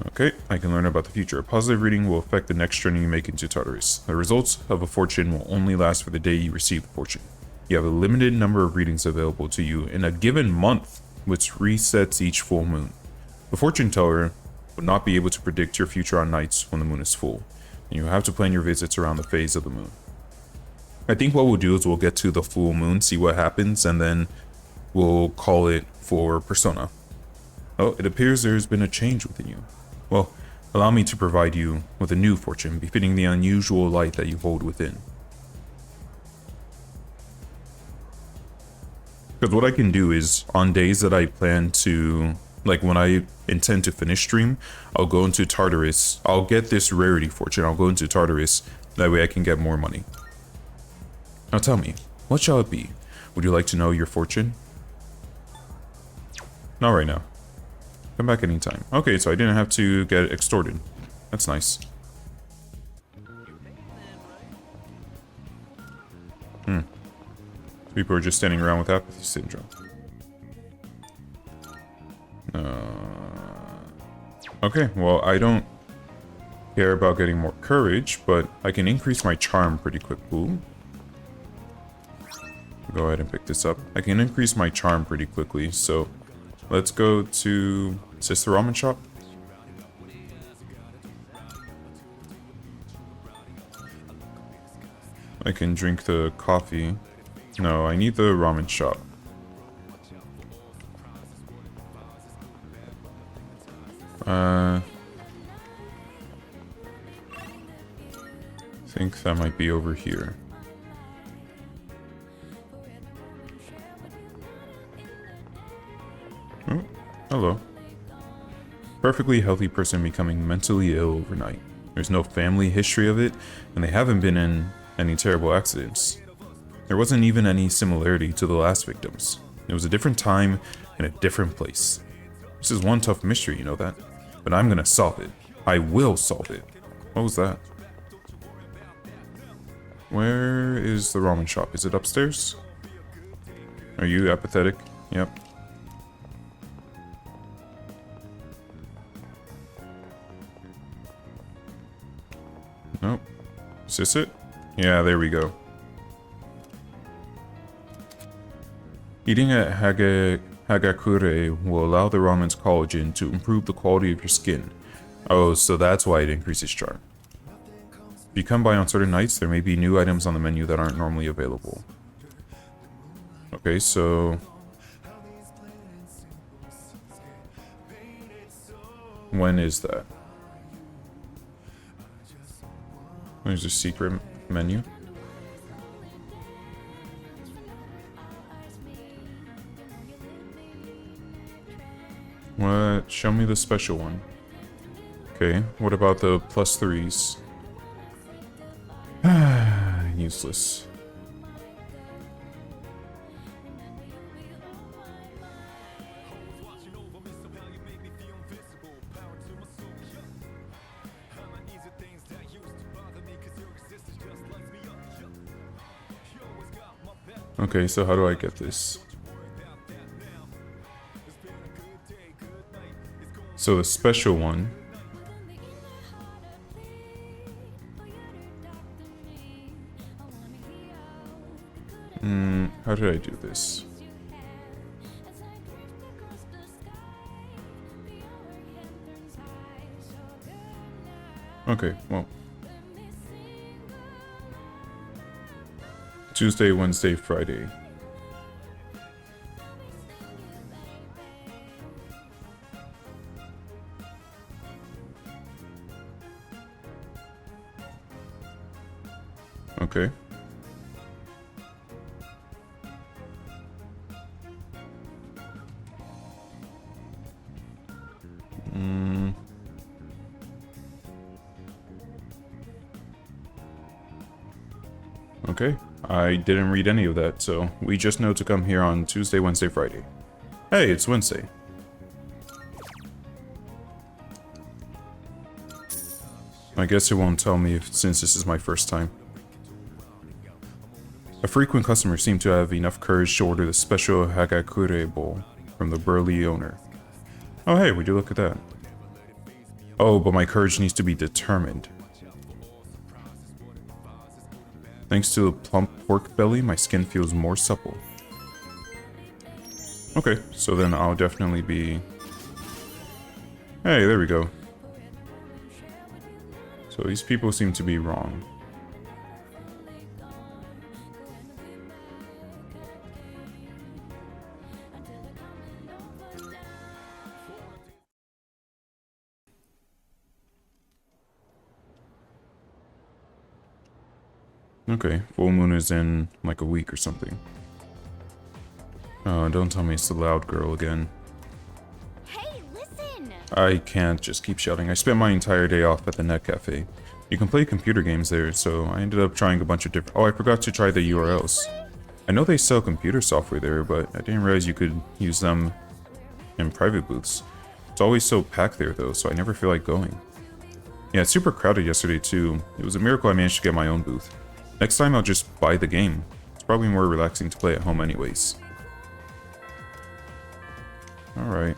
Okay, I can learn about the future. A positive reading will affect the next journey you make into Tartarus. The results of a fortune will only last for the day you receive the fortune. You have a limited number of readings available to you in a given month, which resets each full moon. The fortune teller will not be able to predict your future on nights when the moon is full, and you have to plan your visits around the phase of the moon. I think what we'll do is we'll get to the full moon, see what happens, and then we'll call it for Persona. Oh, it appears there's been a change within you. Well, allow me to provide you with a new fortune befitting the unusual light that you hold within. Because what I can do is, on days that I plan to, like when I intend to finish stream, I'll go into Tartarus. I'll get this rarity fortune. I'll go into Tartarus. That way I can get more money. Now tell me, what shall it be? Would you like to know your fortune? Not right now. Come back anytime. Okay, so I didn't have to get extorted. That's nice. People are just standing around with apathy syndrome. Okay, well, I don't care about getting more courage, but I can increase my charm pretty quick. Ooh. Go ahead and pick this up. I can increase my charm pretty quickly, so let's go to... Is this the ramen shop? I can drink the coffee. No, I need the ramen shop. I think that might be over here. Oh, hello. Perfectly healthy person becoming mentally ill overnight. There's no family history of it, and they haven't been in any terrible accidents. There wasn't even any similarity to the last victims. It was a different time and a different place. This is one tough mystery, you know that? But I'm gonna solve it. I will solve it. What was that? Where is the ramen shop? Is it upstairs? Are you apathetic? Yep. Nope. Is this it? Yeah, there we go. Eating at Hagakure will allow the ramen's collagen to improve the quality of your skin. Oh, so that's why it increases charm. If you come by on certain nights, there may be new items on the menu that aren't normally available. Okay, so... when is that? There's a secret menu. What? Show me the special one. Okay, what about the +3s? Useless. Okay, so how do I get this? So the special one. How did I do this? Okay, well. Tuesday, Wednesday, Friday. Okay. Okay. I didn't read any of that, so we just know to come here on Tuesday, Wednesday, Friday. Hey, it's Wednesday. I guess it won't tell me since this is my first time. A frequent customer seemed to have enough courage to order the special Hagakure bowl from the burly owner. Oh hey, would you look at that? Oh, but my courage needs to be determined. Thanks to the plump pork belly, my skin feels more supple. Okay, so then I'll definitely be... Hey, there we go. So these people seem to be wrong. Okay, full moon is in like a week or something. Oh, don't tell me it's the loud girl again. Hey, listen! I can't just keep shouting. I spent my entire day off at the net cafe. You can play computer games there, so I ended up trying a bunch of different... Oh, I forgot to try the URLs. I know they sell computer software there, but I didn't realize you could use them in private booths. It's always so packed there though, so I never feel like going. Yeah, it's super crowded yesterday too. It was a miracle I managed to get my own booth. Next time I'll just buy the game. It's probably more relaxing to play at home anyways. Alright.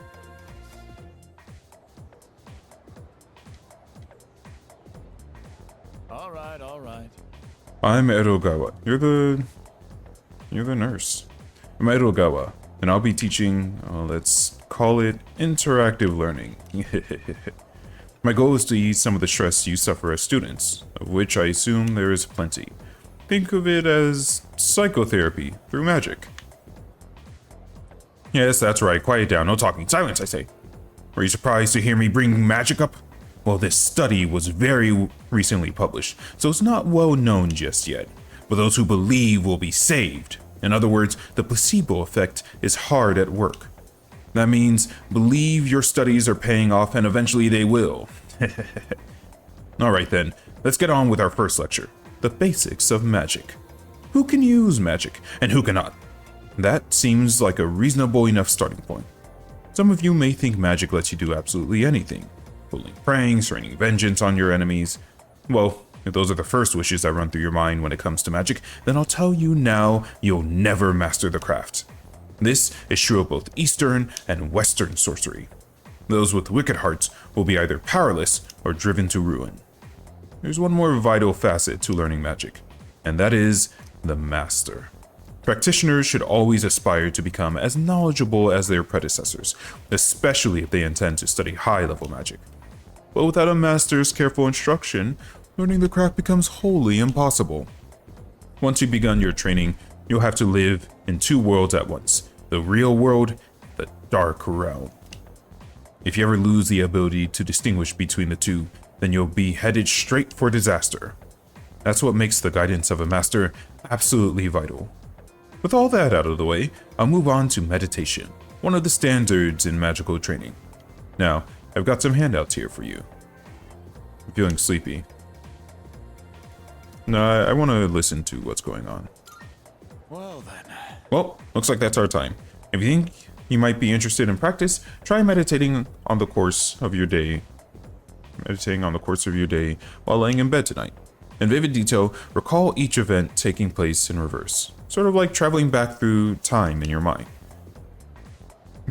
Alright. I'm Edogawa. You're the nurse. I'm Edogawa, and I'll be teaching, let's call it interactive learning. My goal is to ease some of the stress you suffer as students, of which I assume there is plenty. think of it as psychotherapy through magic. Yes, that's right. Quiet down. No talking. Silence, I say. Were you surprised to hear me bring magic up? Well, this study was very recently published, so it's not well known just yet. But those who believe will be saved. In other words, the placebo effect is hard at work. That means believe your studies are paying off and eventually they will. Alright then, let's get on with our first lecture. The basics of magic. Who can use magic and who cannot? That seems like a reasonable enough starting point. Some of you may think magic lets you do absolutely anything. Pulling pranks, raining vengeance on your enemies. Well, if those are the first wishes that run through your mind when it comes to magic, then I'll tell you now, you'll never master the craft. This is true of both Eastern and Western sorcery. Those with wicked hearts will be either powerless or driven to ruin. There's one more vital facet to learning magic, and that is the master. Practitioners should always aspire to become as knowledgeable as their predecessors, especially if they intend to study high-level magic. But without a master's careful instruction, learning the craft becomes wholly impossible. Once you've begun your training, you'll have to live in two worlds at once, the real world, the dark realm. If you ever lose the ability to distinguish between the two, then you'll be headed straight for disaster. That's what makes the guidance of a master absolutely vital. With all that out of the way, I'll move on to meditation, one of the standards in magical training. Now, I've got some handouts here for you. I'm feeling sleepy. No, I want to listen to what's going on. Well then. Well, looks like that's our time. If you think you might be interested in practice, try meditating on the course of your day. While laying in bed tonight. In vivid detail, recall each event taking place in reverse. Sort of like traveling back through time in your mind.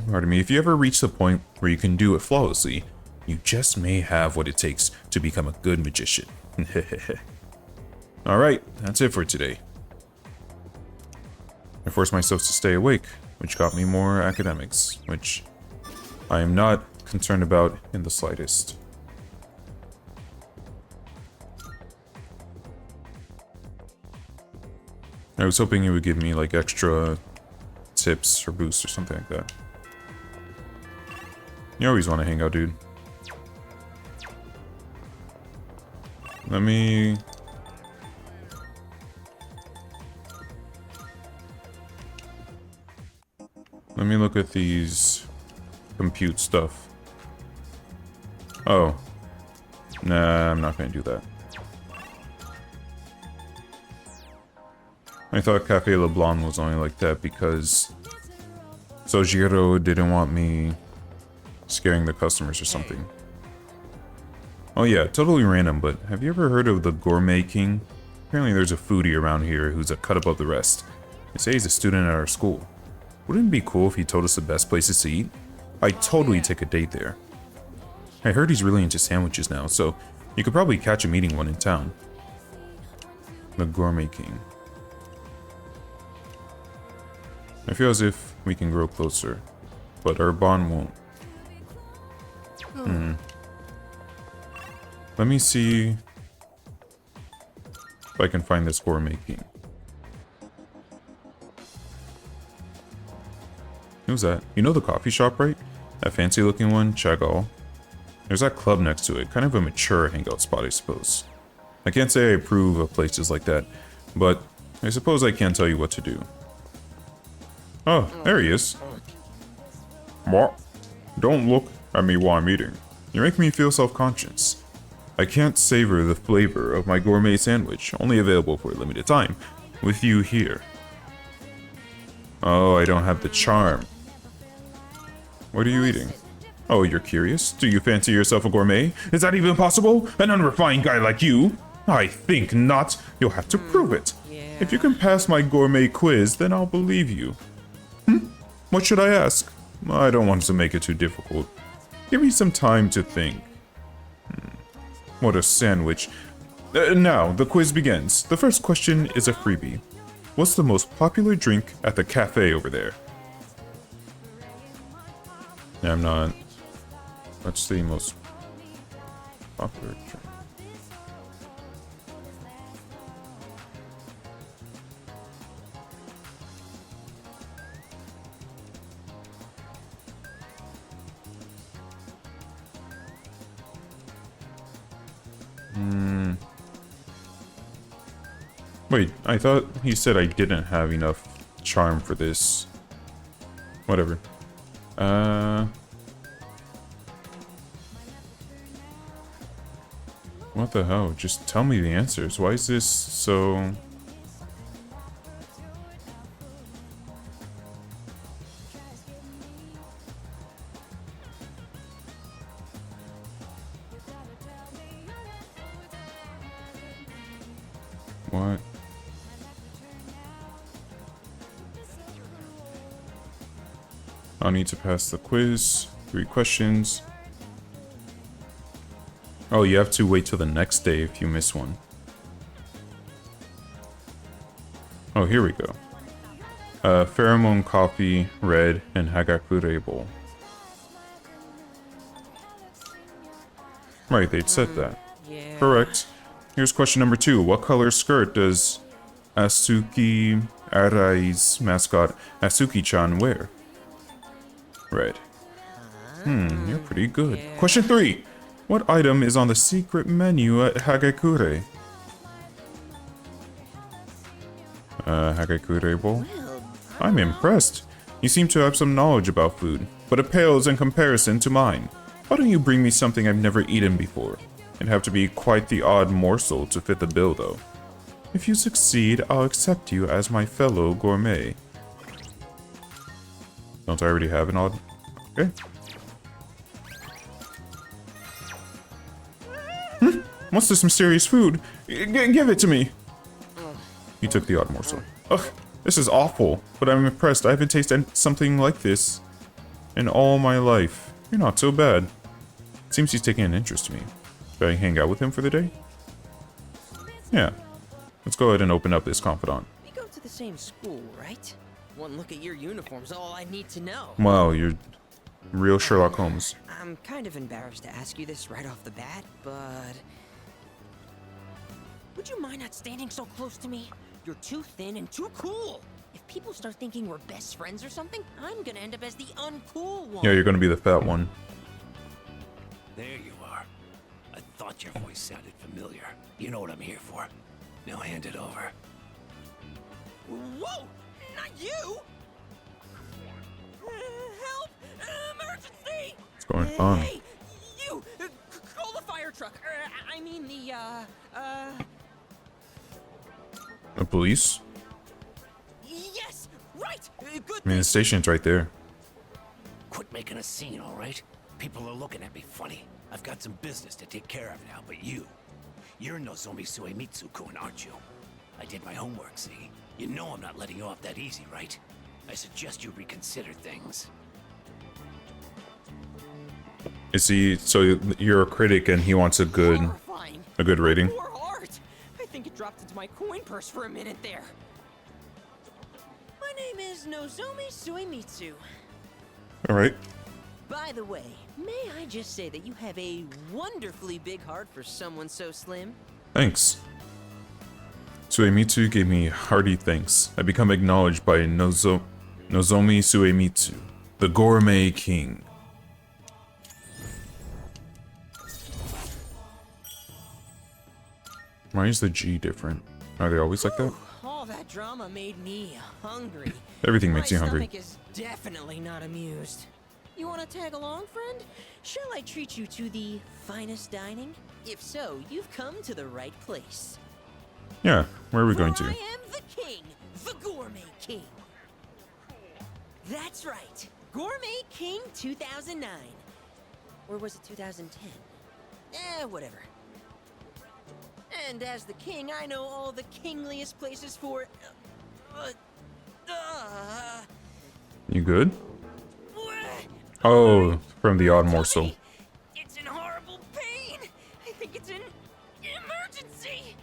Pardon me, if you ever reach the point where you can do it flawlessly, you just may have what it takes to become a good magician. Alright, that's it for today. I forced myself to stay awake, which got me more academics, which I am not concerned about in the slightest. I was hoping it would give me like extra tips or boosts or something like that. You always want to hang out, dude. Let me look at these compute stuff. Oh. Nah, I'm not gonna do that. I thought Cafe LeBlanc was only like that because Sojiro didn't want me scaring the customers or something. Oh yeah, totally random, but have you ever heard of the Gourmet King? Apparently there's a foodie around here who's a cut above the rest. They say he's a student at our school. Wouldn't it be cool if he told us the best places to eat? I'd totally take a date there. I heard he's really into sandwiches now, so you could probably catch him eating one in town. The Gourmet King. I feel as if we can grow closer, but our bond won't. Let me see if I can find this Gourmet King. Who's that? You know the coffee shop, right? That fancy looking one, Chagall. There's that club next to it, kind of a mature hangout spot, I suppose. I can't say I approve of places like that, but I suppose I can tell you what to do. Oh, there he is. What? Don't look at me while I'm eating. You make me feel self-conscious. I can't savor the flavor of my gourmet sandwich, only available for a limited time, with you here. Oh, I don't have the charm. What are you eating? Oh, you're curious? Do you fancy yourself a gourmet? Is that even possible? An unrefined guy like you? I think not. You'll have to prove it. If you can pass my gourmet quiz, then I'll believe you. What should I ask? I don't want to make it too difficult. Give me some time to think. What a sandwich. Now, the quiz begins. The first question is a freebie. What's the most popular drink at the cafe over there? Yeah, I'm not. What's the most popular drink? Wait, I thought he said I didn't have enough charm for this. Whatever. What the hell? Just tell me the answers. Why is this so... What? I'll need to pass the quiz. 3 questions. Oh, you have to wait till the next day if you miss one. Oh, here we go. Pheromone Coffee, Red, and Hagakure Bowl. Right, they'd said that. Yeah. Correct. Here's question number 2. What color skirt does Asuki Arai's mascot Asuki-chan wear? Red. You're pretty good. Question 3. What item is on the secret menu at Hagakure? Hagakure Bowl? I'm impressed. You seem to have some knowledge about food, but it pales in comparison to mine. Why don't you bring me something I've never eaten before? It'd have to be quite the odd morsel to fit the bill, though. If you succeed, I'll accept you as my fellow gourmet. Don't I already have an odd? Okay. What's this mysterious food? Give it to me! He took the odd morsel. Ugh, this is awful, but I'm impressed. I haven't tasted something like this in all my life. You're not so bad. Seems he's taking an interest in me. Should I hang out with him for the day? Yeah. Let's go ahead and open up this confidant. We go to the same school, right? One look at your uniform's all I need to know. Wow, you're real Sherlock Holmes. I'm kind of embarrassed to ask you this right off the bat, but... would you mind not standing so close to me? You're too thin and too cool. If people start thinking we're best friends or something, I'm gonna end up as the uncool one. Yeah, you're gonna be the fat one. There you are. I thought your voice sounded familiar. You know what I'm here for. Now hand it over. Whoa! Not you! Help! Emergency! What's going on? Hey, you! Call the fire truck. I mean The police? Yes! Right! Good. I mean, the station's right there. Quit making a scene, all right? People are looking at me funny. I've got some business to take care of now, but you're Nozomi Suemitsu-kun, aren't you? I did my homework, see? You know I'm not letting you off that easy, right? I suggest you reconsider things. Is he, so you're a critic and he wants a good rating? Poor heart! I think it dropped into my coin purse for a minute there. My name is Nozomi Suemitsu. Alright. By the way, may I just say that you have a wonderfully big heart for someone so slim? Thanks. Suemitsu gave me hearty thanks. I become acknowledged by Nozomi Suemitsu, the gourmet king. Why is the G different? Are they always like that? All that drama made me hungry. Everything makes you hungry. My stomach is definitely not amused. You want to tag along, friend? Shall I treat you to the finest dining? If so, you've come to the right place. Yeah, where are we going to? I am the king, the Gourmet King. That's right, Gourmet King 2009. Or was it 2010? Whatever. And as the king, I know all the kingliest places for... You good? Oh, from the odd morsel. It's in horrible pain. I think it's an emergency.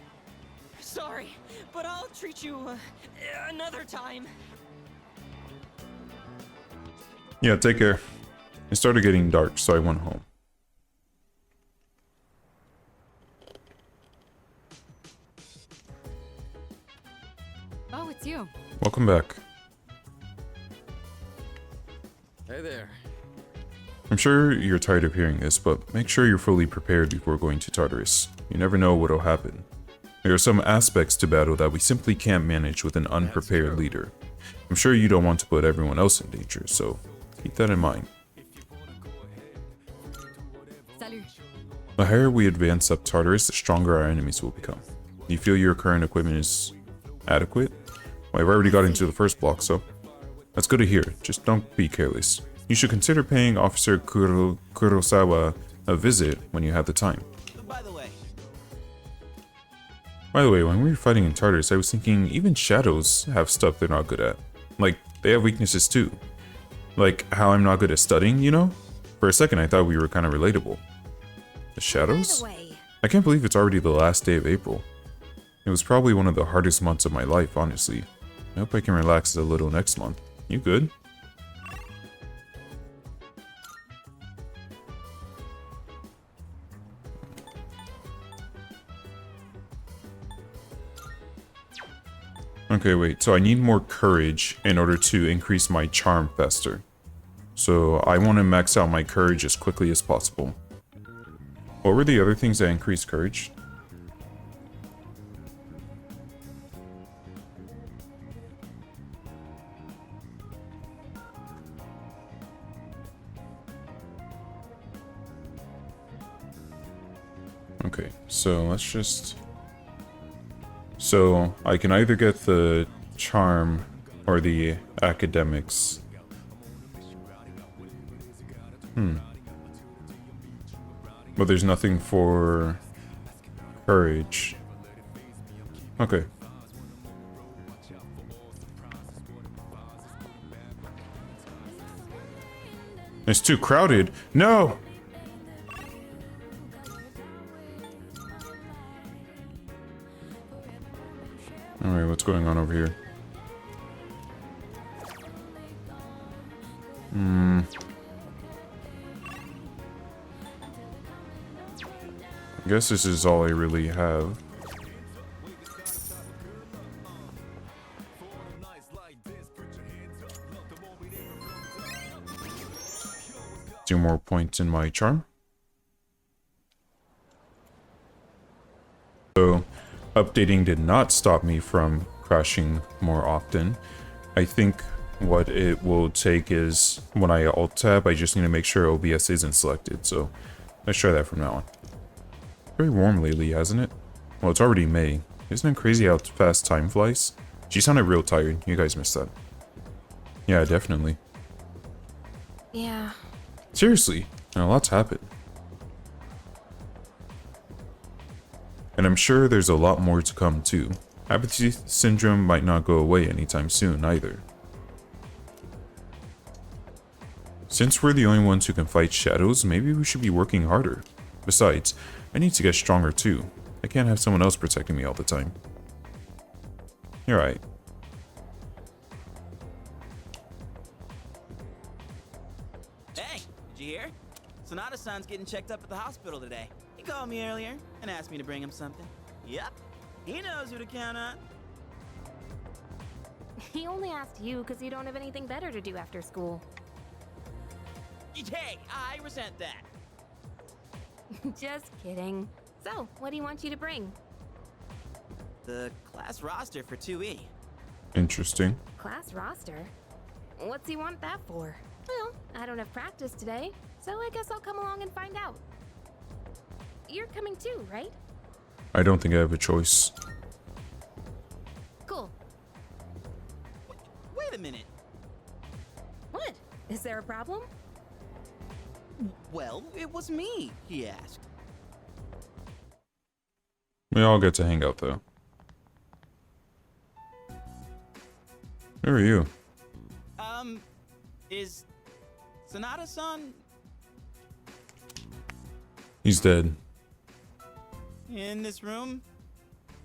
Sorry, but I'll treat you another time. Yeah, take care. It started getting dark, so I went home. Oh, it's you. Welcome back. Hey there. I'm sure you're tired of hearing this, but make sure you're fully prepared before going to Tartarus. You never know what'll happen. There are some aspects to battle that we simply can't manage with an unprepared leader. I'm sure you don't want to put everyone else in danger, so keep that in mind. Salut. The higher we advance up Tartarus, the stronger our enemies will become. You feel your current equipment is adequate? Well, I've already got into the first block, so that's good to hear. Just don't be careless. You should consider paying Officer Kurosawa a visit when you have the time. By the way, when we were fighting in Tartarus, I was thinking even shadows have stuff they're not good at. Like, they have weaknesses too. Like how I'm not good at studying, you know? For a second I thought we were kind of relatable. The shadows? I can't believe it's already the last day of April. It was probably one of the hardest months of my life, honestly. I hope I can relax a little next month. You good? Okay, wait, so I need more courage in order to increase my charm faster. So I want to max out my courage as quickly as possible. What were the other things that increase courage? Okay, so let's just... So I can either get the charm or the academics. But there's nothing for courage. Okay. It's too crowded. No! Alright, what's going on over here? I guess this is all I really have. Two more points in my charm. So, updating did not stop me from crashing more often. I think what it will take is when I alt tab, I just need to make sure OBS isn't selected. So let's try that from now on. Very warm lately, hasn't it? Well, it's already May. Isn't it crazy how fast time flies? She sounded real tired. You guys missed that. Yeah, definitely. Yeah. Seriously, a lot's happened. And I'm sure there's a lot more to come too. Apathy syndrome might not go away anytime soon either. Since we're the only ones who can fight shadows, maybe we should be working harder. Besides, I need to get stronger too. I can't have someone else protecting me all the time. You're right. Hey, did you hear? Sonata-san's getting checked up at the hospital today. He called me earlier and asked me to bring him something. Yep, he knows who to count on. He only asked you because you don't have anything better to do after school. Hey, I resent that. Just kidding. So, what do you want you to bring? The class roster for 2E. Interesting. Class roster? What's he want that for? Well, I don't have practice today, so I guess I'll come along and find out. You're coming too, right? I don't think I have a choice. Cool. Wait a minute. What? Is there a problem? Well, it was me, he asked. We all get to hang out though. Who are you? Is Sonata-san He's dead. in this room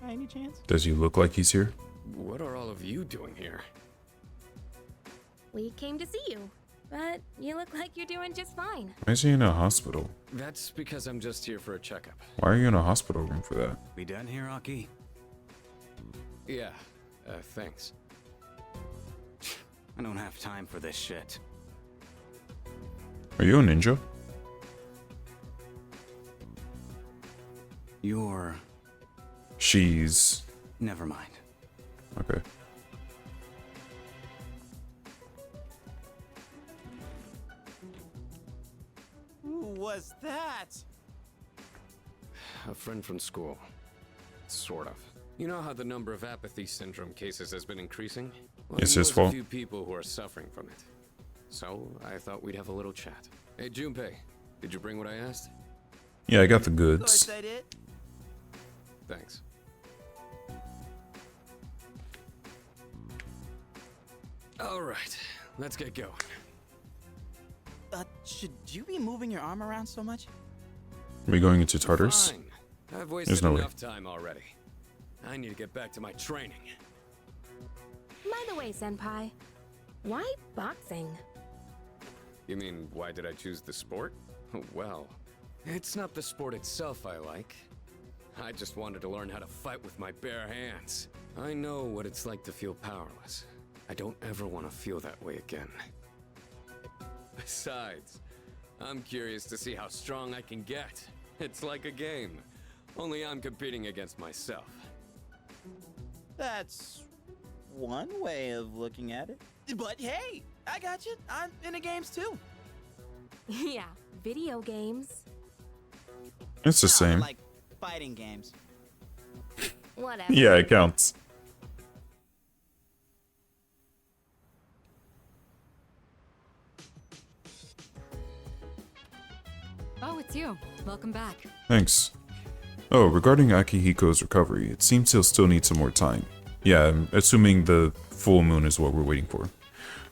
by any chance? Does he look like he's here? What are all of you doing here? We came to see you, but you look like you're doing just fine. Why is he in a hospital? That's because I'm just here for a checkup. Why are you in a hospital room for that? We done here, Aki? Yeah, thanks. I don't have time for this shit. Are you a ninja? You're... She's... Never mind. Okay. Who was that? A friend from school. Sort of. You know how the number of apathy syndrome cases has been increasing? Well, It's he his knows fault. a few people who are suffering from it. So I thought we'd have a little chat. Hey, Junpei, did you bring what I asked? Yeah, I got the Of goods. course I did. Thanks. All right, let's get going. Should you be moving your arm around so much? Are we going into Tartarus? Fine. I've wasted There's no way. enough time already. I need to get back to my training. By the way, Senpai, why boxing? You mean, why did I choose the sport? Well, it's not the sport itself I like. I just wanted to learn how to fight with my bare hands. I know what it's like to feel powerless. I don't ever want to feel that way again. Besides, I'm curious to see how strong I can get. It's like a game, only I'm competing against myself. That's one way of looking at it. But hey, I got you. I'm into games too. Yeah, video games. It's the same. Like fighting games. Whatever. Yeah, it counts. Oh, it's you. Welcome back. Thanks. Oh, regarding Akihiko's recovery, it seems he'll still need some more time. Yeah, I'm assuming the full moon is what we're waiting for.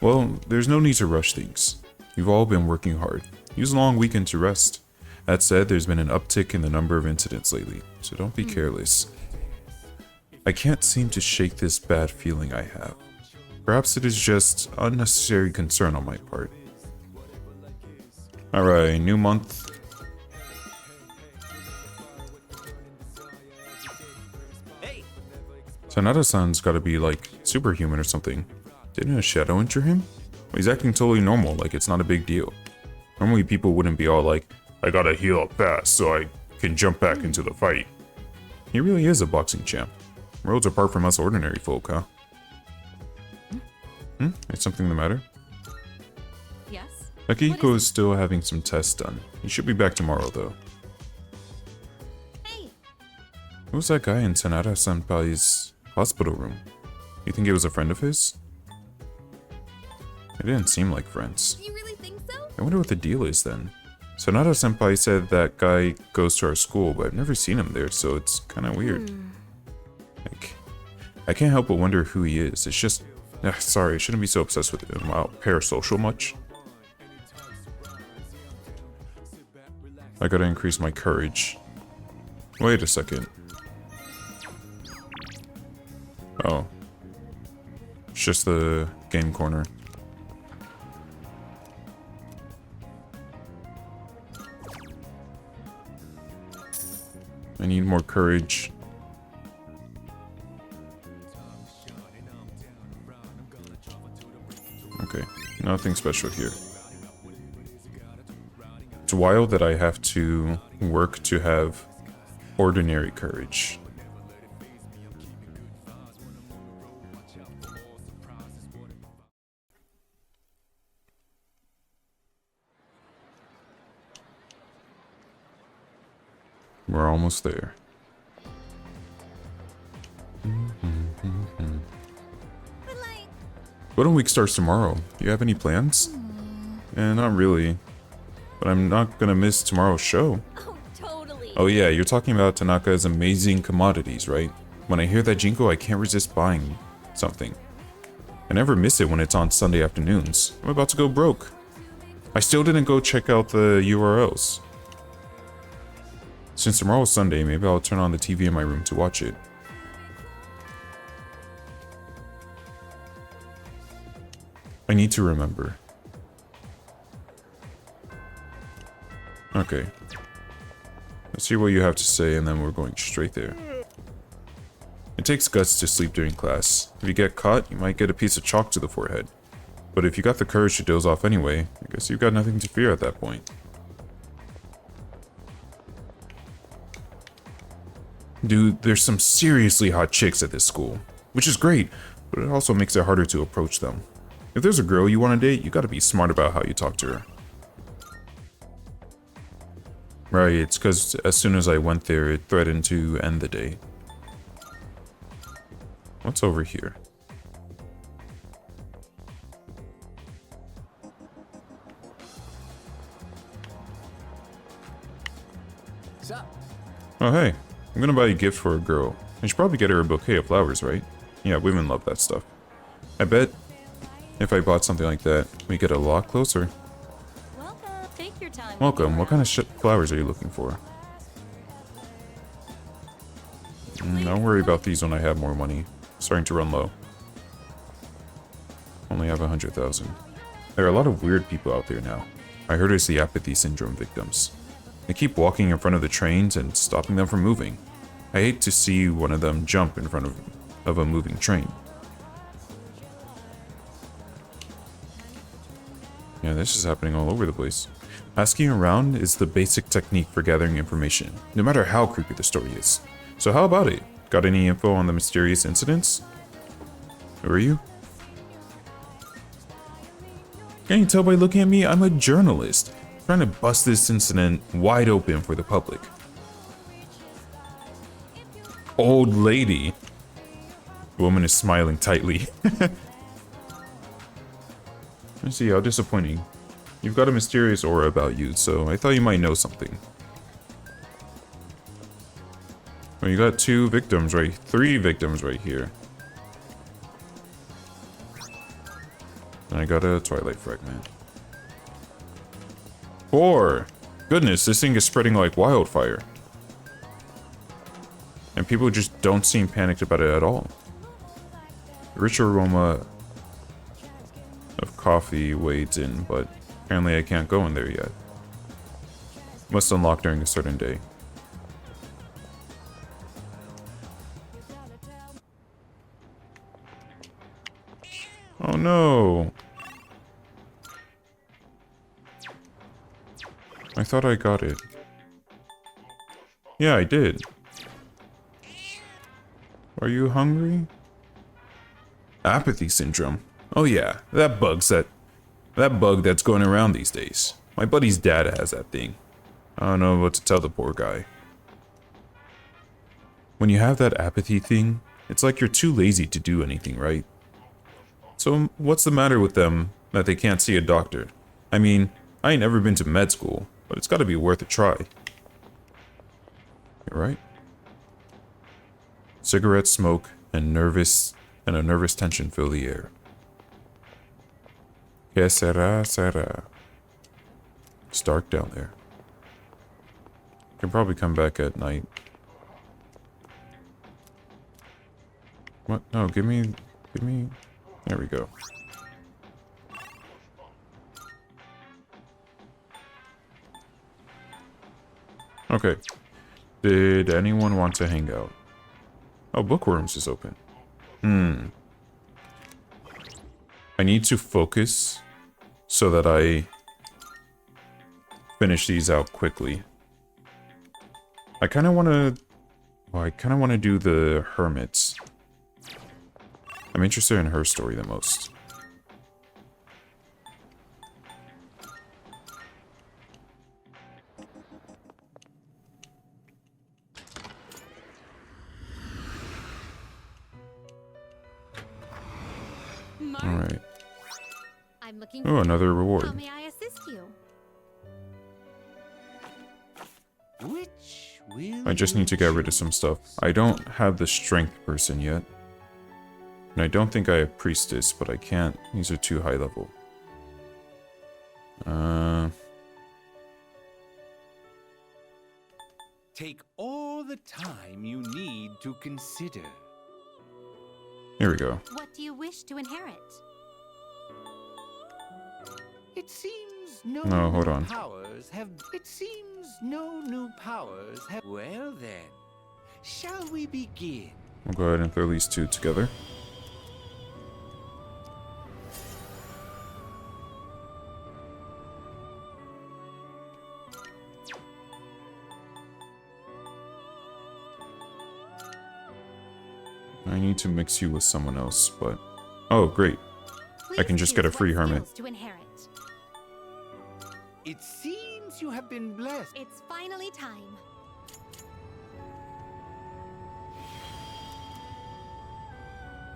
Well, there's no need to rush things. You've all been working hard. Use a long weekend to rest. That said, there's been an uptick in the number of incidents lately, so don't be careless. I can't seem to shake this bad feeling I have. Perhaps it is just unnecessary concern on my part. Alright, new month. Sanada-san's gotta be like superhuman or something. Didn't a shadow injure him? Well, he's acting totally normal, like it's not a big deal. Normally people wouldn't be all like, I gotta heal up fast so I can jump back into the fight. He really is a boxing champ. Worlds apart from us ordinary folk, huh? Is something the matter? Yes? Akihiko is still having some tests done. He should be back tomorrow, though. Hey! Who was that guy in Sanada-senpai's hospital room? You think he was a friend of his? They didn't seem like friends. You really think so? I wonder what the deal is then. Sanada-senpai said that guy goes to our school, but I've never seen him there, so it's kind of weird. Like, I can't help but wonder who he is. It's just... sorry, I shouldn't be so obsessed with him. Wow, parasocial much? I gotta increase my courage. Wait a second. Oh. It's just the game corner. I need more courage. Okay, nothing special here. It's wild that I have to work to have ordinary courage. We're almost there. Golden Week starts tomorrow. Do you have any plans? Not really. But I'm not gonna miss tomorrow's show. Oh, totally. Oh yeah, you're talking about Tanaka's amazing commodities, right? When I hear that jingle, I can't resist buying something. I never miss it when it's on Sunday afternoons. I'm about to go broke. I still didn't go check out the URLs. Since tomorrow's Sunday, maybe I'll turn on the TV in my room to watch it. I need to remember. Okay. Let's hear what you have to say and then we're going straight there. It takes guts to sleep during class. If you get caught, you might get a piece of chalk to the forehead. But if you got the courage to doze off anyway, I guess you've got nothing to fear at that point. Dude, there's some seriously hot chicks at this school, which is great, but it also makes it harder to approach them. If there's a girl you want to date, you gotta be smart about how you talk to her. Right, it's because as soon as I went there, it threatened to end the day. What's over here? Sup? Oh, hey. I'm gonna buy a gift for a girl. I should probably get her a bouquet of flowers, right? Yeah, women love that stuff. I bet if I bought something like that, we get a lot closer. Take your time. Welcome. What kind of flowers are you looking for? Don't worry about these when I have more money. Starting to run low. Only have 100,000. There are a lot of weird people out there now. I heard it's the apathy syndrome victims. They keep walking in front of the trains and stopping them from moving. I hate to see one of them jump in front of a moving train. Yeah, this is happening all over the place. Asking around is the basic technique for gathering information, no matter how creepy the story is. So how about it? Got any info on the mysterious incidents? Who are you? Can't you tell by looking at me? I'm a journalist, trying to bust this incident wide open for the public. Old lady. The woman is smiling tightly. Let's see, how disappointing. You've got a mysterious aura about you, so I thought you might know something. Well, you got three victims right here. And I got a Twilight Fragment. 4! Goodness, this thing is spreading like wildfire. And people just don't seem panicked about it at all. The rich aroma of coffee wades in, but apparently I can't go in there yet. Must unlock during a certain day. Oh no! I thought I got it. Yeah, I did. Are you hungry? Apathy syndrome. Oh yeah, that bug that's going around these days. My buddy's dad has that thing. I don't know what to tell the poor guy. When you have that apathy thing, it's like you're too lazy to do anything, right? So what's the matter with them that they can't see a doctor? I mean, I ain't never been to med school, but it's gotta be worth a try. You're right. Cigarette smoke and a nervous tension fill the air. Que sera, sera. It's dark down there. Can probably come back at night. What? No, give me. There we go. Okay. Did anyone want to hang out? Oh, Bookworms is open. I need to focus so that I finish these out quickly. I kind of want to... Well, I kind of want to do the Hermits. I'm interested in her story the most. Alright. Oh, another reward. How may I assist you? I just need to get rid of some stuff. I don't have the strength person yet. And I don't think I have Priestess, but I can't. These are too high level. Take all the time you need to consider. Here we go. What do you wish to inherit? It seems no hold new on. powers have. It seems no new powers have. Well then, shall we begin? We'll go ahead and throw these two together. I need to mix you with someone else, but... Oh, great. I can just get a free hermit. To inherit. It seems you have been blessed. It's finally time.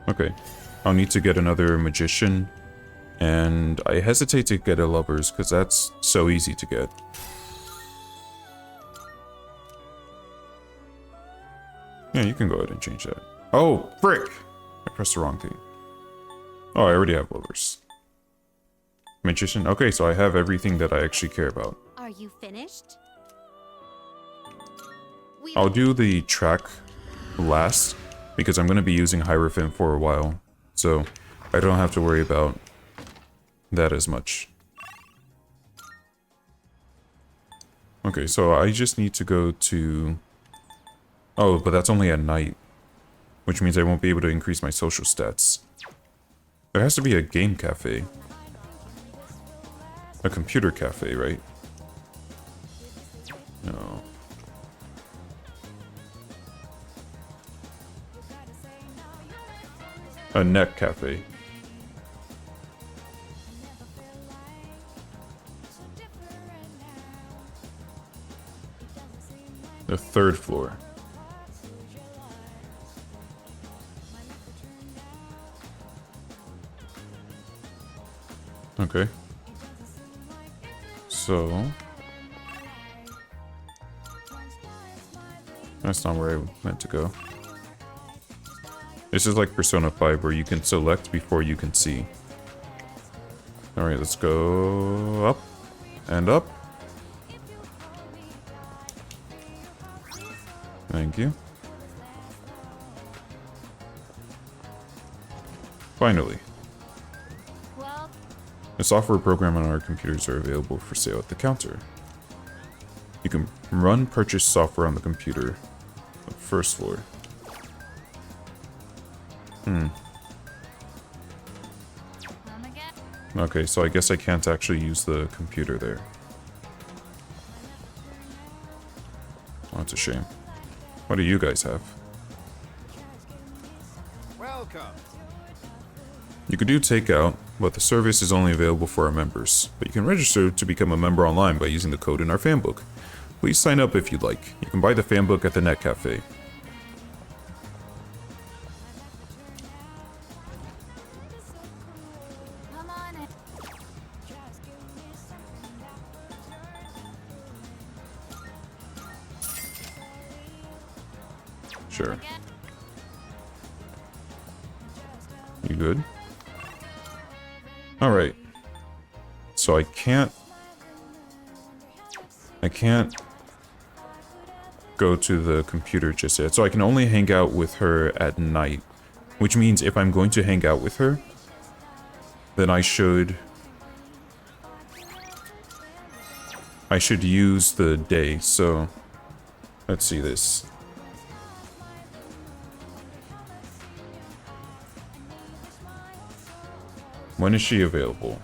Okay. I'll need to get another magician. And I hesitate to get a lovers, because that's so easy to get. Yeah, you can go ahead and change that. Oh, frick! I pressed the wrong thing. Oh, I already have lovers. Magician. Okay, so I have everything that I actually care about. Are you finished? I'll do the track last, because I'm going to be using Hierophant for a while. So, I don't have to worry about that as much. Okay, so I just need to go to... Oh, but that's only at night. Which means I won't be able to increase my social stats. There has to be a game cafe. A computer cafe, right? No. A net cafe. The third floor. Okay. So... That's not where I meant to go. This is like Persona 5 where you can select before you can see. Alright, let's go up and up. Thank you. Finally. The software program on our computers are available for sale at the counter. You can run purchase software on the computer. The first floor. Okay, so I guess I can't actually use the computer there. Oh, that's a shame. What do you guys have? Welcome. You can do takeout, but the service is only available for our members. But you can register to become a member online by using the code in our fan book. Please sign up if you'd like. You can buy the fan book at the Net Cafe. Sure. You good? Alright. So I can't go to the computer just yet. So I can only hang out with her at night. Which means if I'm going to hang out with her, then I should use the day. So let's see this. When is she available?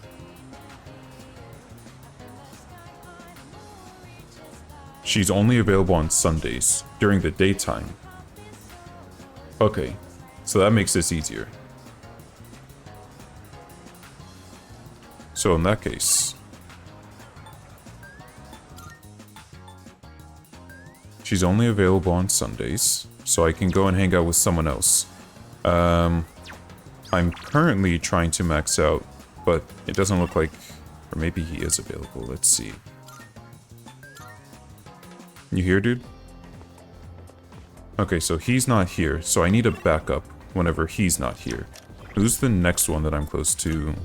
She's only available on Sundays, during the daytime. Okay, so that makes this easier. So in that case... She's only available on Sundays, so I can go and hang out with someone else. I'm currently trying to max out, but it doesn't look like... Or maybe he is available. Let's see. You here, dude? Okay, so he's not here, so I need a backup whenever he's not here. Who's the next one that I'm close to?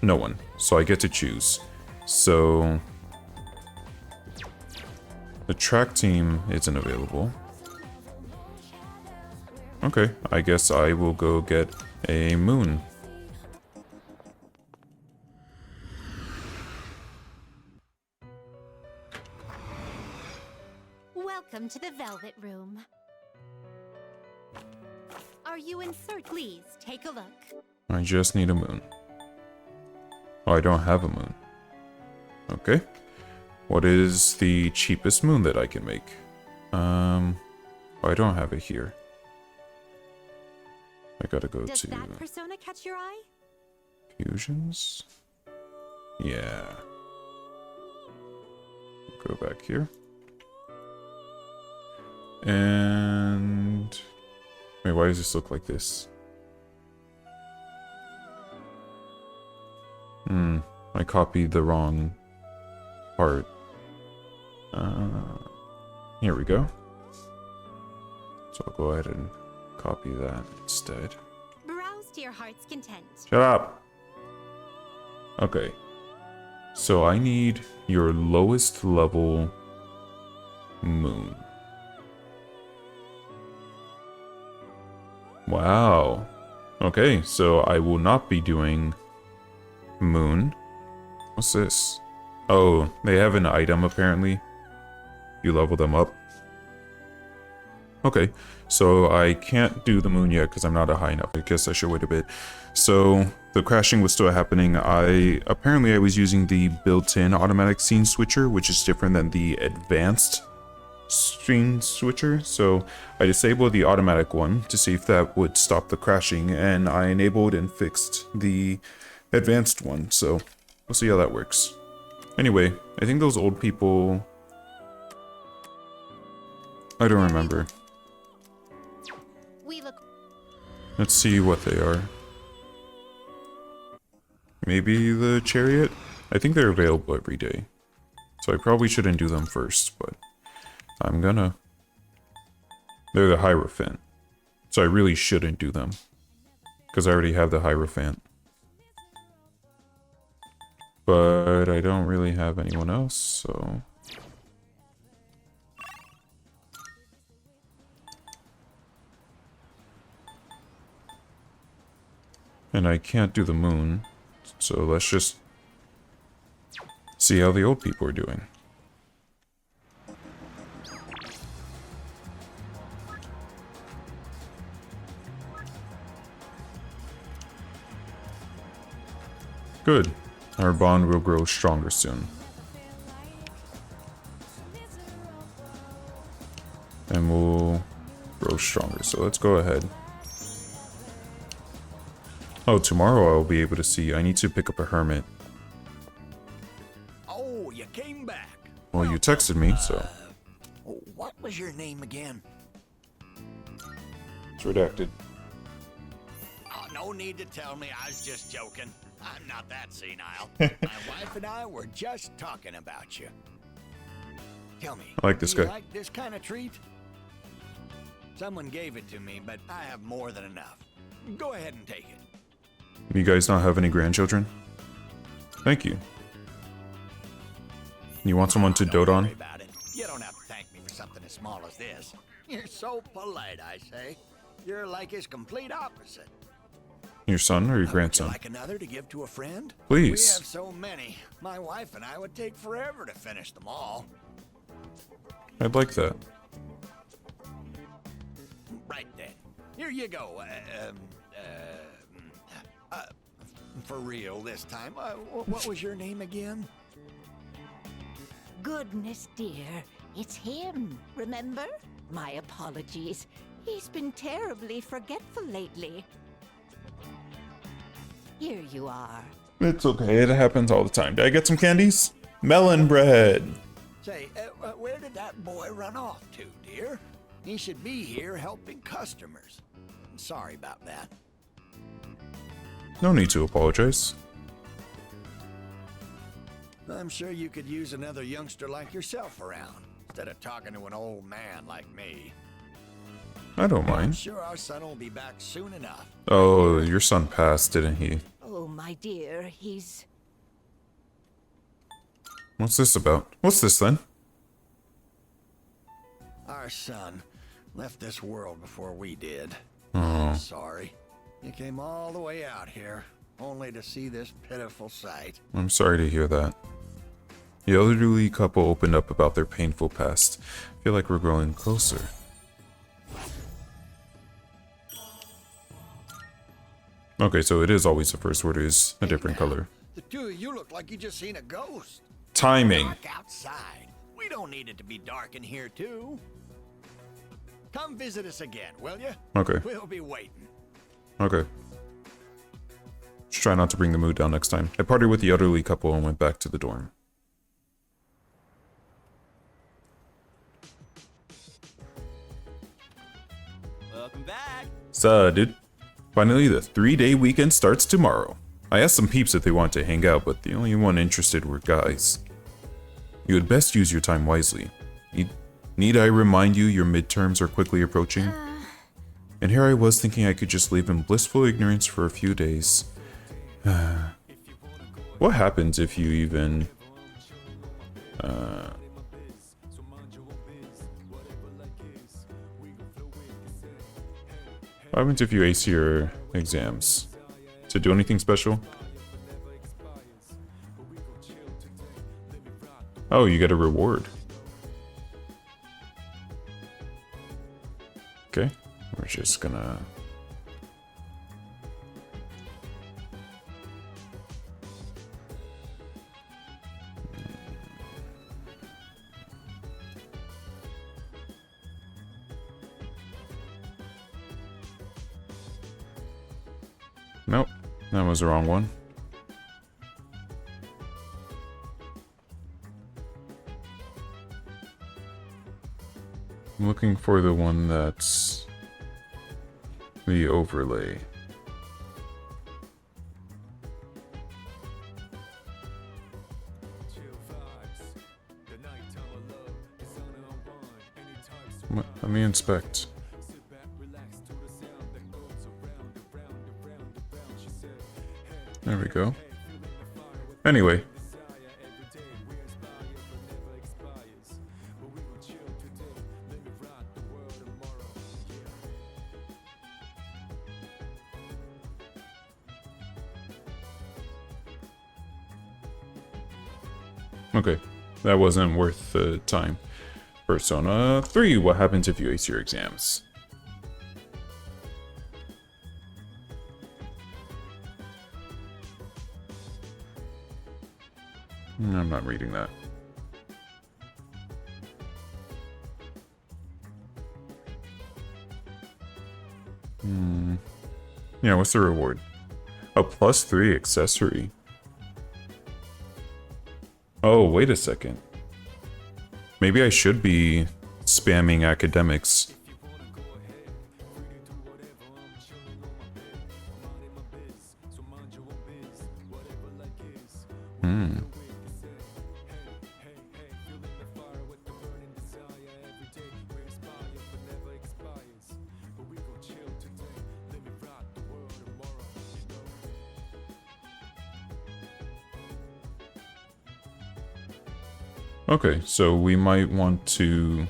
No one. So I get to choose. So... The track team isn't available. Okay, I guess I will go get a moon. Welcome to the Velvet Room. Are you in search? Please take a look. I just need a moon. Oh, I don't have a moon. Okay. What is the cheapest moon that I can make? I don't have it here. I gotta go Does to that persona catch your eye? fusions. Yeah. Go back here. And wait, why does this look like this? I copied the wrong part. Here we go. So I'll go ahead and copy that instead. Browse to your heart's content. Shut up! Okay. So I need your lowest level moon. Wow. Okay, so I will not be doing moon. What's this? Oh, they have an item apparently. You level them up. Okay, so I can't do the moon yet because I'm not a high enough. I guess I should wait a bit. So the crashing was still happening. Apparently I was using the built-in automatic scene switcher, which is different than the advanced scene switcher. So I disabled the automatic one to see if that would stop the crashing, and I enabled and fixed the advanced one. So we'll see how that works. Anyway, I think those old people, I don't remember. Let's see what they are. Maybe the chariot? I think they're available every day. So I probably shouldn't do them first, but I'm gonna. They're the Hierophant. So I really shouldn't do them. Because I already have the Hierophant. But I don't really have anyone else, so... And I can't do the moon, so let's just see how the old people are doing. Good. Our bond will grow stronger soon. And we'll grow stronger, so let's go ahead. Oh, tomorrow I'll be able to see. I need to pick up a hermit. Oh, you came back. Well, you texted me, so. What was your name again? It's redacted. Oh, no need to tell me. I was just joking. I'm not that senile. My wife and I were just talking about you. Tell me, I like this do you guy. like this kind of treat? Someone gave it to me, but I have more than enough. Go ahead and take it. You guys not have any grandchildren? Thank you. You want someone to dote on? About it. You don't have to thank me for something as small as this. You're so polite, I say. You're like his complete opposite. Your son or your Would you grandson? like another to give to a friend? Please. We have so many. My wife and I would take forever to finish them all. I'd like that. Right then. Here you go. For real this time. What was your name again? Goodness, dear. It's him, remember? My apologies. He's been terribly forgetful lately. Here you are. It's okay, it happens all the time. Did I get some candies? Melon bread! Say, where did that boy run off to, dear? He should be here helping customers. Sorry about that. No need to apologize. I'm sure you could use another youngster like yourself around, instead of talking to an old man like me. I don't I'm mind. sure our son will be back soon enough. Oh, your son passed, didn't he? Oh, my dear, he's... What's this about? What's this then? Our son left this world before we did. Oh. I'm sorry. You came all the way out here, only to see this pitiful sight. I'm sorry to hear that. The elderly couple opened up about their painful past. I feel like we're growing closer. Okay, so it is always the first word is a different color. The two of you look like you just seen a ghost. Timing. Dark outside. We don't need it to be dark in here, too. Come visit us again, will you? Okay. We'll be waiting. Okay. Just try not to bring the mood down next time. I partied with the elderly couple and went back to the dorm. Welcome back. So, dude. Finally, the 3-day weekend starts tomorrow. I asked some peeps if they want to hang out, but the only one interested were guys. You had best use your time wisely. Need I remind you your midterms are quickly approaching? And here I was thinking I could just live in blissful ignorance for a few days. What happens if you even... What happens if you ace your exams? Does it do anything special? Oh, you get a reward. Okay, we're just gonna... Nope, that was the wrong one. I'm looking for the one that's the overlay. Let me inspect. There we go. Anyway. Okay, that wasn't worth the time. Persona 3, what happens if you ace your exams? I'm not reading that. Yeah, what's the reward? A +3 accessory. Oh, wait a second. Maybe I should be spamming academics. Okay, so we might want to...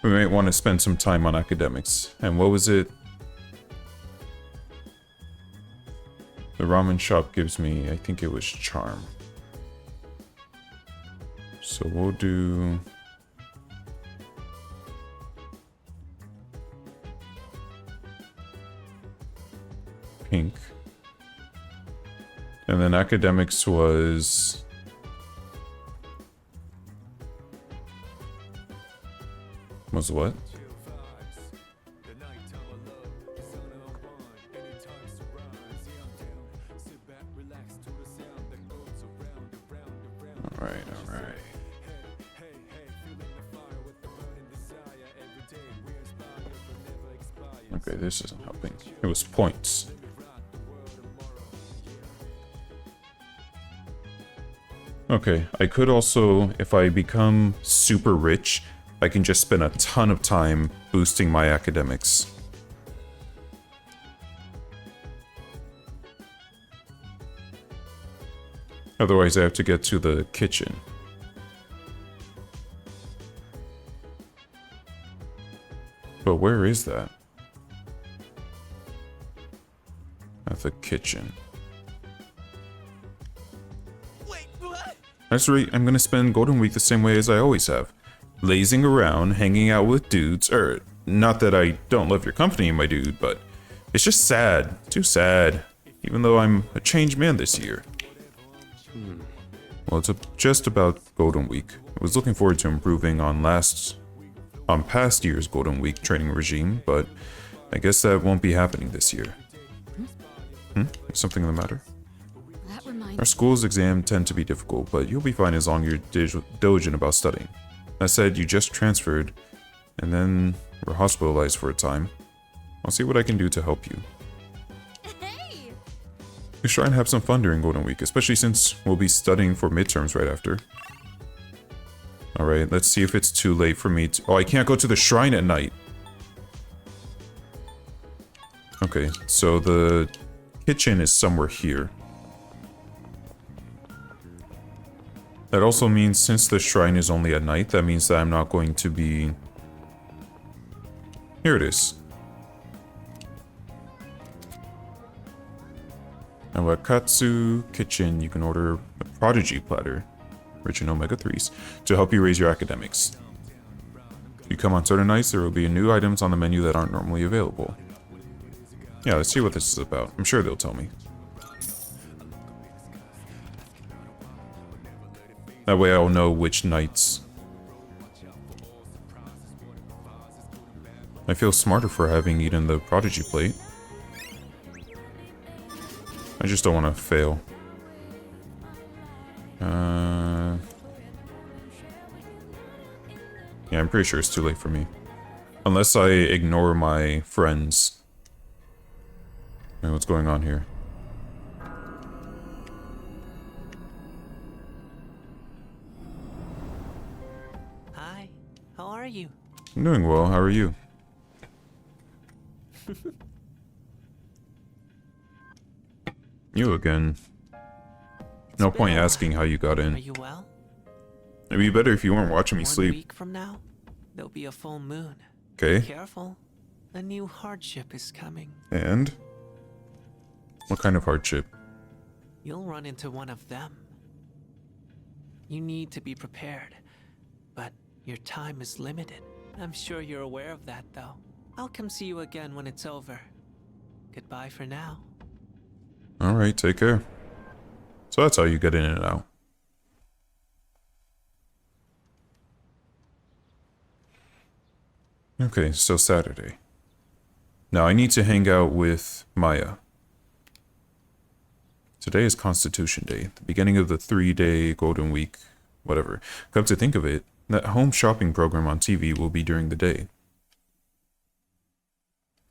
We might want to spend some time on academics. And what was it? The ramen shop gives me, I think it was charm. So we'll do... pink. And then academics was... was what? Alright. Okay, this isn't helping. It was points. Okay, I could also, if I become super rich, I can just spend a ton of time boosting my academics. Otherwise, I have to get to the kitchen. But where is that? At the kitchen. That's right, I'm gonna spend Golden Week the same way as I always have. Lazing around, hanging out with dudes, not that I don't love your company, my dude, but it's just sad. Too sad. Even though I'm a changed man this year. Well, it's just about Golden Week. I was looking forward to improving on last on past year's Golden Week training regime, but I guess that won't be happening this year. Is something the matter? That reminds Our school's exams tend to be difficult, but you'll be fine as long as you're diligent about studying. I said you just transferred, and then were hospitalized for a time. I'll see what I can do to help you. We try and have some fun during Golden Week, especially since we'll be studying for midterms right after. Alright, let's see if it's too late for me to... Oh, I can't go to the shrine at night. Okay, so the kitchen is somewhere here. That also means since the shrine is only at night, that means that I'm not going to be... Here it is. Now at Katsu Kitchen, you can order a Prodigy Platter, rich in omega-3s, to help you raise your academics. If you come on certain nights, there will be new items on the menu that aren't normally available. Yeah, let's see what this is about. I'm sure they'll tell me. That way I'll know which nights. I feel smarter for having eaten the Prodigy plate. I just don't want to fail. Yeah, I'm pretty sure it's too late for me. Unless I ignore my friends. Wait, what's going on here? Hi, how are you? I'm doing well, how are you? You again. No point asking how you got in. Are you well? It'd be better if you weren't watching me 1 sleep. week from now, there'll be a full moon. Okay. Be careful. A new hardship is coming. And? What kind of hardship? You'll run into one of them. You need to be prepared, but your time is limited. I'm sure you're aware of that, though. I'll come see you again when it's over. Goodbye for now. Alright, take care. So that's how you get in and out. Okay, so Saturday. Now I need to hang out with Maya. Today is Constitution Day, the beginning of the 3-day Golden Week, whatever. Come to think of it, that home shopping program on TV will be during the day.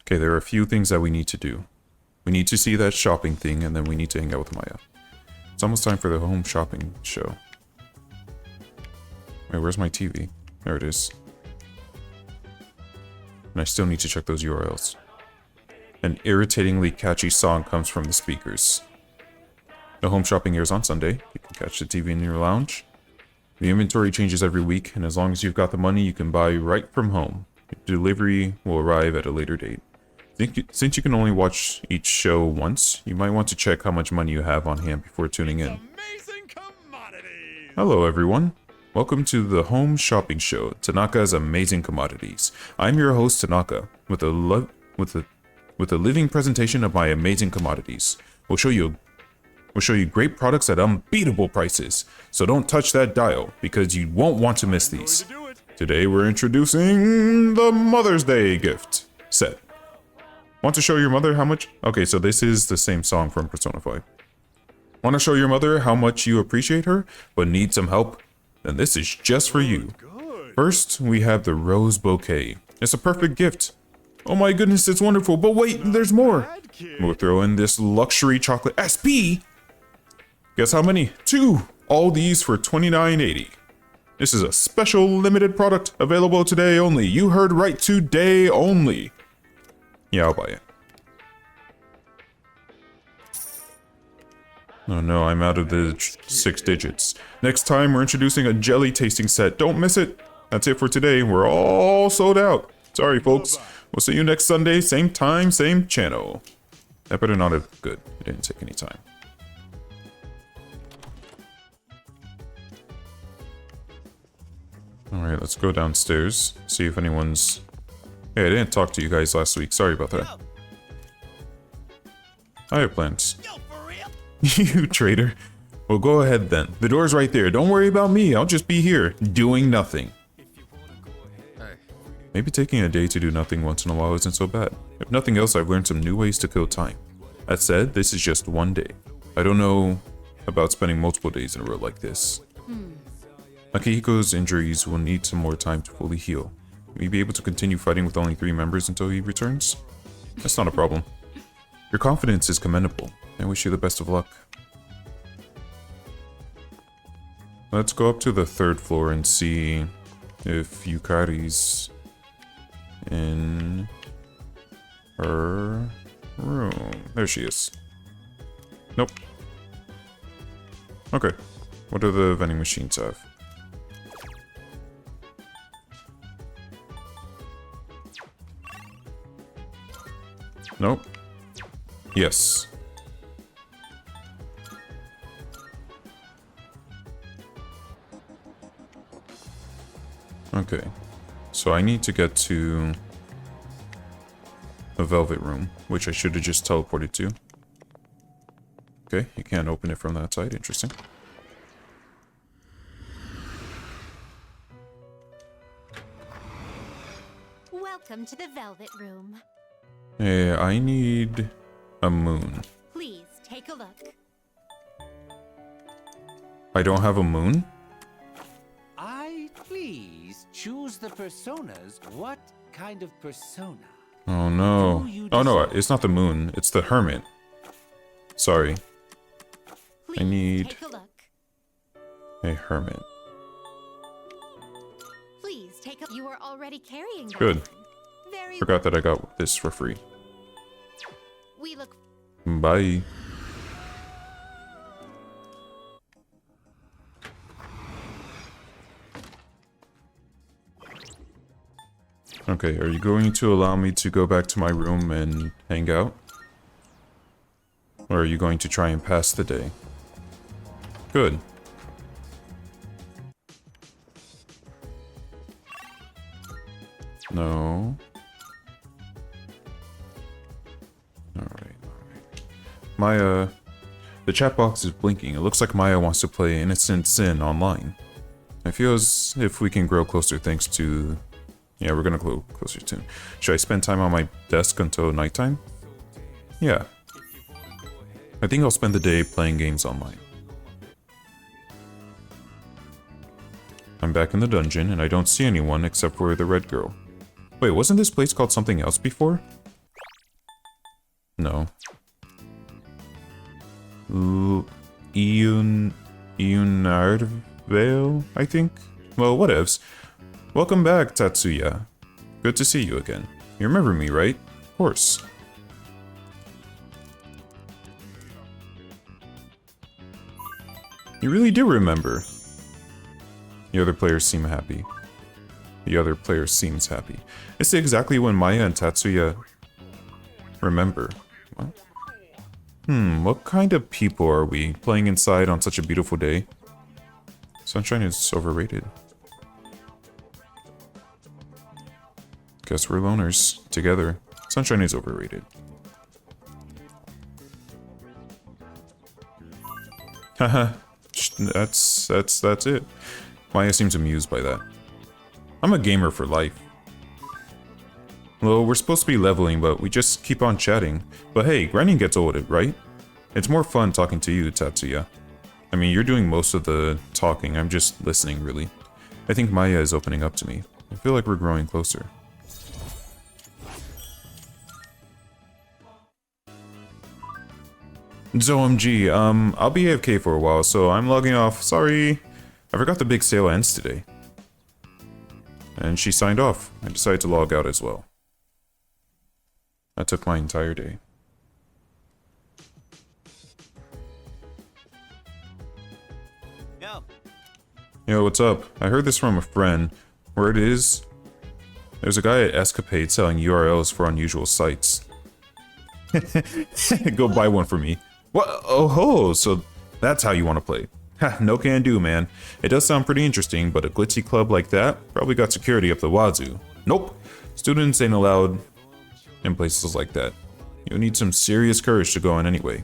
Okay, there are a few things that we need to do. We need to see that shopping thing, and then we need to hang out with Maya. It's almost time for the home shopping show. Wait, where's my TV? There it is. And I still need to check those URLs. An irritatingly catchy song comes from the speakers. The home shopping airs on Sunday. You can catch the TV in your lounge. The inventory changes every week, and as long as you've got the money, you can buy right from home. Delivery will arrive at a later date. Since you can only watch each show once, you might want to check how much money you have on hand before tuning in. Hello everyone. Welcome to the Home Shopping Show, Tanaka's Amazing Commodities. I'm your host Tanaka, with a living presentation of my amazing commodities. We'll show you great products at unbeatable prices. So don't touch that dial, because you won't want to miss these. Today we're introducing the Mother's Day gift set. Want to show your mother how much? Okay, so this is the same song from Persona 5. Want to show your mother how much you appreciate her, but need some help? Then this is just for you. First, we have the rose bouquet. It's a perfect gift. Oh my goodness, it's wonderful, but wait, there's more. We'll throw in this luxury chocolate SP. Guess how many? 2. All these for $29.80. This is a special limited product available today only. You heard right, today only. Yeah, I'll buy it. Oh no, I'm out of the 6 digits. Next time, we're introducing a jelly tasting set. Don't miss it. That's it for today. We're all sold out. Sorry, folks. We'll see you next Sunday. Same time, same channel. That better not have... Good. It didn't take any time. Alright, let's go downstairs. See if anyone's... Hey, I didn't talk to you guys last week. Sorry about that. I have plans. You traitor. Well, go ahead then. The door's right there. Don't worry about me. I'll just be here, doing nothing. Hey, Maybe taking a day to do nothing once in a while isn't so bad. If nothing else, I've learned some new ways to kill time. That said, this is just one day. I don't know about spending multiple days in a row like this. Akihiko's injuries will need some more time to fully heal. Will you be able to continue fighting with only 3 members until he returns? That's not a problem. Your confidence is commendable. I wish you the best of luck. Let's go up to the 3rd floor and see if Yukari's in her room. There she is. Nope. Okay. What do the vending machines have? Nope. Yes. Okay. So I need to get to the Velvet Room, which I should have just teleported to. Okay, you can't open it from that side. Interesting. Welcome to the Velvet Room. Hey, I need a moon. Please take a look. I don't have a moon? Please choose the personas. What kind of persona? Oh no. Oh no, it's not the moon. It's the hermit. Sorry. I need a hermit. Please take a. You are already carrying that Good. one. Very Forgot that I got this for free. We look. Bye. Okay, are you going to allow me to go back to my room and hang out? Or are you going to try and pass the day? Good. No. Alright. Maya, the chat box is blinking. It looks like Maya wants to play Innocent Sin online. I feel as if we can grow closer thanks to... Yeah, we're gonna grow closer soon. Should I spend time on my desk until nighttime? Yeah. I think I'll spend the day playing games online. I'm back in the dungeon, and I don't see anyone except for the red girl. Wait, wasn't this place called something else before? No. Eunardvale, I think? Well, whatevs. Welcome back, Tatsuya. Good to see you again. You remember me, right? Of course. You really do remember. The other players seem happy. The other player seems happy. It's exactly when Maya and Tatsuya remember. What? What kind of people are we playing inside on such a beautiful day? Sunshine is overrated. Guess we're loners. Together. Sunshine is overrated. Haha. that's it. Maya seems amused by that. I'm a gamer for life. Well, we're supposed to be leveling, but we just keep on chatting. But hey, grinding gets old, right? It's more fun talking to you, Tatsuya. I mean, you're doing most of the talking. I'm just listening, really. I think Maya is opening up to me. I feel like we're growing closer. ZOMG, I'll be AFK for a while, so I'm logging off. Sorry. I forgot the big sale ends today. And she signed off. I decided to log out as well. That took my entire day. Yo, what's up? I heard this from a friend. Where it is? There's a guy at Escapade selling URLs for unusual sites. Go buy one for me. What? Oh ho, so that's how you want to play. Ha, no can do, man. It does sound pretty interesting, but a glitzy club like that probably got security up the wazoo. Nope. Students ain't allowed in places like that. You'll need some serious courage to go in anyway.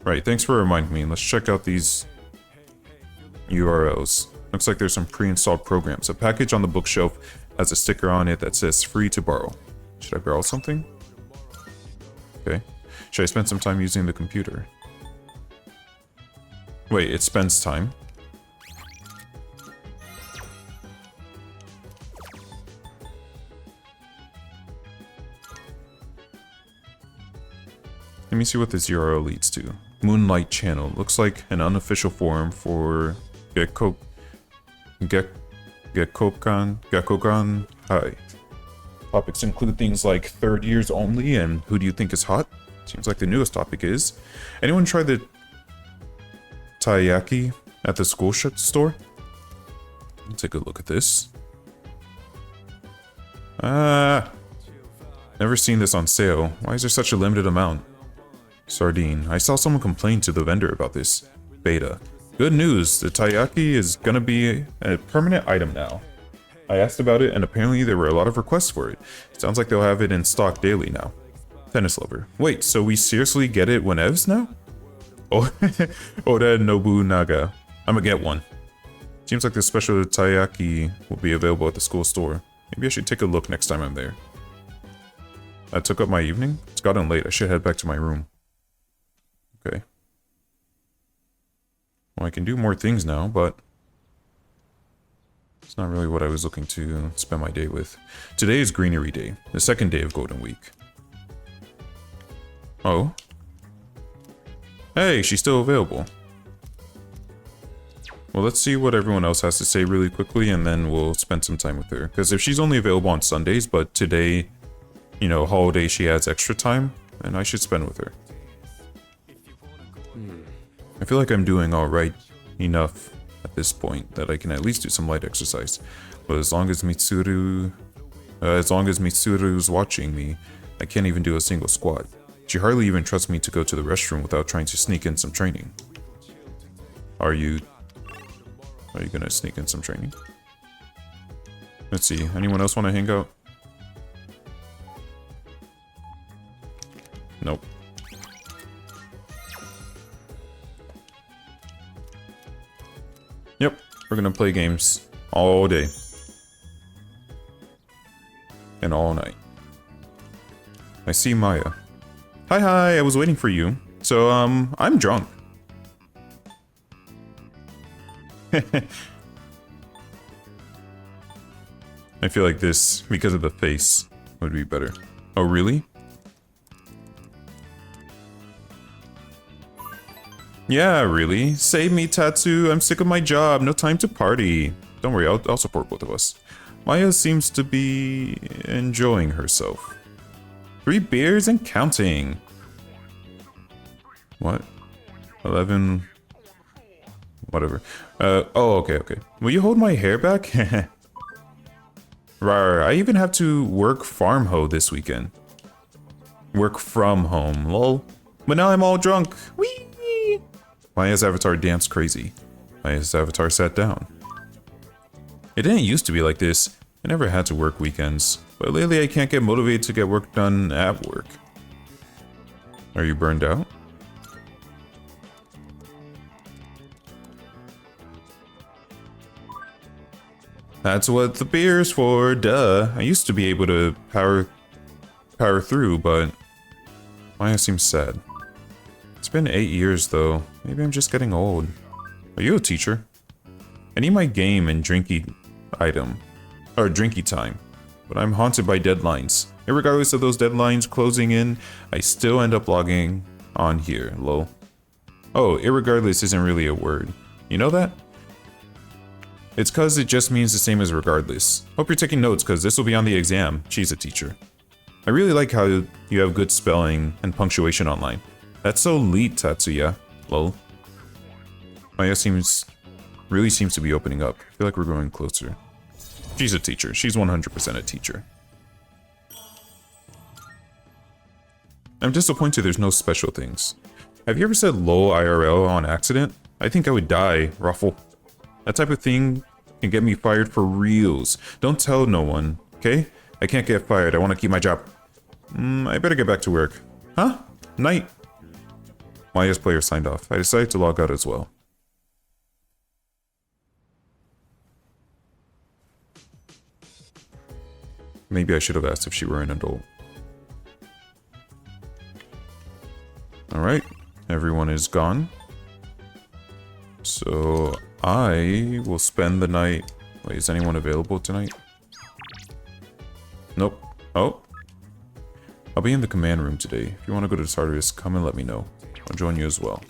Right, thanks for reminding me. Let's check out these URLs. Looks like there's some pre-installed programs. A package on the bookshelf has a sticker on it that says free to borrow. Should I borrow something? Okay. Should I spend some time using the computer? Wait, it spends time. Let me see what this URL leads to. Moonlight Channel. Looks like an unofficial forum for Gekkokan. Hi. Topics include things like third years only and who do you think is hot? Seems like the newest topic is. Anyone try the taiyaki at the school store? Let's take a look at this. Never seen this on sale. Why is there such a limited amount? Sardine. I saw someone complain to the vendor about this. Beta. Good news, the taiyaki is gonna be a permanent item now. I asked about it and apparently there were a lot of requests for it. Sounds like they'll have it in stock daily now. Tennis lover. Wait, so we seriously get it whenevs now? Oh, Oda Nobunaga. I'ma get one. Seems like the special taiyaki will be available at the school store. Maybe I should take a look next time I'm there. I took up my evening? It's gotten late, I should head back to my room. Okay. Well, I can do more things now, but it's not really what I was looking to spend my day with. Today is Greenery Day, the second day of Golden Week. Oh. Hey, she's still available. Well, let's see what everyone else has to say really quickly, and then we'll spend some time with her. Because if she's only available on Sundays, but today, you know, holiday, she has extra time, then I should spend with her. I feel like I'm doing alright enough at this point that I can at least do some light exercise. But as long as Mitsuru's watching me, I can't even do a single squat. She hardly even trusts me to go to the restroom without trying to sneak in some training. Are you gonna sneak in some training? Let's see, anyone else want to hang out? Nope. Yep, we're gonna play games all day. And all night. I see Maya. Hi, I was waiting for you. So, I'm drunk. I feel like this, because of the face, would be better. Oh, really? Yeah, really. Save me, Tatsu. I'm sick of my job. No time to party. Don't worry, I'll support both of us. Maya seems to be enjoying herself. 3 beers and counting. What? 11... Whatever. Oh, okay. Will you hold my hair back? Rar, I even have to work farm hoe this weekend. Work from home, lol. But now I'm all drunk. Whee! Maya's avatar danced crazy. Maya's avatar sat down. It didn't used to be like this. I never had to work weekends. But lately I can't get motivated to get work done at work. Are you burned out? That's what the beer's for, duh. I used to be able to power through, but Maya seems sad. It's been 8 years though. Maybe I'm just getting old. Are you a teacher? I need my game and drinky item. Or drinky time. But I'm haunted by deadlines. Irregardless of those deadlines closing in, I still end up logging on here, lol. Oh, irregardless isn't really a word. You know that? It's cause it just means the same as regardless. Hope you're taking notes cause this will be on the exam. She's a teacher. I really like how you have good spelling and punctuation online. That's so elite, Tatsuya. Lol. Maya really seems to be opening up. I feel like we're growing closer. She's a teacher. She's 100% a teacher. I'm disappointed there's no special things. Have you ever said lol IRL on accident? I think I would die, Ruffle. That type of thing can get me fired for reals. Don't tell no one, okay? I can't get fired. I want to keep my job. I better get back to work. Huh? Night. Maya's player signed off. I decided to log out as well. Maybe I should have asked if she were an adult. Alright, everyone is gone. So I will spend the night. Wait, is anyone available tonight? Nope. Oh. I'll be in the command room today. If you want to go to Tartarus, come and let me know. I'll join you as well.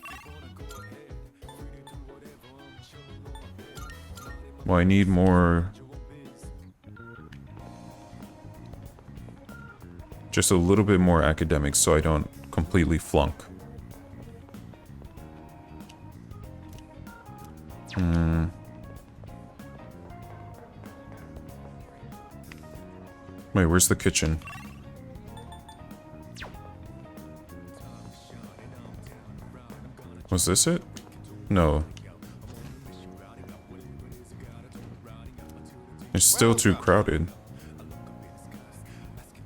Well, I need more... just a little bit more academics so I don't completely flunk. Wait, where's the kitchen? Was this it? No. It's still too crowded.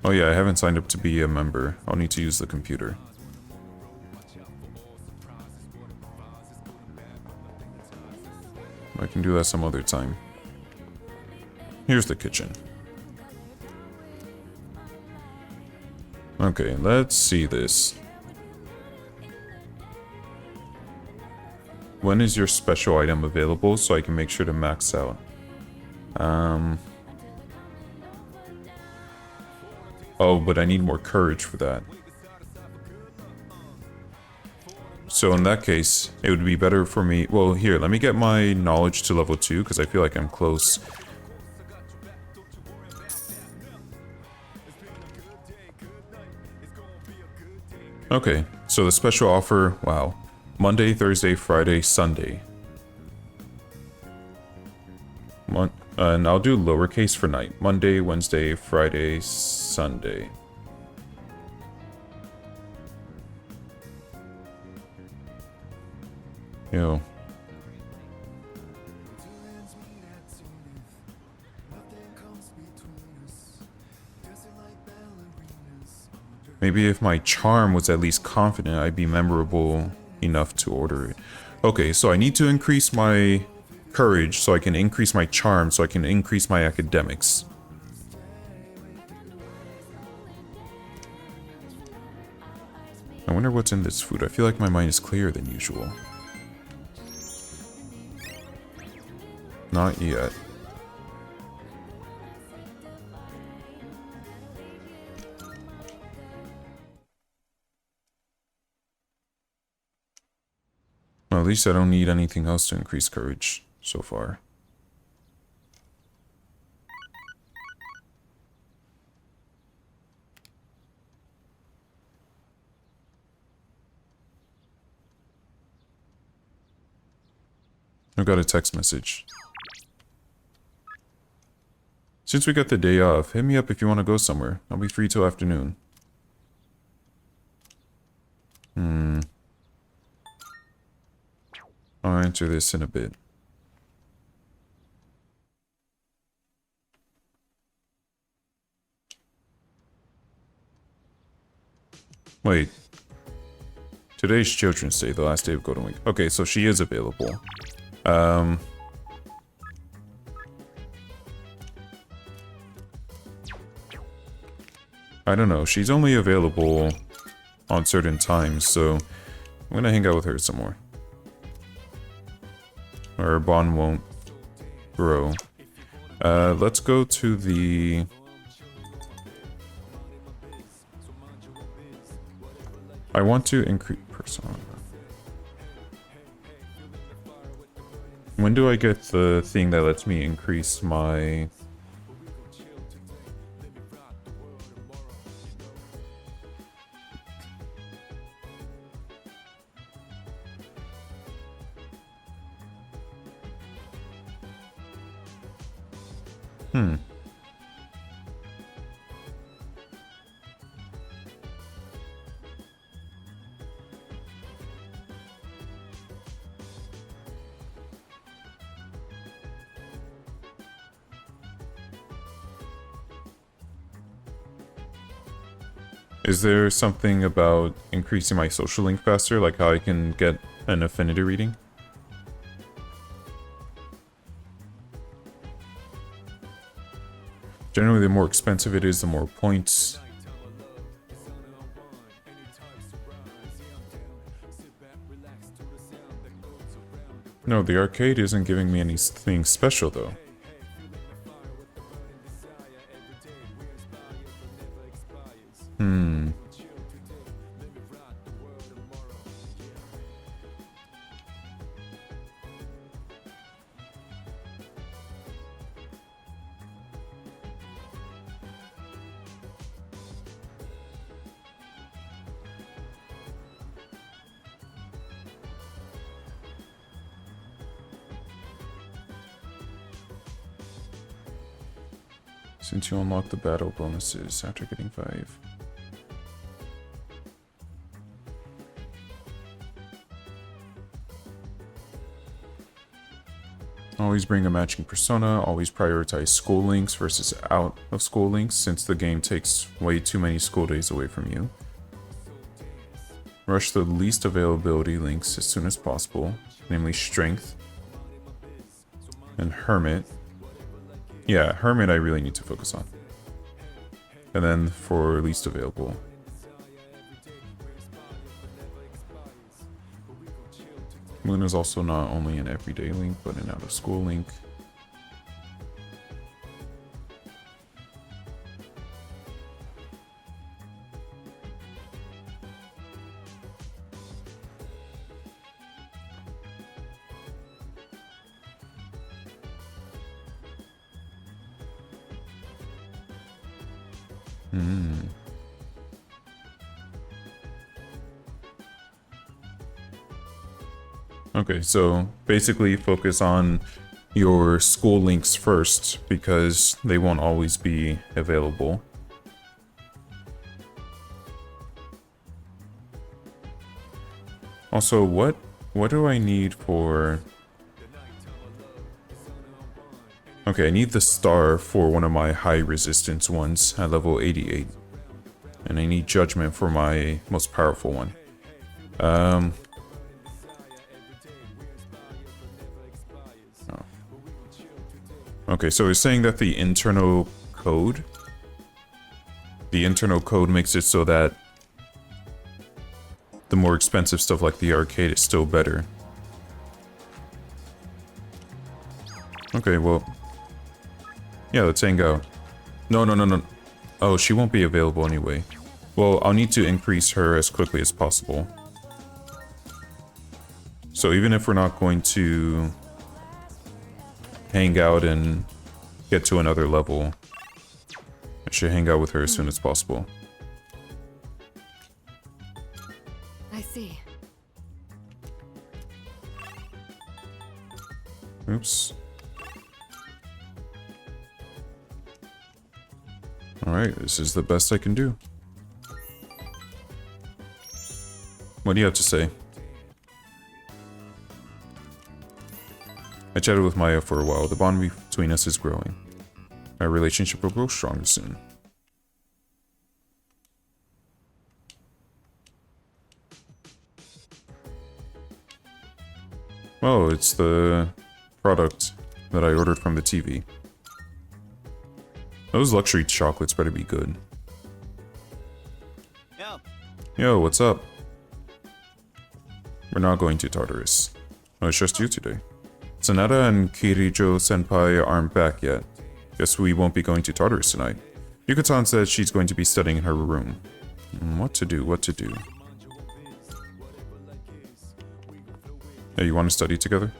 Oh yeah, I haven't signed up to be a member. I'll need to use the computer. I can do that some other time. Here's the kitchen. Okay, let's see this. When is your special item available so I can make sure to max out? Oh, but I need more courage for that. So in that case, it would be better for me... Well, here, let me get my knowledge to level 2, because I feel like I'm close. Okay, so the special offer, wow. Monday, Thursday, Friday, Sunday. And I'll do lowercase for night. Monday, Wednesday, Friday, Sunday. Ew. Maybe if my charm was at least confident, I'd be memorable enough to order it. Okay, so I need to increase my courage so I can increase my charm so I can increase my academics. I wonder what's in this food. I feel like my mind is clearer than usual. Not yet. Well, at least I don't need anything else to increase courage so far. I got a text message. Since we got the day off, hit me up if you want to go somewhere. I'll be free till afternoon. I'll answer this in a bit. Wait. Today's Children's Day, the last day of Golden Week. Okay, so she is available. I don't know. She's only available on certain times, so I'm gonna hang out with her some more. Our bond won't grow. Let's go to the... I want to increase persona. When do I get the thing that lets me increase my... Is there something about increasing my social link faster, like how I can get an affinity reading? Generally, the more expensive it is, the more points. No, the arcade isn't giving me anything special, though. Hmm. Since you unlock the battle bonuses after getting 5. Always bring a matching persona, always prioritize school links versus out of school links since the game takes way too many school days away from you. Rush the least availability links as soon as possible, namely Strength and Hermit. Yeah, Hermit I really need to focus on. And then for least available. Moon is also not only an everyday link, but an out-of-school link. Okay, so basically focus on your school links first because they won't always be available. Also, what do I need for... Okay, I need the star for one of my high resistance ones at level 88. And I need judgment for my most powerful one. Okay, so it's saying that the internal code makes it so that the more expensive stuff like the arcade is still better. Okay, well, yeah, let's hang out. No. Oh, she won't be available anyway. Well, I'll need to increase her as quickly as possible. So even if we're not going to hang out and get to another level, I should hang out with her as soon as possible. I see. Oops. Alright, this is the best I can do. What do you have to say? I chatted with Maya for a while. The bond between us is growing. Our relationship will grow stronger soon. Oh, it's the product that I ordered from the TV. Those luxury chocolates better be good. Yo, what's up? We're not going to Tartarus. Oh, it's just you today. Sanada and Kirijo-senpai aren't back yet. Guess we won't be going to Tartarus tonight. Yuka-san says she's going to be studying in her room. What to do? Hey, you want to study together?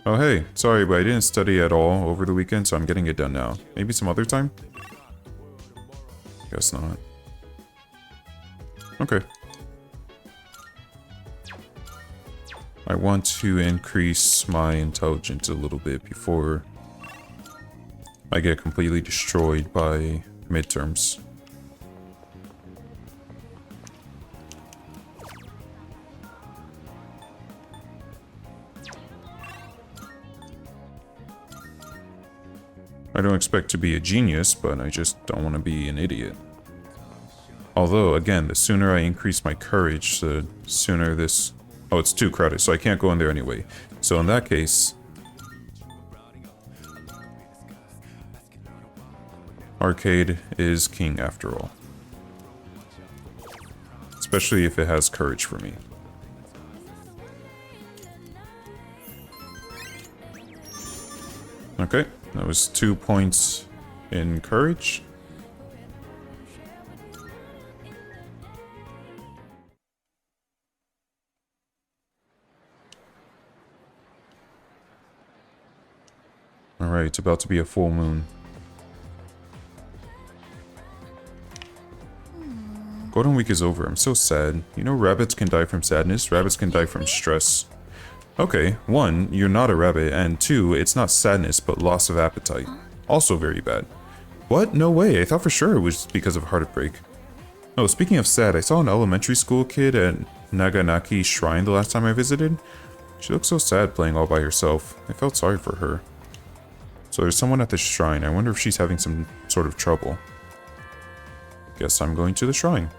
Oh hey, sorry, but I didn't study at all over the weekend, so I'm getting it done now. Maybe some other time? Guess not. Okay. I want to increase my intelligence a little bit before I get completely destroyed by midterms. I don't expect to be a genius, but I just don't want to be an idiot. Although, again, the sooner I increase my courage, the sooner this... Oh, it's too crowded, so I can't go in there anyway. So in that case, arcade is king after all. Especially if it has courage for me. Okay, that was 2 points in courage. Alright, it's about to be a full moon. Golden Week is over. I'm so sad. You know rabbits can die from sadness. Rabbits can die from stress. Okay, 1, you're not a rabbit, and 2, it's not sadness, but loss of appetite. Also very bad. What? No way. I thought for sure it was because of heartbreak. Oh, speaking of sad, I saw an elementary school kid at Naganaki Shrine the last time I visited. She looked so sad playing all by herself. I felt sorry for her. So there's someone at the shrine. I wonder if she's having some sort of trouble. Guess I'm going to the shrine.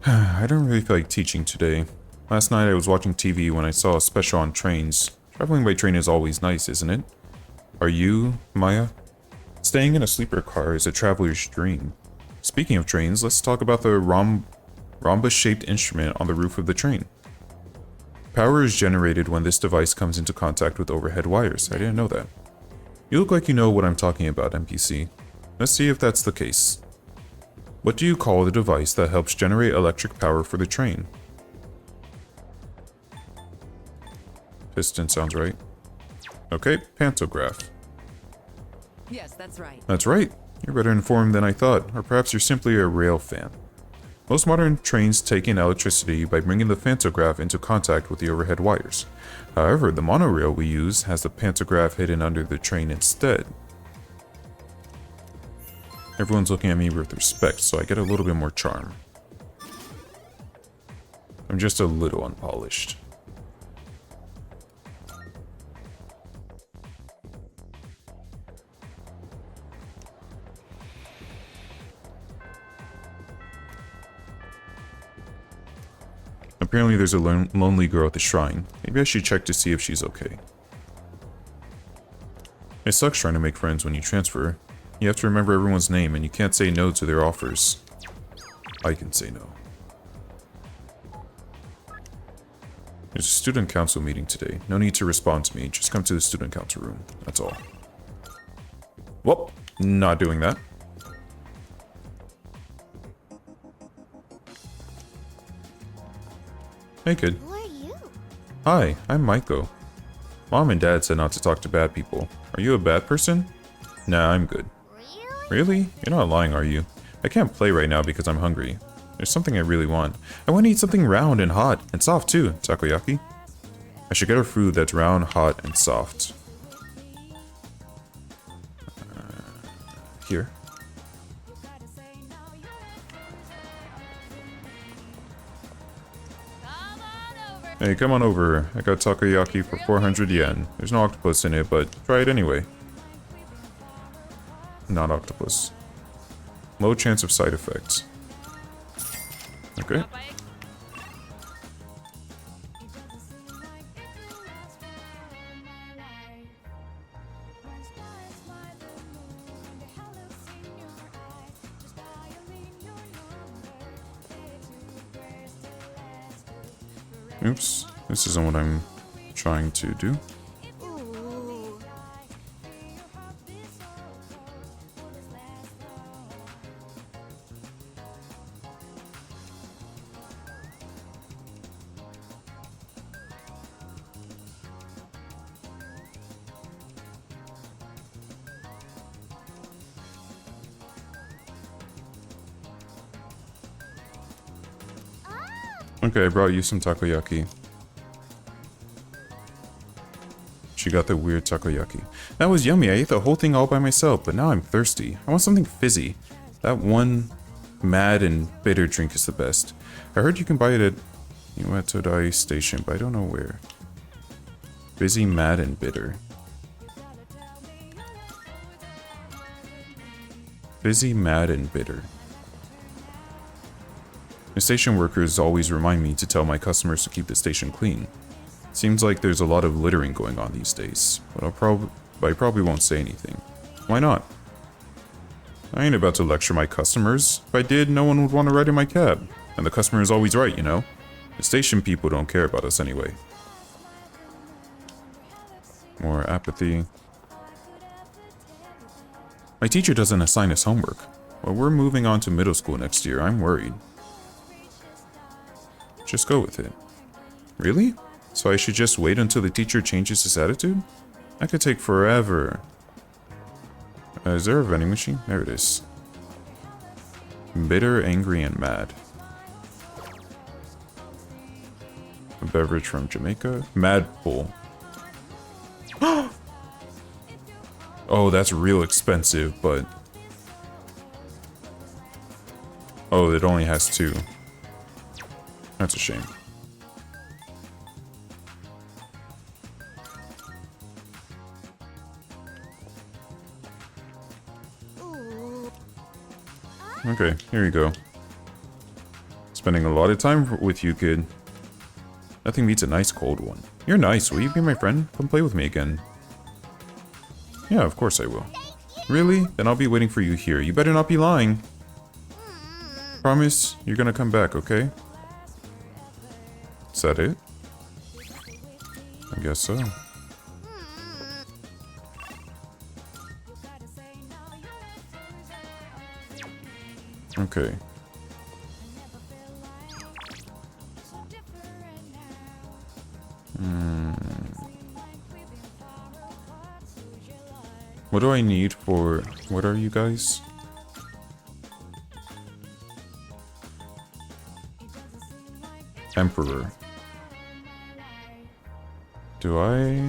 I don't really feel like teaching today. Last night I was watching TV when I saw a special on trains. Traveling by train is always nice, isn't it? Are you, Maya? Staying in a sleeper car is a traveler's dream. Speaking of trains, let's talk about the rhombus-shaped instrument on the roof of the train. Power is generated when this device comes into contact with overhead wires. I didn't know that. You look like you know what I'm talking about, NPC. Let's see if that's the case. What do you call the device that helps generate electric power for the train? Piston sounds right. Okay, pantograph. Yes, that's right. That's right. You're better informed than I thought, or perhaps you're simply a rail fan. Most modern trains take in electricity by bringing the pantograph into contact with the overhead wires. However, the monorail we use has the pantograph hidden under the train instead. Everyone's looking at me with respect, so I get a little bit more charm. I'm just a little unpolished. Apparently there's a lonely girl at the shrine. Maybe I should check to see if she's okay. It sucks trying to make friends when you transfer. You have to remember everyone's name and you can't say no to their offers. I can say no. There's a student council meeting today. No need to respond to me. Just come to the student council room. That's all. Whoop! Not doing that. Hey kid. Who are you? Hi, I'm Maiko. Mom and Dad said not to talk to bad people. Are you a bad person? Nah, I'm good. Really? You're not lying, are you? I can't play right now because I'm hungry. There's something I really want. I want to eat something round and hot, and soft too, takoyaki. I should get her food that's round, hot, and soft. Here. Hey, come on over. I got takoyaki for 400 yen. There's no octopus in it, but try it anyway. Not octopus. Low chance of side effects. Okay. Oops, this isn't what I'm trying to do. Okay, I brought you some takoyaki. She got the weird takoyaki. That was yummy. I ate the whole thing all by myself, but now I'm thirsty. I want something fizzy. That one mad and bitter drink is the best. I heard you can buy it at Iwatodai Station, but I don't know where. Fizzy, mad, and bitter. Fizzy, mad, and bitter. The station workers always remind me to tell my customers to keep the station clean. Seems like there's a lot of littering going on these days, but I probably won't say anything. Why not? I ain't about to lecture my customers. If I did, no one would want to ride in my cab. And the customer is always right, you know? The station people don't care about us anyway. More apathy. My teacher doesn't assign us homework. Well, we're moving on to middle school next year. I'm worried. Just go with it. Really? So I should just wait until the teacher changes his attitude? That could take forever. Is there a vending machine? There it is. Bitter, angry, and mad. A beverage from Jamaica. Mad Bull. Oh, that's real expensive, but... Oh, it only has 2. That's a shame. Okay, here you go. Spending a lot of time with you, kid. Nothing beats a nice cold one. You're nice. Will you be my friend? Come play with me again. Yeah, of course I will. Really? Then I'll be waiting for you here. You better not be lying. Promise you're gonna come back, okay? Is that it? I guess so. Okay. What do I need for... What are you guys? Emperor. Do I...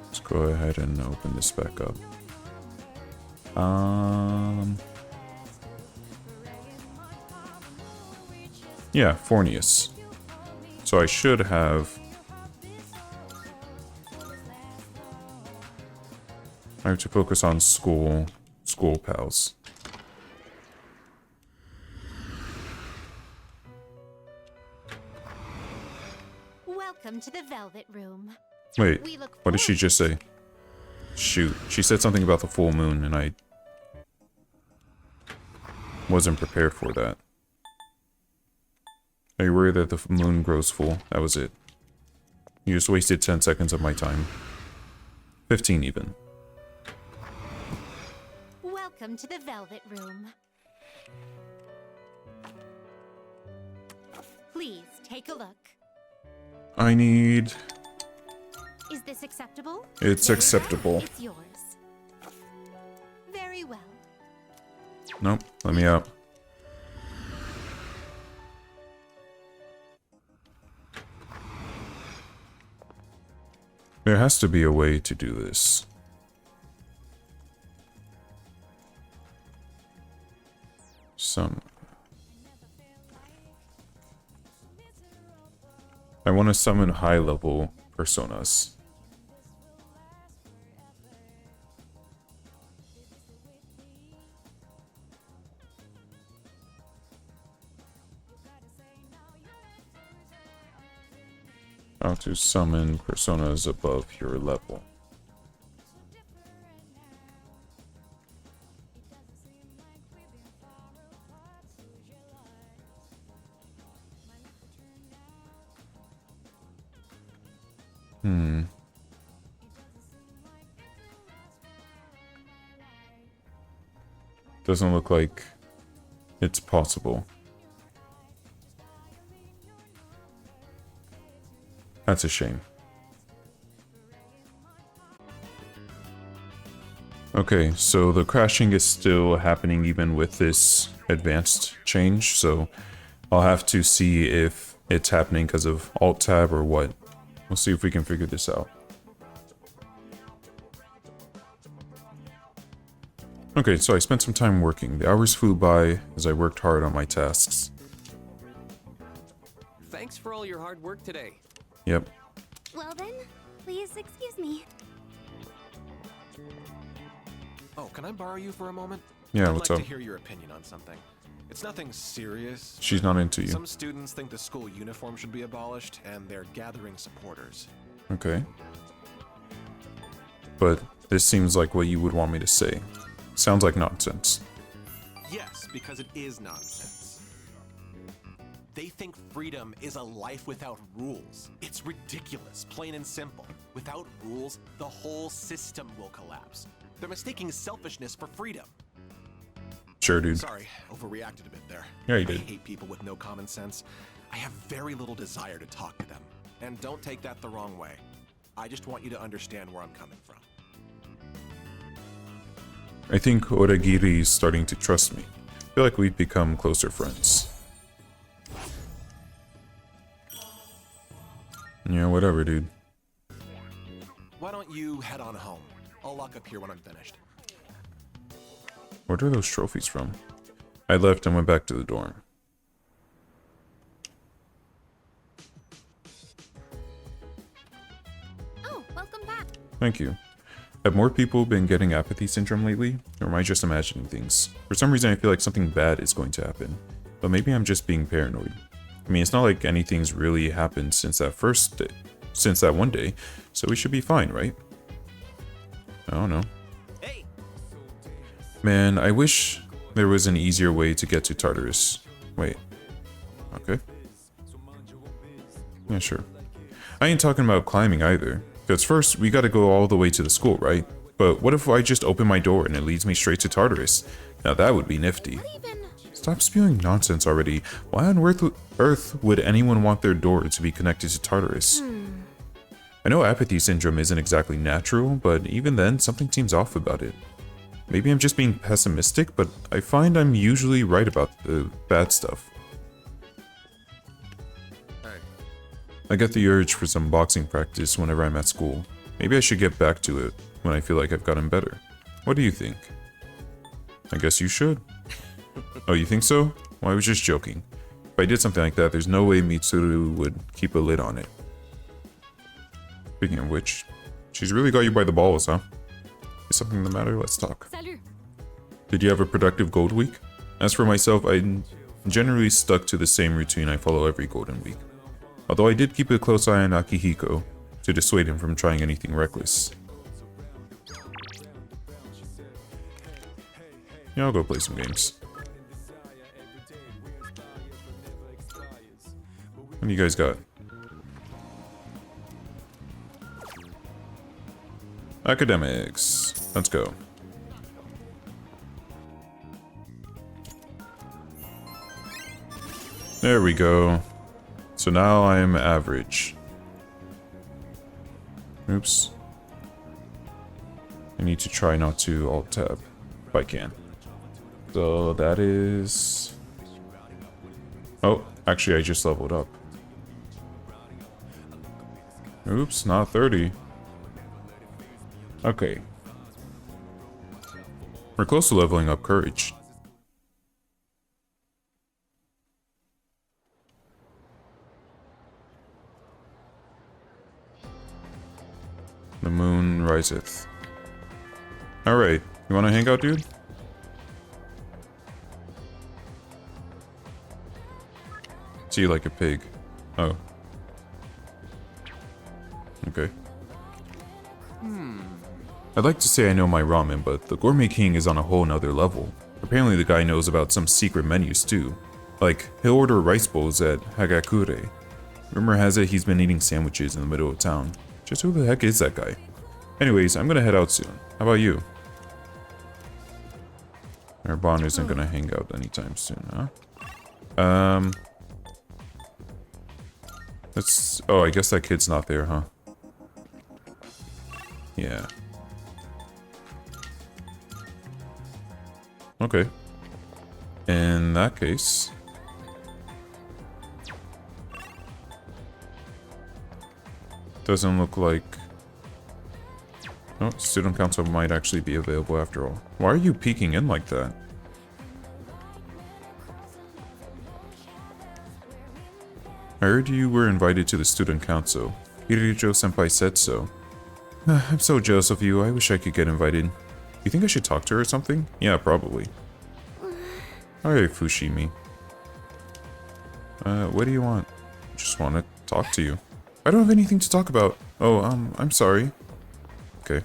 Let's go ahead and open this back up. Yeah, Fornius. So I should have... I have to focus on school pals. Welcome to the Velvet Room. Wait, what did she just say? Shoot, she said something about the full moon and I wasn't prepared for that. Are you worried that the moon grows full? That was it. You just wasted 10 seconds of my time. 15 even. Welcome to the Velvet Room. Please take a look. I need... Is this acceptable? It's acceptable. It's yours. Very well. Nope, let me out. There has to be a way to do this. I want to summon high-level personas. How to summon personas above your level. Doesn't look like it's possible. That's a shame. Okay, so the crashing is still happening even with this advanced change, so I'll have to see if it's happening because of Alt-Tab or what. We'll see if we can figure this out. Okay, so I spent some time working. The hours flew by as I worked hard on my tasks. Thanks for all your hard work today. Yep. Well then, please excuse me. Oh, can I borrow you for a moment? Yeah, I'd what's like up? to hear your opinion on something. It's nothing serious. She's not into you. Some students think the school uniform should be abolished, and they're gathering supporters. Okay. But this seems like what you would want me to say. Sounds like nonsense. Yes, because it is nonsense. They think freedom is a life without rules. It's ridiculous, plain and simple. Without rules, the whole system will collapse. They're mistaking selfishness for freedom. Sure, dude. Sorry, overreacted a bit there. Yeah, you did. I hate people with no common sense. I have very little desire to talk to them. And don't take that the wrong way. I just want you to understand where I'm coming from. I think Oragiri is starting to trust me. I feel like we've become closer friends. Yeah, whatever, dude. Why don't you head on home? I'll lock up here when I'm finished. Where are those trophies from? I left and went back to the dorm. Oh, welcome back. Thank you. Have more people been getting apathy syndrome lately? Or am I just imagining things? For some reason I feel like something bad is going to happen. But maybe I'm just being paranoid. I mean, it's not like anything's really happened since that one day, so we should be fine, right? I don't know. Man, I wish there was an easier way to get to Tartarus. Wait. Okay. Yeah, sure. I ain't talking about climbing either. Because first, we gotta go all the way to the school, right? But what if I just open my door and it leads me straight to Tartarus? Now that would be nifty. Stop spewing nonsense already. Why on earth would anyone want their door to be connected to Tartarus? I know apathy syndrome isn't exactly natural, but even then, something seems off about it. Maybe I'm just being pessimistic, but I find I'm usually right about the bad stuff. I get the urge for some boxing practice whenever I'm at school. Maybe I should get back to it when I feel like I've gotten better. What do you think? I guess you should. Oh, you think so? Well, I was just joking. If I did something like that, there's no way Mitsuru would keep a lid on it. Speaking of which, she's really got you by the balls, huh? Is something the matter? Let's talk. Salut. Did you have a productive gold week? As for myself, I generally stuck to the same routine I follow every golden week. Although I did keep a close eye on Akihiko to dissuade him from trying anything reckless. Yeah, I'll go play some games. What do you guys got? Academics. Let's go. There we go. So now I'm average. Oops. I need to try not to alt tab if I can. So that is... Oh, actually I just leveled up. Oops, not 30. Okay. We're close to leveling up courage. The moon riseth. Alright, you wanna hang out, dude? See you like a pig. Oh. Okay. I'd like to say I know my ramen, but the Gourmet King is on a whole nother level. Apparently the guy knows about some secret menus too. Like, he'll order rice bowls at Hagakure. Rumor has it he's been eating sandwiches in the middle of town. Just who the heck is that guy? Anyways, I'm gonna head out soon. How about you? Our bond isn't gonna hang out anytime soon, huh? Let's... Oh, I guess that kid's not there, huh? Yeah. Okay. In that case... Doesn't look like... Oh, student council might actually be available after all. Why are you peeking in like that? I heard you were invited to the student council. Hirijo-senpai said so. I'm so jealous of you. I wish I could get invited. You think I should talk to her or something? Yeah, probably. Alright, Fushimi. What do you want? Just want to talk to you. I don't have anything to talk about. Oh, I'm sorry. Okay.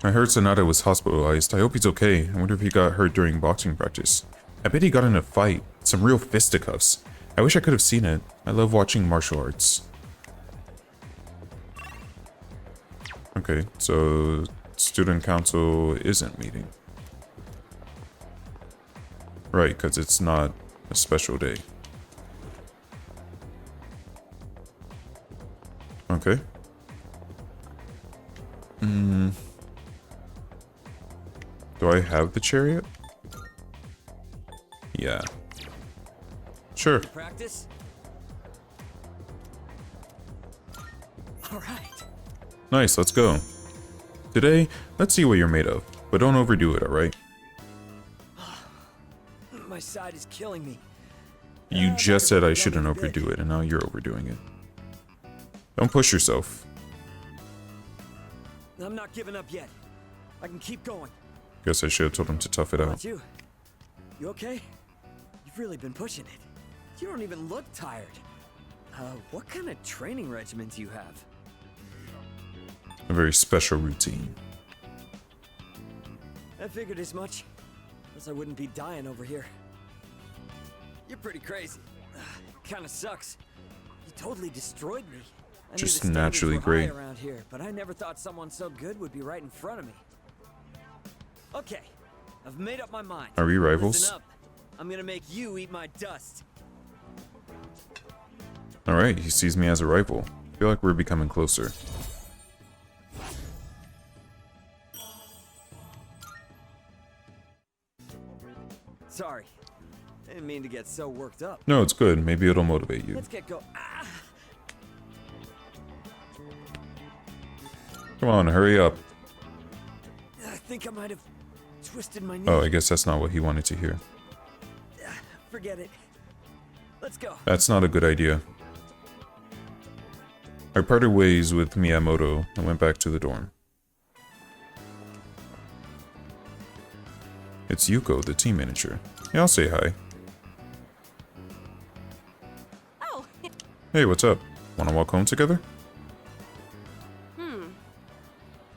I heard Sonata was hospitalized. I hope he's okay. I wonder if he got hurt during boxing practice. I bet he got in a fight. Some real fisticuffs. I wish I could have seen it. I love watching martial arts. Okay, so student council isn't meeting. Right, because it's not a special day. Okay. Do I have the chariot? Yeah. Sure. Practice? All right. Nice, let's go. Today, let's see what you're made of, but don't overdo it, alright? My side is killing me. You just said I shouldn't overdo it, and now you're overdoing it. Don't push yourself. I'm not giving up yet. I can keep going. Guess I should have told him to tough it out. You okay? You've really been pushing it. You don't even look tired. What kind of training regimen do you have? A very special routine. I figured as much. Else I wouldn't be dying over here. You're pretty crazy. Kinda sucks. You totally destroyed me. I knew Just the standards naturally were high great. around here, but I never thought someone so good would be right in front of me. Okay, I've made up my mind. Are we rivals? Listen up. I'm gonna make you eat my dust. Alright, he sees me as a rival. I feel like we're becoming closer. Sorry. I didn't mean to get so worked up. No, it's good. Maybe it'll motivate you. Let's get go. Come on, hurry up. I think I might have twisted my knee. Oh, I guess that's not what he wanted to hear. Forget it. Let's go. That's not a good idea. I parted ways with Miyamoto and went back to the dorm. It's Yuko, the team manager. Yeah, I'll say hi. Oh. Hey, what's up? Wanna walk home together?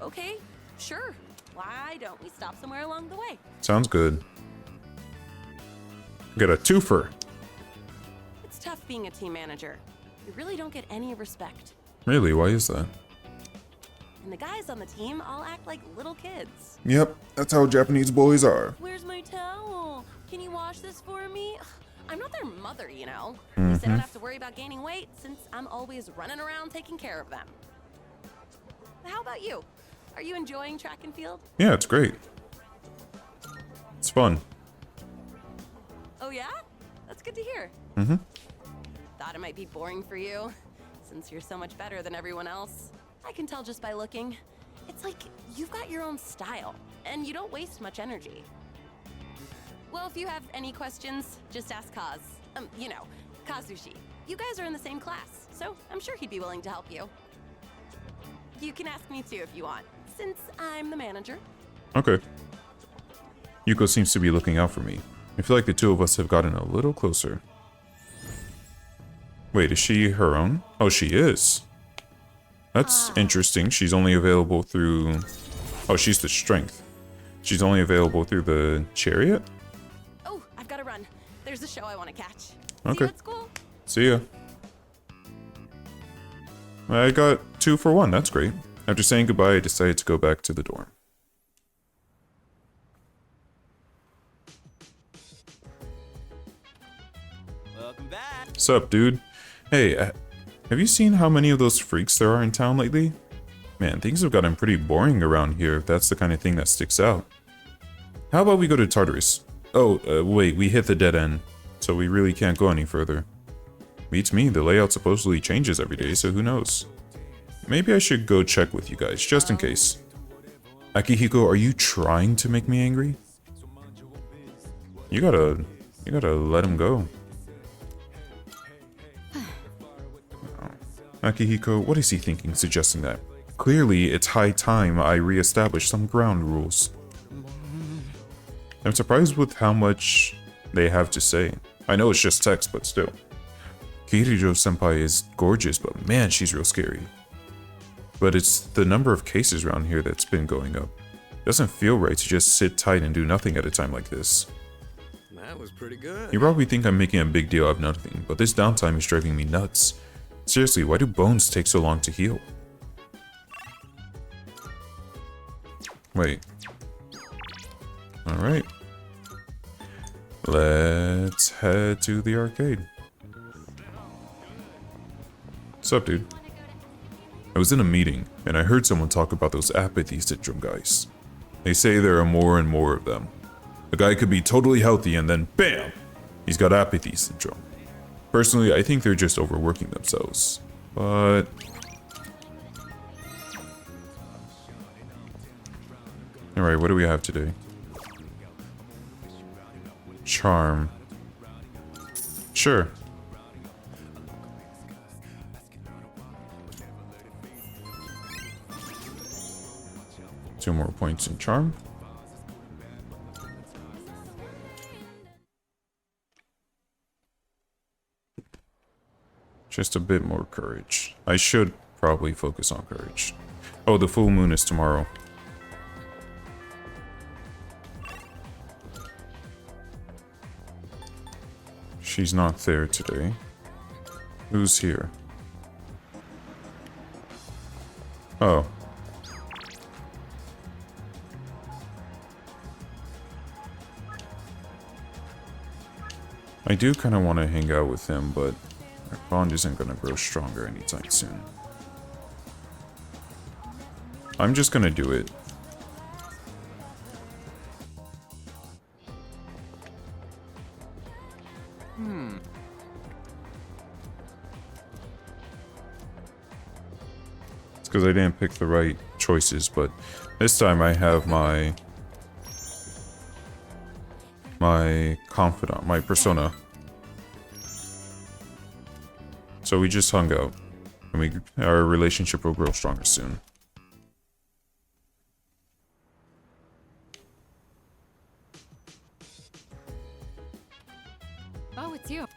Okay, sure. Why don't we stop somewhere along the way? Sounds good. Get a twofer. It's tough being a team manager. You really don't get any respect. Really, why is that? And the guys on the team all act like little kids. Yep, that's how Japanese boys are. Where's my towel? Can you wash this for me? I'm not their mother, you know. They said I don't have to worry about gaining weight since I'm always running around taking care of them. How about you? Are you enjoying track and field? Yeah, it's great. It's fun. Oh yeah? That's good to hear. Thought it might be boring for you, since you're so much better than everyone else. I can tell just by looking. It's like you've got your own style, and you don't waste much energy. Well, if you have any questions, just ask Kaz. You know, Kazushi. You guys are in the same class, so I'm sure he'd be willing to help you. You can ask me too if you want, since I'm the manager. Okay. Yuko seems to be looking out for me. I feel like the two of us have gotten a little closer. Wait, is she her own? Oh, she is. That's interesting. She's only available through... Oh, she's the strength. She's only available through the chariot? Oh, I've got to run. There's a show I want to catch. Okay. See you at school. See ya. I got 2 for 1. That's great. After saying goodbye, I decided to go back to the dorm. Welcome back. Sup, dude? Hey, have you seen how many of those freaks there are in town lately? Man, things have gotten pretty boring around here if that's the kind of thing that sticks out. How about we go to Tartarus? Oh, wait, we hit the dead end, so we really can't go any further. Beats me, the layout supposedly changes every day, so who knows? Maybe I should go check with you guys, just in case. Akihiko, are you trying to make me angry? You gotta let him go. Akihiko, what is he thinking suggesting that? Clearly, it's high time I re-establish some ground rules. I'm surprised with how much they have to say. I know it's just text, but still. Kirijo-senpai is gorgeous, but man, she's real scary. But it's the number of cases around here that's been going up. It doesn't feel right to just sit tight and do nothing at a time like this. That was pretty good. You probably think I'm making a big deal out of nothing, but this downtime is driving me nuts. Seriously, why do bones take so long to heal? Wait. Alright. Let's head to the arcade. What's up, dude? I was in a meeting, and I heard someone talk about those apathy syndrome guys. They say there are more and more of them. A guy could be totally healthy and then BAM! He's got apathy syndrome. Personally, I think they're just overworking themselves. But... Alright, what do we have today? Charm. Sure. Two more points in charm. Just a bit more courage. I should probably focus on courage. Oh, the full moon is tomorrow. She's not there today. Who's here? Oh. I do kind of want to hang out with him, but our bond isn't going to grow stronger anytime soon. I'm just going to do it. It's because I didn't pick the right choices, but this time I have my confidant, my persona. So we just hung out, and our relationship will grow stronger soon. Oh, it's you.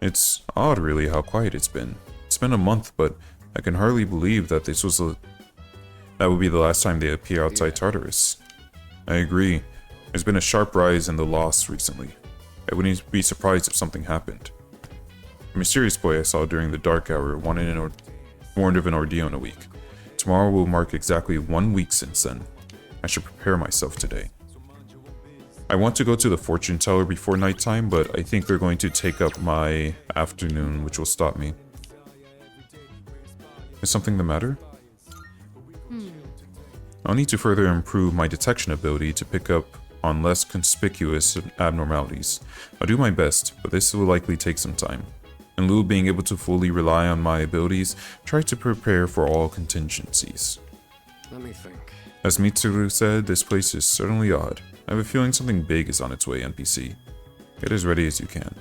It's odd, really, how quiet it's been. It's been a month, but I can hardly believe that that would be the last time they appear outside Tartarus. I agree. There's been a sharp rise in the loss recently. I wouldn't be surprised if something happened. The mysterious boy I saw during the dark hour warned of an ordeal in a week. Tomorrow will mark exactly 1 week since then. I should prepare myself today. I want to go to the fortune teller before nighttime, but I think they're going to take up my afternoon, which will stop me. Is something the matter? I'll need to further improve my detection ability to pick up on less conspicuous abnormalities. I'll do my best, but this will likely take some time. In lieu of being able to fully rely on my abilities, try to prepare for all contingencies. Let me think. As Mitsuru said, this place is certainly odd. I have a feeling something big is on its way, NPC. Get as ready as you can.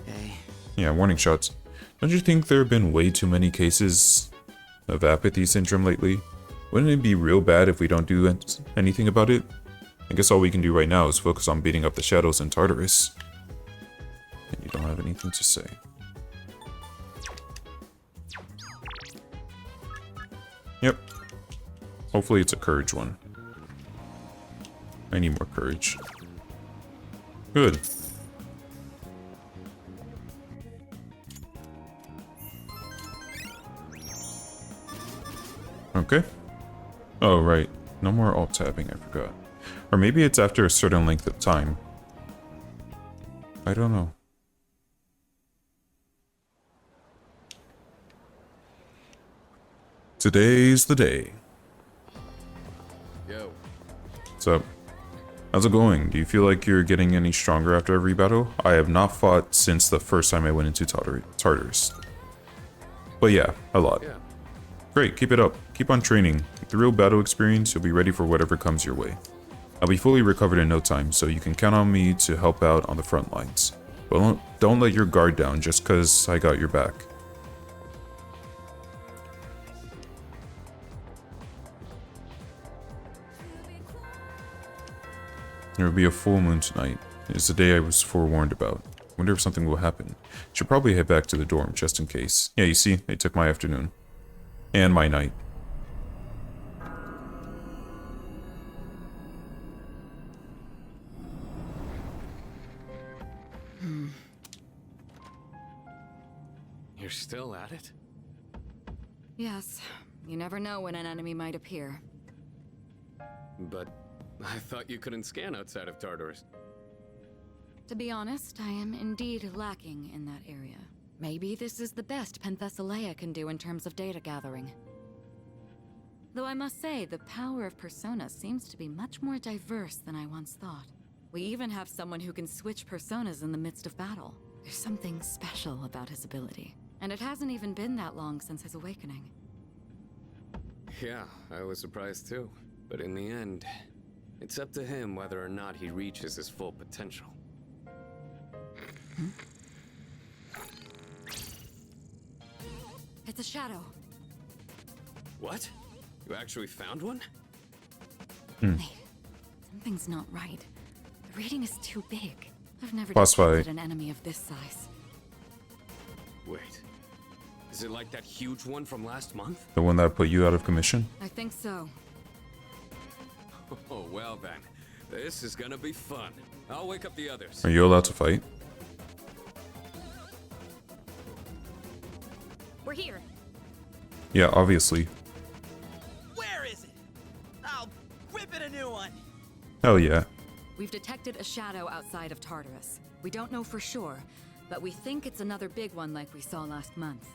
Okay. Yeah, warning shots. Don't you think there have been way too many cases of apathy syndrome lately? Wouldn't it be real bad if we don't do anything about it? I guess all we can do right now is focus on beating up the shadows in Tartarus. And you don't have anything to say. Yep. Hopefully it's a courage one. I need more courage. Good. Okay. Oh, right. No more alt tabbing, I forgot. Or maybe it's after a certain length of time. I don't know. Today's the day. Yo. What's up? How's it going? Do you feel like you're getting any stronger after every battle? I have not fought since the first time I went into Tartarus. But yeah, a lot. Yeah. Great, keep it up. Keep on training. With the real battle experience, you'll be ready for whatever comes your way. I'll be fully recovered in no time, so you can count on me to help out on the front lines. But don't let your guard down just cause I got your back. There will be a full moon tonight. It's the day I was forewarned about. Wonder if something will happen. Should probably head back to the dorm, just in case. Yeah, you see, they took my afternoon. And my night. You're still at it? Yes, you never know when an enemy might appear. But I thought you couldn't scan outside of Tartarus. To be honest, I am indeed lacking in that area. Maybe this is the best Penthesilea can do in terms of data gathering. Though I must say, the power of Persona seems to be much more diverse than I once thought. We even have someone who can switch personas in the midst of battle. There's something special about his ability. And it hasn't even been that long since his awakening. Yeah, I was surprised too. But in the end, it's up to him whether or not he reaches his full potential. It's a shadow. What? You actually found one? Wait, something's not right. The reading is too big. I've never Boss detected fight. an enemy of this size. Wait. Is it like that huge one from last month? The one that put you out of commission? I think so. Oh, well then. This is gonna be fun. I'll wake up the others. Are you allowed to fight? We're here. Yeah, obviously. Where is it? I'll rip it a new one. Hell yeah. We've detected a shadow outside of Tartarus. We don't know for sure, but we think it's another big one like we saw last month.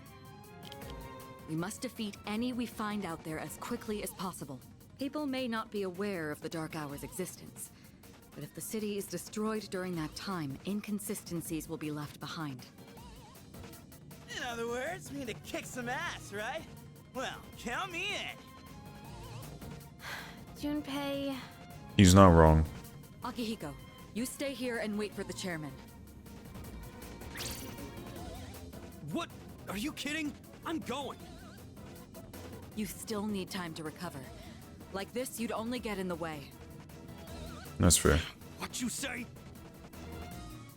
We must defeat any we find out there as quickly as possible. People may not be aware of the Dark Hour's existence, but if the city is destroyed during that time, inconsistencies will be left behind. In other words, we need to kick some ass, right? Well, count me in. Junpei... He's not wrong. Akihiko, you stay here and wait for the chairman. What? Are you kidding? I'm going. You still need time to recover. Like this, you'd only get in the way. That's fair. What you say?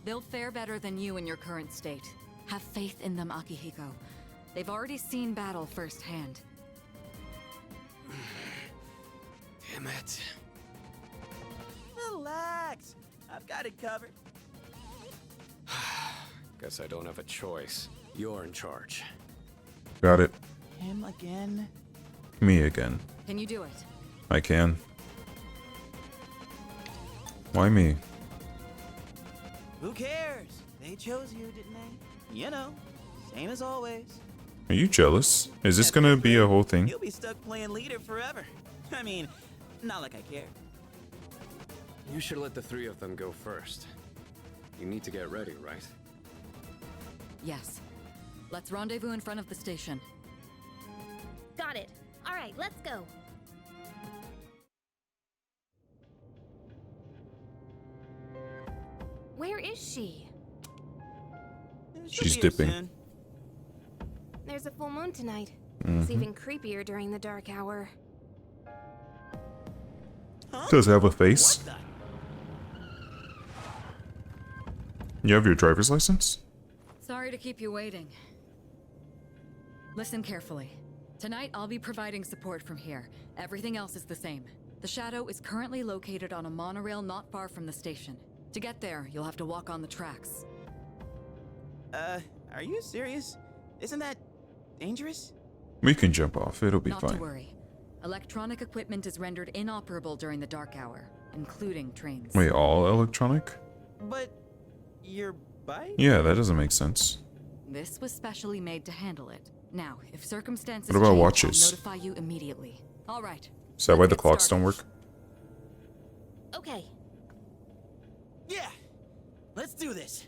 They'll fare better than you in your current state. Have faith in them, Akihiko. They've already seen battle firsthand. Damn it. Relax. I've got it covered. Guess I don't have a choice. You're in charge. Got it. Him again? Me again. Can you do it? I can. Why me? Who cares? They chose you, didn't they? You know, same as always. Are you jealous? Is this gonna be a whole thing? You'll be stuck playing leader forever. I mean, not like I care. You should let the three of them go first. You need to get ready, right? Yes. Let's rendezvous in front of the station. Got it. All right, let's go. Where is she? She's dipping. There's a full moon tonight. Mhm. It's even creepier during the dark hour. Does it have a face? You have your driver's license? Sorry to keep you waiting. Listen carefully. Tonight, I'll be providing support from here. Everything else is the same. The Shadow is currently located on a monorail not far from the station. To get there, you'll have to walk on the tracks. Are you serious? Isn't that dangerous? We can jump off. It'll be Not to fine. worry. Electronic equipment is rendered inoperable during the dark hour, including trains. Wait, all electronic? But your bike? Yeah, that doesn't make sense. This was specially made to handle it. Now, if circumstances What about change, watches? I'll notify you immediately. All right. Is that why the clocks don't work? Okay. Yeah. Let's do this.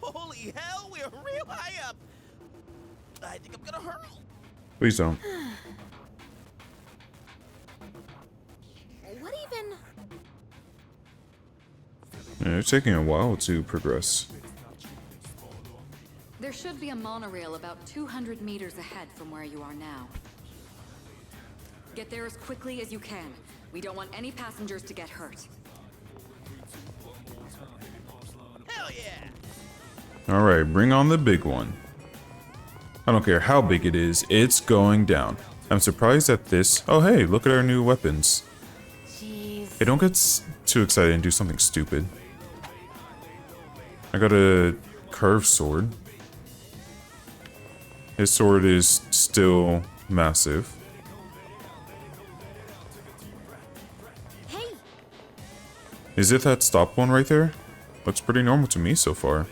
Holy hell, we're real high up. I think I'm gonna hurl. Please don't. What even? Yeah, it's taking a while to progress. There should be a monorail about 200 meters ahead from where you are now. Get there as quickly as you can. We don't want any passengers to get hurt. Hell yeah! Alright, bring on the big one. I don't care how big it is, it's going down. I'm surprised at this. Oh hey, look at our new weapons. Jeez. Hey, don't get too excited and do something stupid. I got a curved sword. His sword is still massive. Hey. Is it that stop one right there? Looks pretty normal to me so far.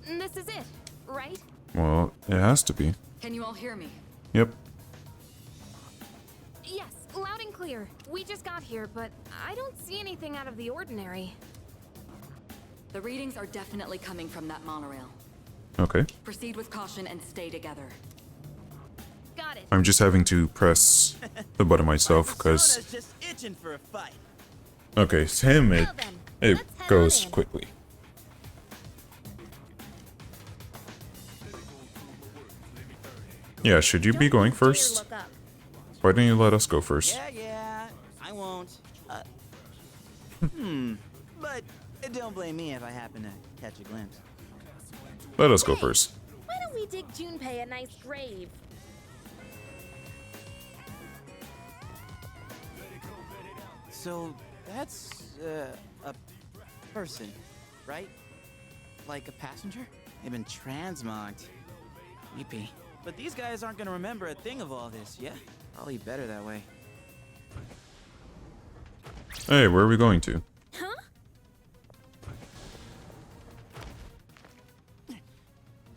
This is it, right? Well, it has to be. Can you all hear me? Yep. Yes, loud and clear. We just got here, but I don't see anything out of the ordinary. The readings are definitely coming from that monorail. Okay. Proceed with caution and stay together. Got it. I'm just having to press the button myself because... Persona's just itching for a fight. Okay, it's him, it goes quickly. Yeah, should you be going first? Why didn't you let us go first? Yeah, I won't. But don't blame me if I happen to catch a glimpse. Let us go first. Why don't we dig Junpei a nice grave? So that's a person, right? Like a passenger? They've been transmogged. Creepy. But these guys aren't gonna remember a thing of all this, yeah? Probably better that way. Hey, where are we going to? Huh?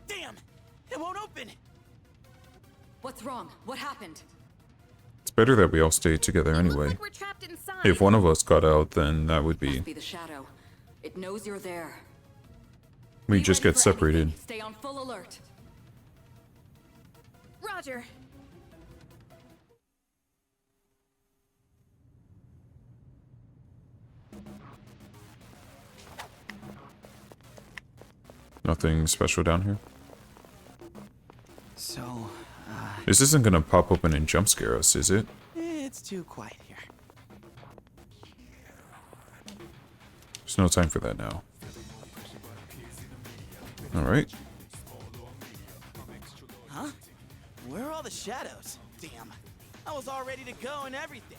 Damn! It won't open! What's wrong? What happened? It's better that we all stay together anyway. Like we're trapped inside. If one of us got out, then that would be... Must be the shadow. It knows you're there. We just get separated. Stay on full alert. Roger. Nothing special down here. So, This isn't gonna pop open and jump scare us, is it? it's too quiet here. There's no time for that now. Alright. Huh? Where are all the shadows? Damn. I was all ready to go and everything.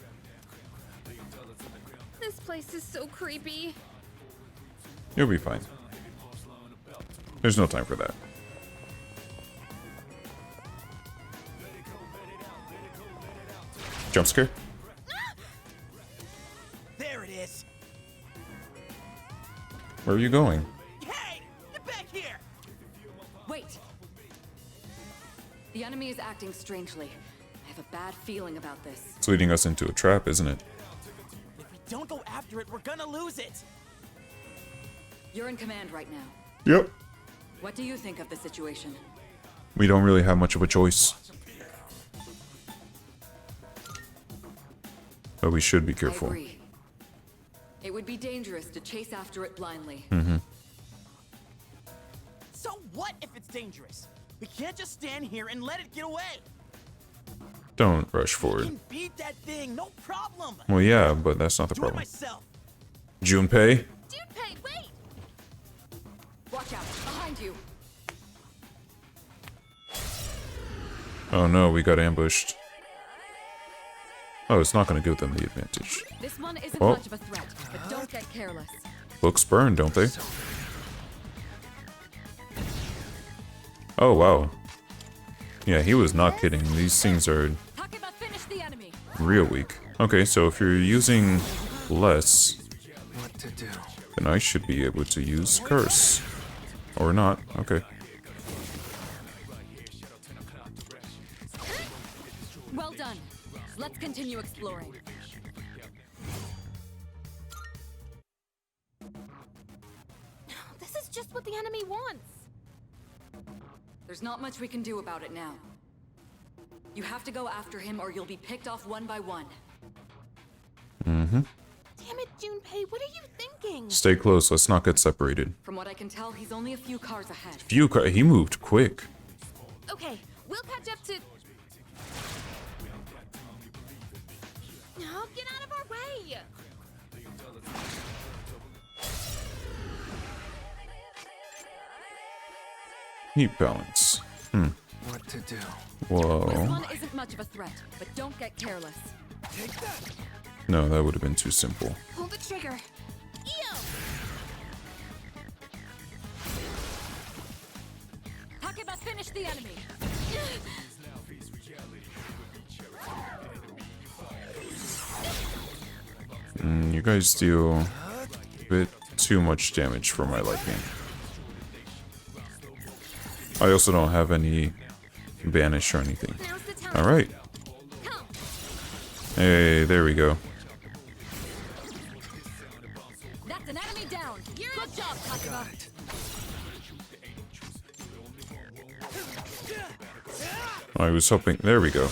This place is so creepy. You'll be fine. There's no time for that. Jump scare? There it is. Where are you going? Hey! Get back here! Wait. The enemy is acting strangely. I have a bad feeling about this. It's leading us into a trap, isn't it? If we don't go after it, we're gonna lose it. You're in command right now. Yep. What do you think of the situation? We don't really have much of a choice. But we should be careful. I agree. It would be dangerous to chase after it blindly. Mm-hmm. So what if it's dangerous? We can't just stand here and let it get away. Don't rush We forward. can beat that thing, no problem. Well, yeah, but that's not the Do it problem. myself. Junpei? Junpei, wait! Watch out! Behind you! Oh no, we got ambushed. Oh, it's not gonna give them the advantage. This one isn't Oh. much of a threat, but don't get careless. Books burn, don't they? Oh, wow. Yeah, he was not kidding. These things are Takeba, finish the enemy. real weak. Okay, so if you're using less, What to do? then I should be able to use curse. Or not. Okay. Well done. Let's continue exploring. This is just what the enemy wants. There's not much we can do about it now. You have to go after him or you'll be picked off one by one. Mm-hmm. Junpei, what are you thinking? Stay close. Let's not get separated. From what I can tell, he's only a few cars ahead. He moved quick. Okay, we'll catch up to... No, get out of our way! Heat balance. What to do? This Whoa. one isn't much of a threat, but don't get careless. Take that. No, that would have been too simple. Pull the trigger. Ew! Takeba, finish the enemy. You guys deal a bit too much damage for my liking. I also don't have any banish or anything. Alright. Hey, there we go. That's an enemy down. Good job, Takeba. I was hoping. There we go.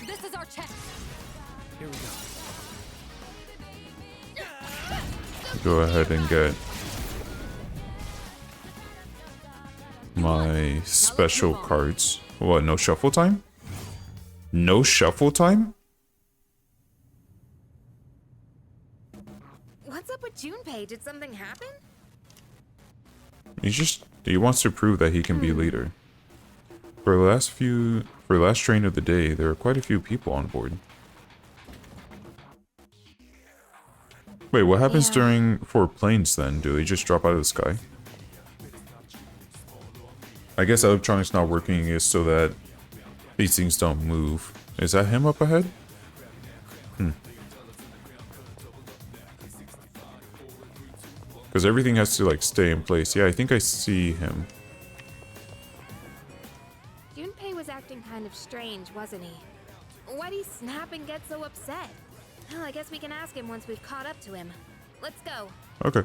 This is our chance. Here we go. Go ahead and get my special cards. What, no shuffle time? No shuffle time? What's up with Junpei? Did something happen? He wants to prove that he can be leader. For last train of the day, there are quite a few people on board. Wait, what happens for planes then? Do they just drop out of the sky? I guess electronics not working is so that these things don't move. Is that him up ahead? Because everything has to like stay in place. Yeah, I think I see him. Junpei was acting kind of strange, wasn't he? Why'd he snap and get so upset? Well, I guess we can ask him once we've caught up to him. Let's go. Okay.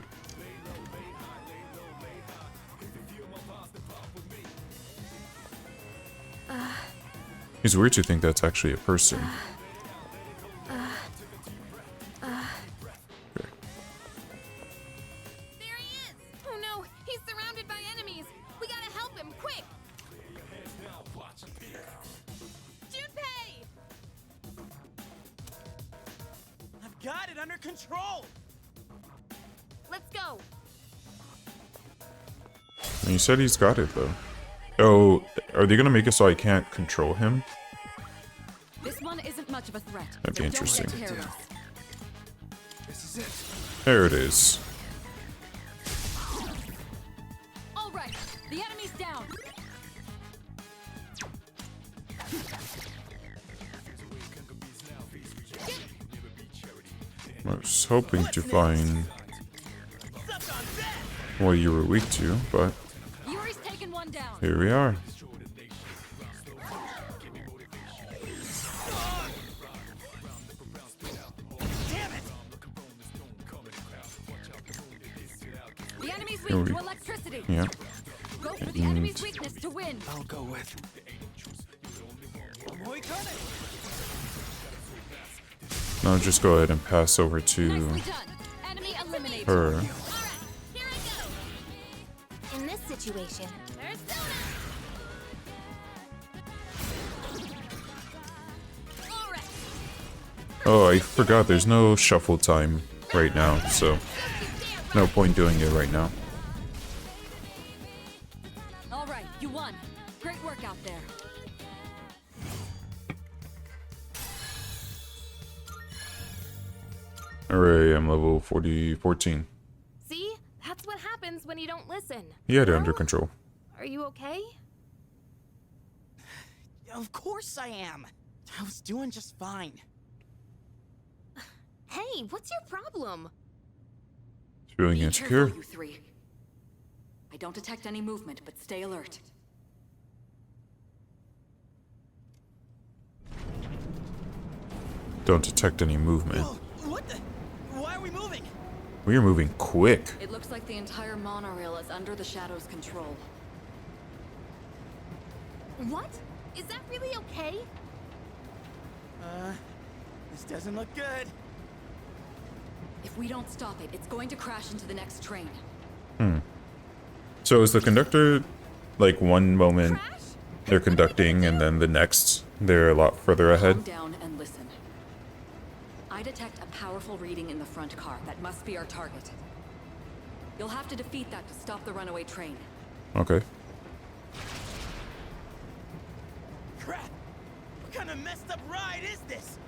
It's weird to think that's actually a person. There he is! Oh no, he's surrounded by enemies. We gotta help him, quick! Junpei! I've got it under control. Let's go. You said he's got it though. Oh, are they gonna make it so I can't control him? This one isn't much of a threat. That'd be but don't get interesting. careless. This is it. There it is. All right, the enemy's down. I was hoping to find what you were weak to, but Yuri's taken one down. here we are. The enemy's Here weak we- to electricity. Yeah. Go for the And- enemy's weakness to win. I'll go with. Now just go ahead and pass over to Nicely done. Enemy eliminated. her. In this situation, there's Oh, I forgot there's no shuffle time right now, so no point doing it right now. All right, you won. Great work out there. Alright, I'm level 14. See? That's what happens when you don't listen. He had it under control. Are you okay? Of course I am. I was doing just fine. Hey, what's your problem? Feeling Be insecure. careful, you three. I don't detect any movement, but stay alert. Don't detect any movement. What the? Why are we moving? We are moving quick. It looks like the entire monorail is under the Shadow's control. What? Is that really okay? This doesn't look good. If we don't stop it, it's going to crash into the next train. So is the conductor like one moment they're conducting and then the next they're a lot further ahead? Calm down and listen. I detect a powerful reading in the front car. That must be our target. You'll have to defeat that to stop the runaway train. Okay. Crap! What kind of messed up ride is this?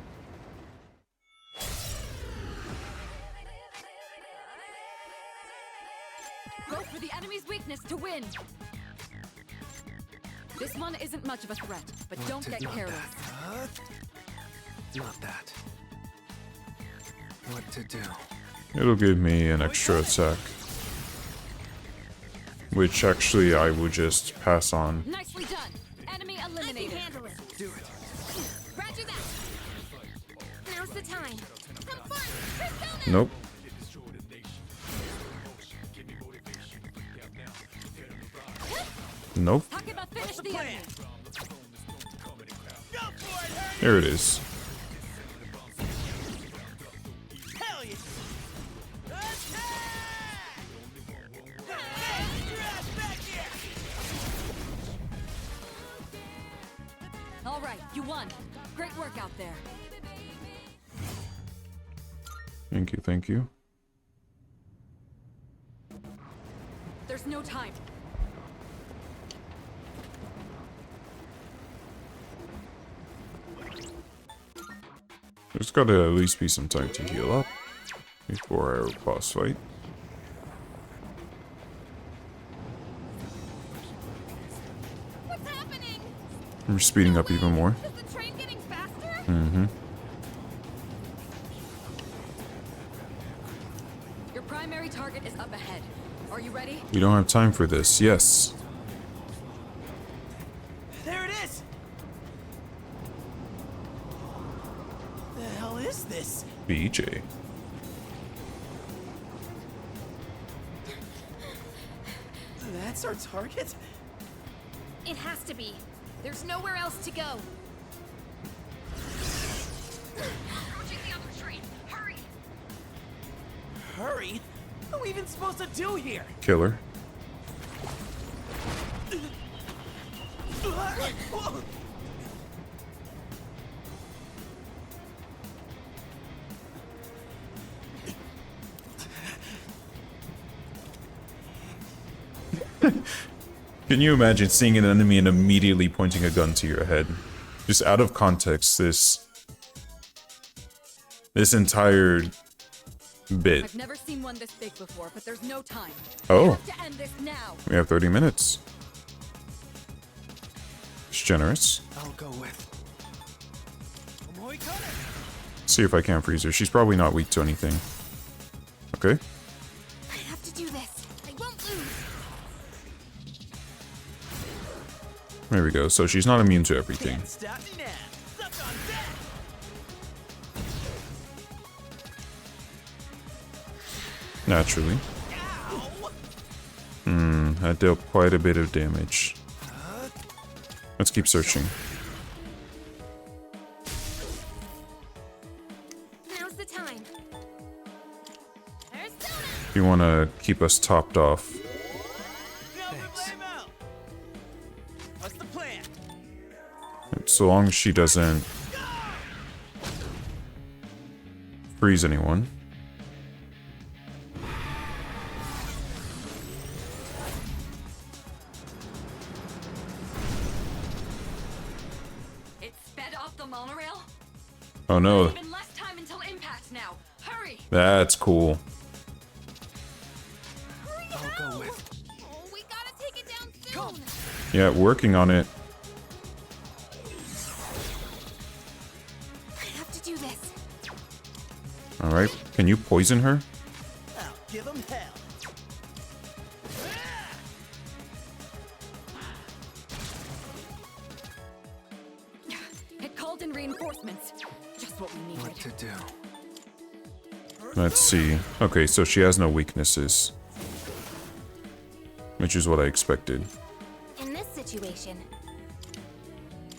Go for the enemy's weakness to win. This one isn't much of a threat, but don't get careless. Not that. What to do? It'll give me an extra attack. Which actually I would just pass on. Nicely done. Enemy eliminated. Handle it. Do it. Roger that. Now's the time. Come forward. Persona. Nope. Nope. Talk about finish the enemy. There it is. Hell yeah! All right, you won. Great work out there. Thank you, thank you. There's no time. There's gotta at least be some time to heal up before our boss fight. What's happening? We're speeding up even more. Is the train getting faster? Mm-hmm. Your primary target is up ahead. Are you ready? We don't have time for this. Yes. There it is! The hell is this? BJ. That's our target? It has to be. There's nowhere else to go. Approaching the other train. Hurry! Hurry? What are we even supposed to do here? Killer. Can you imagine seeing an enemy and immediately pointing a gun to your head? Just out of context, this entire bit. I've never seen one this big before, but there's no time. Oh. We have to end this now. We have 30 minutes. It's generous. I'll go with. See if I can freeze her. She's probably not weak to anything. Okay. I have to do this. I won't lose. There we go. So she's not immune to everything. Stop me now. Suck on that. Naturally. That dealt quite a bit of damage. Let's keep searching. Now's the time. Persona. If you want to keep us topped off. What's the plan? So long as she doesn't freeze anyone. It sped off the monorail. Oh no, Even less time until impact now. Hurry! that's cool. I'll go with. Oh, we gotta take it down soon. Yeah, working on it. I have to do this. Alright, can you poison her? I'll give him hell. It called in reinforcements. Just what we needed. What to do? Let's see. Okay, so she has no weaknesses. Which is what I expected. In this situation.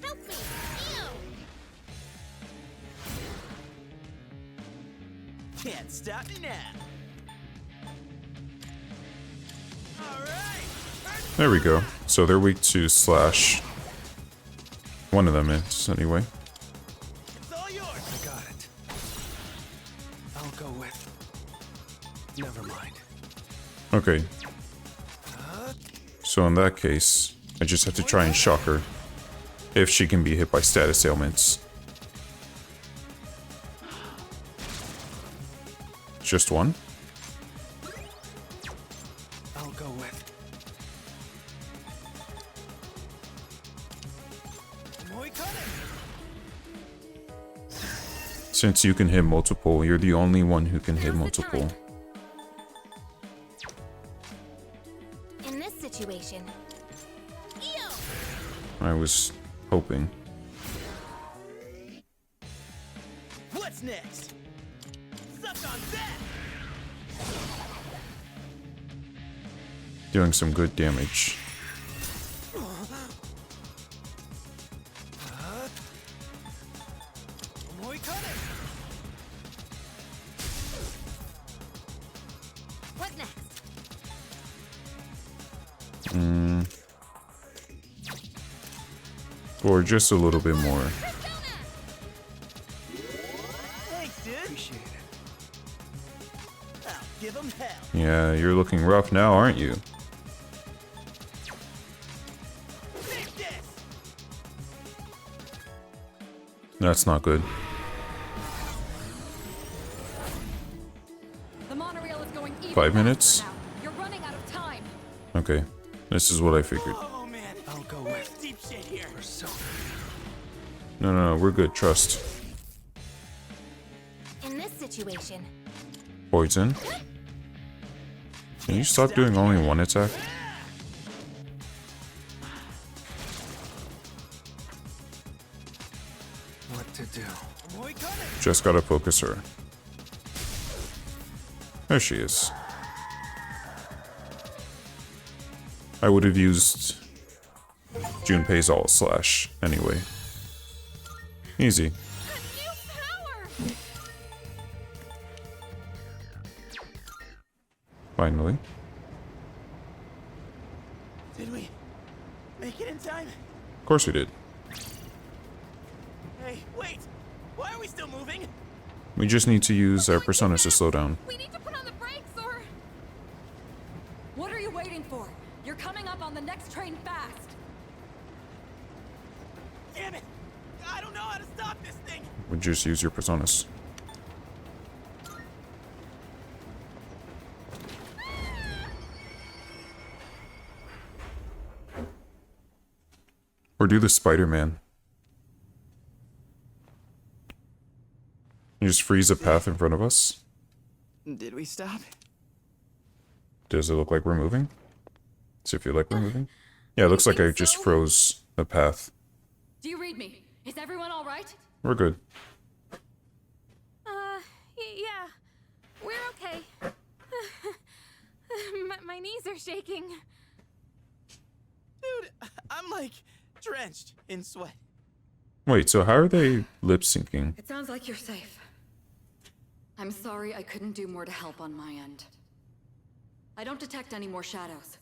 Help me. Ew. Can't stop me now. There we go. So they're weak to slash. One of them is, anyway. I got it. I'll go with. Never mind. Okay. So in that case, I just have to try and shock her. If she can be hit by status ailments. Just one? I'll go with. Since you can hit multiple, you're the only one who can hit multiple. In this situation, I was hoping. What's next? Suck on that! Doing some good damage. what next? Or just a little bit more. Thanks, dude. Appreciate it. I'll give him hell. Yeah, you're looking rough now, aren't you? That's not good. The monorail is going even 5 minutes? faster now. You're running out of time. Okay, this is what I figured. Oh man, I'll go with. deep shit here. Persona. No, we're good, trust. In this situation, Poison. Can you stop doing only one attack? What to do? Just gotta focus her. There she is. I would have used Junpei's alt slash anyway. Easy. Finally. Did we make it in time? Of course we did. Hey, wait! Why are we still moving? We just need to use our personas to slow down. We need to put on the brakes or... What are you waiting for? You're coming up on the next train fast. Damn it! I don't know how to stop this thing! We just use your personas. Or do the Spider-Man. You just freeze a path in front of us. Did we stop? Does it look like we're moving? Does it feel like we're moving? Yeah, it looks like I just froze a path. Do you read me? Is everyone all right? We're good. Yeah, we're okay. my knees are shaking. Dude, I'm like drenched in sweat. Wait, so how are they lip syncing? It sounds like you're safe. I'm sorry I couldn't do more to help on my end. I don't detect any more shadows.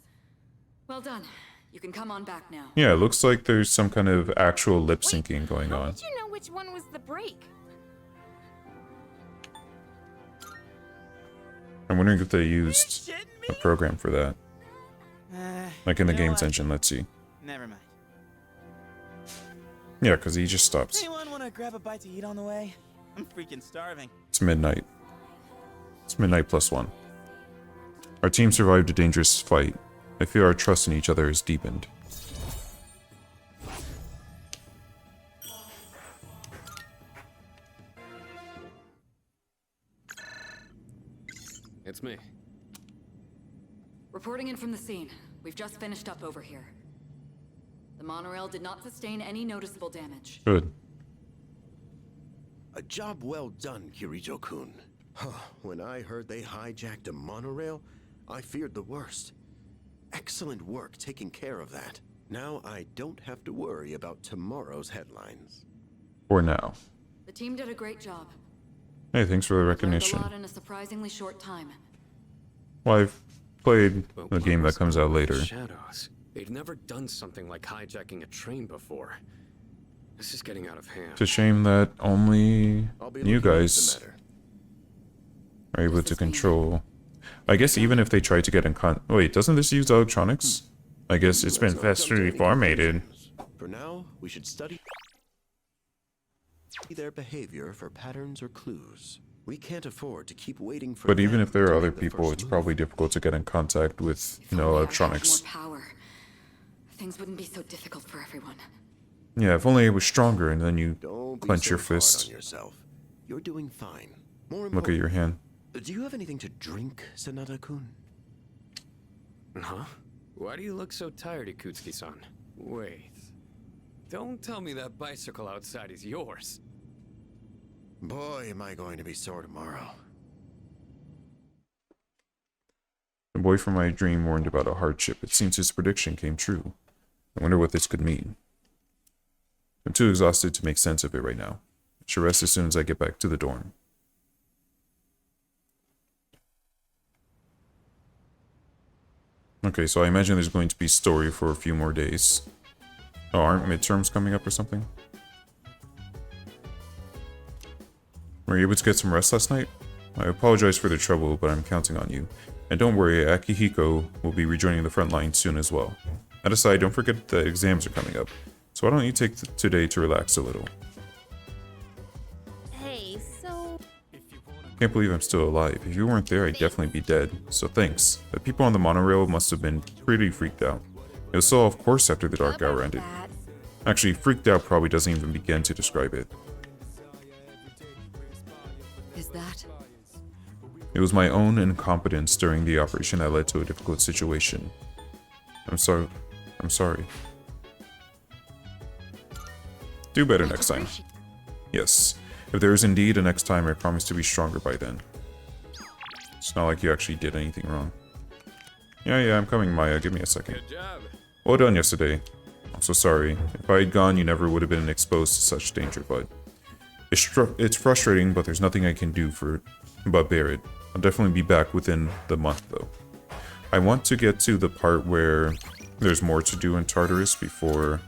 Well done. You can come on back now. Yeah, it looks like there's some kind of actual lip syncing going on. Did you know which one was the break? I'm wondering if they used a program for that. Like in the you know game's what? engine, let's see. Never mind. Yeah, because he just stops. Anyone want to grab a bite to eat on the way? I'm freaking starving. It's midnight. It's midnight +1. Our team survived a dangerous fight. I feel our trust in each other is deepened. It's me. Reporting in from the scene. We've just finished up over here. The monorail did not sustain any noticeable damage. Good. A job well done, Kirito-kun. When I heard they hijacked a monorail, I feared the worst. Excellent work taking care of that. Now I don't have to worry about tomorrow's headlines. For now. The team did a great job. Hey, thanks for the Learned recognition. a lot in a surprisingly short time. Well, I've played a game that comes out later. Shadows. They'd never done something like hijacking a train before. This is getting out of hand. It's a shame that only you guys matter. are able to control. I guess even if they try to get in wait, doesn't this use electronics? I guess it's been factory formatted. For now, we should study their behavior for patterns or clues. We can't afford to keep waiting for But even them if there to are other make the people, first it's move. probably difficult to get in contact with, you know, electronics. More power. Things wouldn't be so difficult for everyone. Yeah, if only it was stronger and then you Don't be clench so your hard fist. on yourself. You're doing fine. More Look at your hand. Do you have anything to drink, Sanada-kun? Huh? Why do you look so tired, Ikutsuki-san? Wait. Don't tell me that bicycle outside is yours. Boy, am I going to be sore tomorrow. The boy from my dream warned about a hardship. It seems his prediction came true. I wonder what this could mean. I'm too exhausted to make sense of it right now. I should rest as soon as I get back to the dorm. Okay, so I imagine there's going to be story for a few more days. Oh, aren't midterms coming up or something? Were you able to get some rest last night? I apologize for the trouble, but I'm counting on you. And don't worry, Akihiko will be rejoining the front line soon as well. That aside, don't forget that exams are coming up. So why don't you take today to relax a little? Hey, so Can't believe I'm still alive. If you weren't there, I'd definitely be dead. So thanks. The people on the monorail must have been pretty freaked out. It was so off course after the dark hour ended. Actually, freaked out probably doesn't even begin to describe it. Is that? It was my own incompetence during the operation that led to a difficult situation. I'm sorry. Do better next time. Yes. If there is indeed a next time, I promise to be stronger by then. It's not like you actually did anything wrong. Yeah, I'm coming, Maya. Give me a second. Good job. Well done yesterday. I'm so sorry. If I had gone, you never would have been exposed to such danger, but... It's frustrating, but there's nothing I can do but bear it. I'll definitely be back within the month, though. I want to get to the part where there's more to do in Tartarus before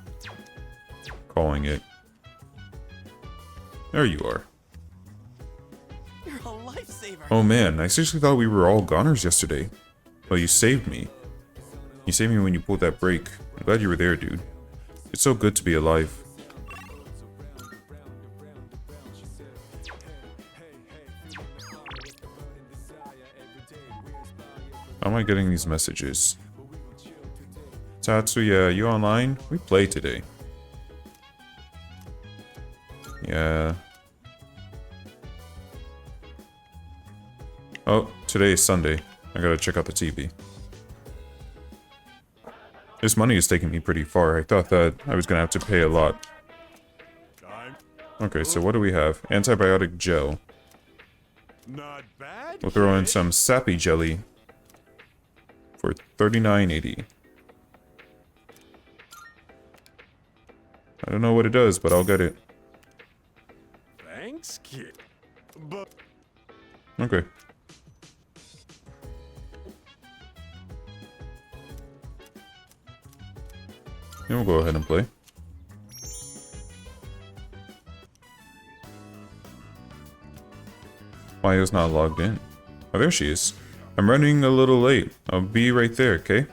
calling it. There you are. You're a lifesaver. Oh man, I seriously thought we were all goners yesterday. Well, you saved me. You saved me when you pulled that break. I'm glad you were there, dude. It's so good to be alive. How am I getting these messages? Tatsuya, you online? We play today. Yeah. Oh, today is Sunday. I gotta check out the TV. This money is taking me pretty far. I thought that I was gonna have to pay a lot. Okay, so what do we have? Antibiotic gel. Not bad. We'll throw in some sappy jelly for $39.80. I don't know what it does, but I'll get it. Thanks, kid. But Okay. Then we'll go ahead and play. Maya's not logged in. Oh, there she is. I'm running a little late. I'll be right there, okay?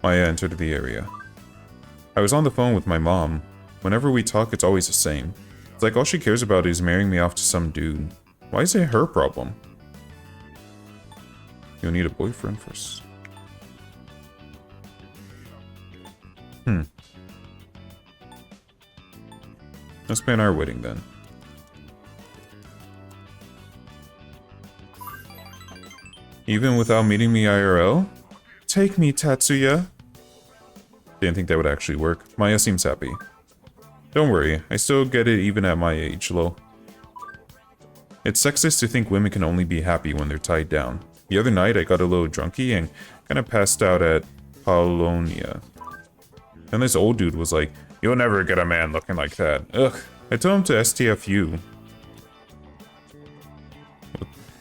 Maya entered the area. I was on the phone with my mom. Whenever we talk, it's always the same. It's like all she cares about is marrying me off to some dude. Why is it her problem? You'll need a boyfriend first. Let's plan our wedding then. Even without meeting me IRL? Take me, Tatsuya. Didn't think that would actually work. Maya seems happy. Don't worry, I still get it even at my age, lol. It's sexist to think women can only be happy when they're tied down. The other night I got a little drunky and kinda passed out at Polonia. And this old dude was like, "You'll never get a man looking like that." Ugh, I told him to STFU.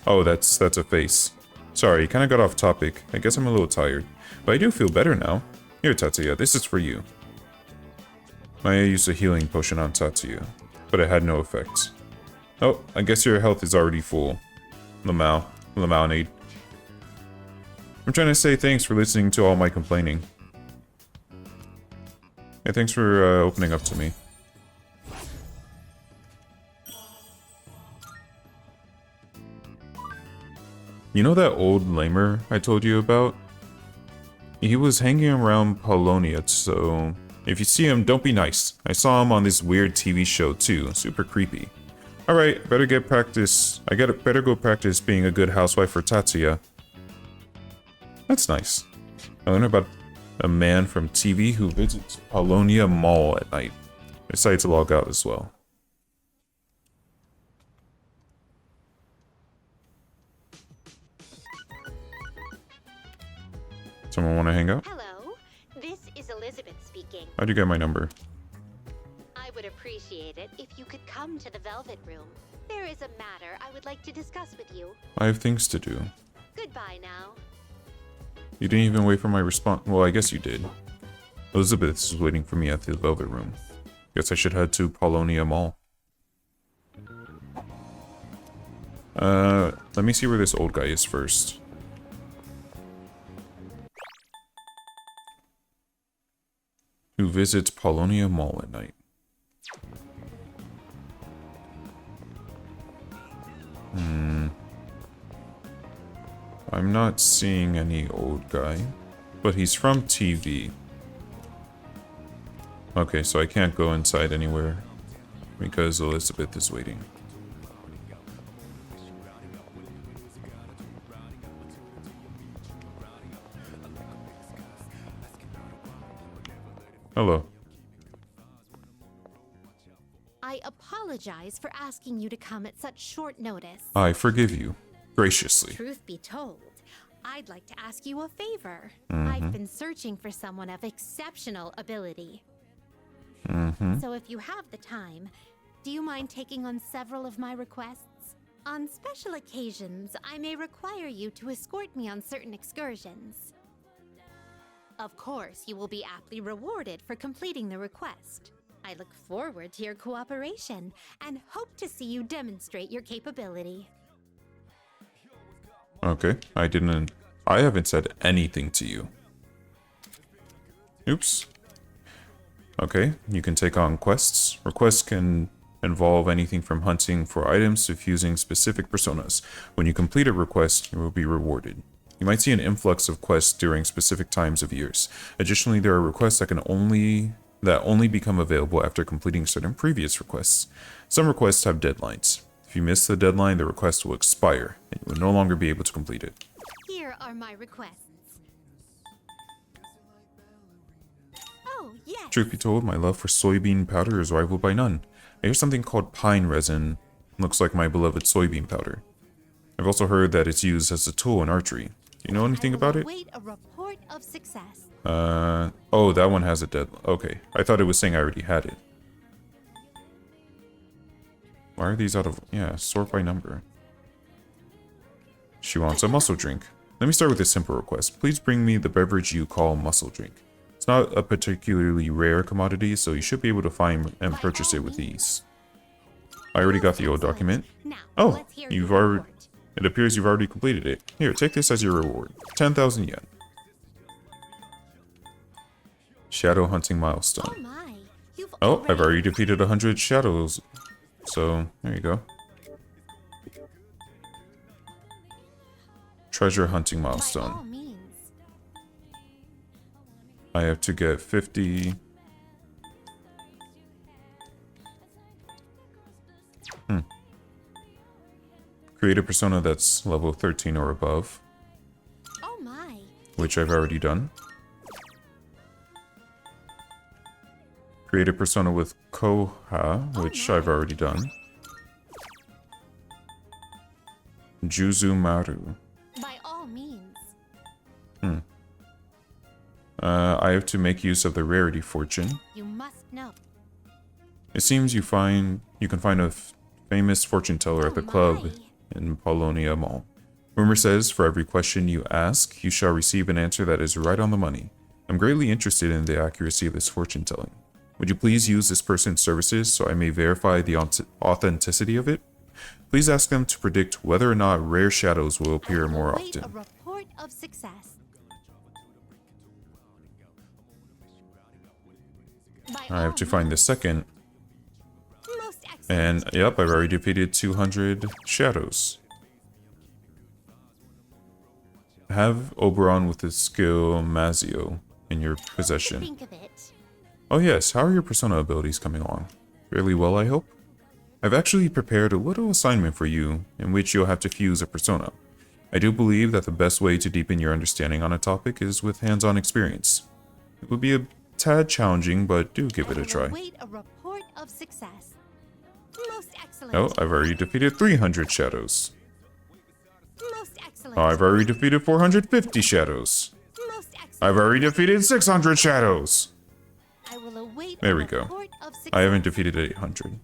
Oh, that's a face. Sorry, kinda got off topic. I guess I'm a little tired. But I do feel better now. Here, Tatsuya, this is for you. Maya used a healing potion on Tatsuya, but it had no effect. Oh, I guess your health is already full. Lemonade. I'm trying to say thanks for listening to all my complaining. Hey, thanks for opening up to me. You know that old lamer I told you about? He was hanging around Polonia, so if you see him, don't be nice. I saw him on this weird TV show too, super creepy. Alright, better get practice. Better go practice being a good housewife for Tatsuya. That's nice. I learned about a man from TV who visits Polonia Mall at night. I decided to log out as well. Someone want to hang out? Hello, this is Elizabeth speaking. How'd you get my number? I would appreciate it if you could come to the Velvet Room. There is a matter I would like to discuss with you. I have things to do. Goodbye now. You didn't even wait for my response. Well, I guess you did. Elizabeth is waiting for me at the Velvet Room. Guess I should head to Polonia Mall. Let me see where this old guy is first. Who visits Polonia Mall at night. I'm not seeing any old guy, but he's from TV. Okay, so I can't go inside anywhere because Elizabeth is waiting. Hello. I apologize for asking you to come at such short notice. I forgive you, graciously. Truth be told, I'd like to ask you a favor. Mm-hmm. I've been searching for someone of exceptional ability. Mm-hmm. So if you have the time, do you mind taking on several of my requests? On special occasions, I may require you to escort me on certain excursions. Of course, you will be aptly rewarded for completing the request. I look forward to your cooperation and hope to see you demonstrate your capability. Okay, I haven't said anything to you. Oops. Okay, you can take on quests. Requests can involve anything from hunting for items to fusing specific personas. When you complete a request, you will be rewarded. You might see an influx of quests during specific times of years. Additionally, there are requests that only become available after completing certain previous requests. Some requests have deadlines. If you miss the deadline, the request will expire, and you will no longer be able to complete it. Here are my requests. Oh, yes. Truth be told, my love for soybean powder is rivaled by none. I hear something called pine resin. Looks like my beloved soybean powder. I've also heard that it's used as a tool in archery. Do you know anything about it? Wait a report of success. Oh, that one has a deadline. Okay, I thought it was saying I already had it. Why are these out of... Yeah, sort by number. She wants a muscle drink. Let me start with a simple request. Please bring me the beverage you call muscle drink. It's not a particularly rare commodity, so you should be able to find and purchase it with ease. I already got the old document. Oh, it appears you've already completed it. Here, take this as your reward. 10,000 yen. Shadow hunting milestone. Oh, I've already defeated 100 shadows. So, there you go. Treasure hunting milestone. I have to get 50... Create a persona that's level 13 or above. Oh my. Which I've already done. Create a persona with Koha, which I've already done. Juzumaru. By all means. I have to make use of the rarity fortune. You must know. It seems you can find a famous fortune teller at the club in Polonia Mall. Rumor says, for every question you ask, you shall receive an answer that is right on the money. I'm greatly interested in the accuracy of this fortune telling. Would you please use this person's services so I may verify the authenticity of it? Please ask them to predict whether or not rare shadows will appear more Await often. a report of success. I have to find the second. And yep, I've already defeated 200 shadows. Have Oberon with his skill Mazio in your possession. Think of it. Oh yes, how are your persona abilities coming along? Fairly well, I hope? I've actually prepared a little assignment for you in which you'll have to fuse a persona. I do believe that the best way to deepen your understanding on a topic is with hands-on experience. It would be a tad challenging, but do give it a try. Await a report of success. Most excellent. Oh, I've already defeated 300 shadows. Most excellent. Oh, I've already defeated 450 shadows. Most excellent. I've already defeated 600 shadows. I will await There a we go. report of success. I haven't defeated 800.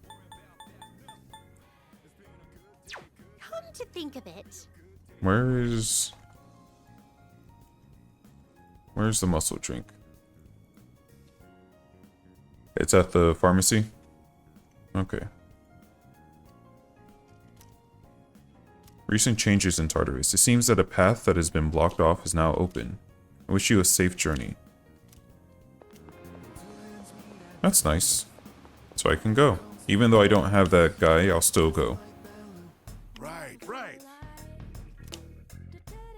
Come to think of it. Where's the muscle drink? It's at the pharmacy? Okay. Recent changes in Tartarus. It seems that a path that has been blocked off is now open. I wish you a safe journey. That's nice. So I can go. Even though I don't have that guy, I'll still go. Right.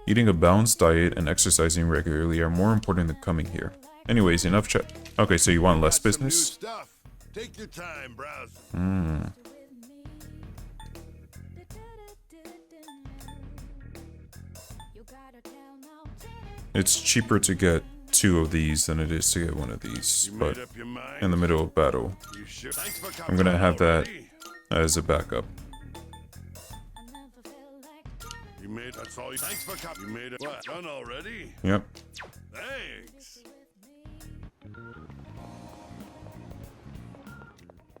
Eating a balanced diet and exercising regularly are more important than coming here. Anyways, enough chat. Okay, so you want less business? Stuff. Take your time, browse. It's cheaper to get 2 of these than it is to get 1 of these, but in the middle of battle, I'm gonna have that as a backup. You made that's all. Thanks for copy. You made it. What? Done already? Yep. Thanks.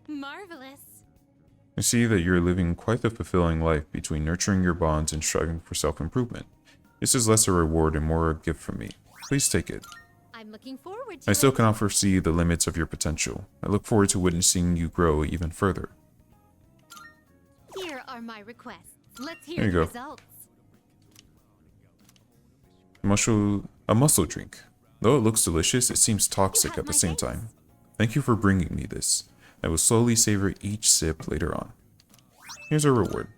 Marvelous. I see that you're living quite the fulfilling life between nurturing your bonds and striving for self-improvement. This is less a reward and more a gift from me. Please take it. I'm looking forward to I still it. cannot foresee the limits of your potential. I look forward to witnessing you grow even further. Here are my requests. Let's hear There you the go. results. A muscle drink. Though it looks delicious, it seems toxic at the same time. Thank you for bringing me this. I will slowly savor each sip later on. Here's a reward.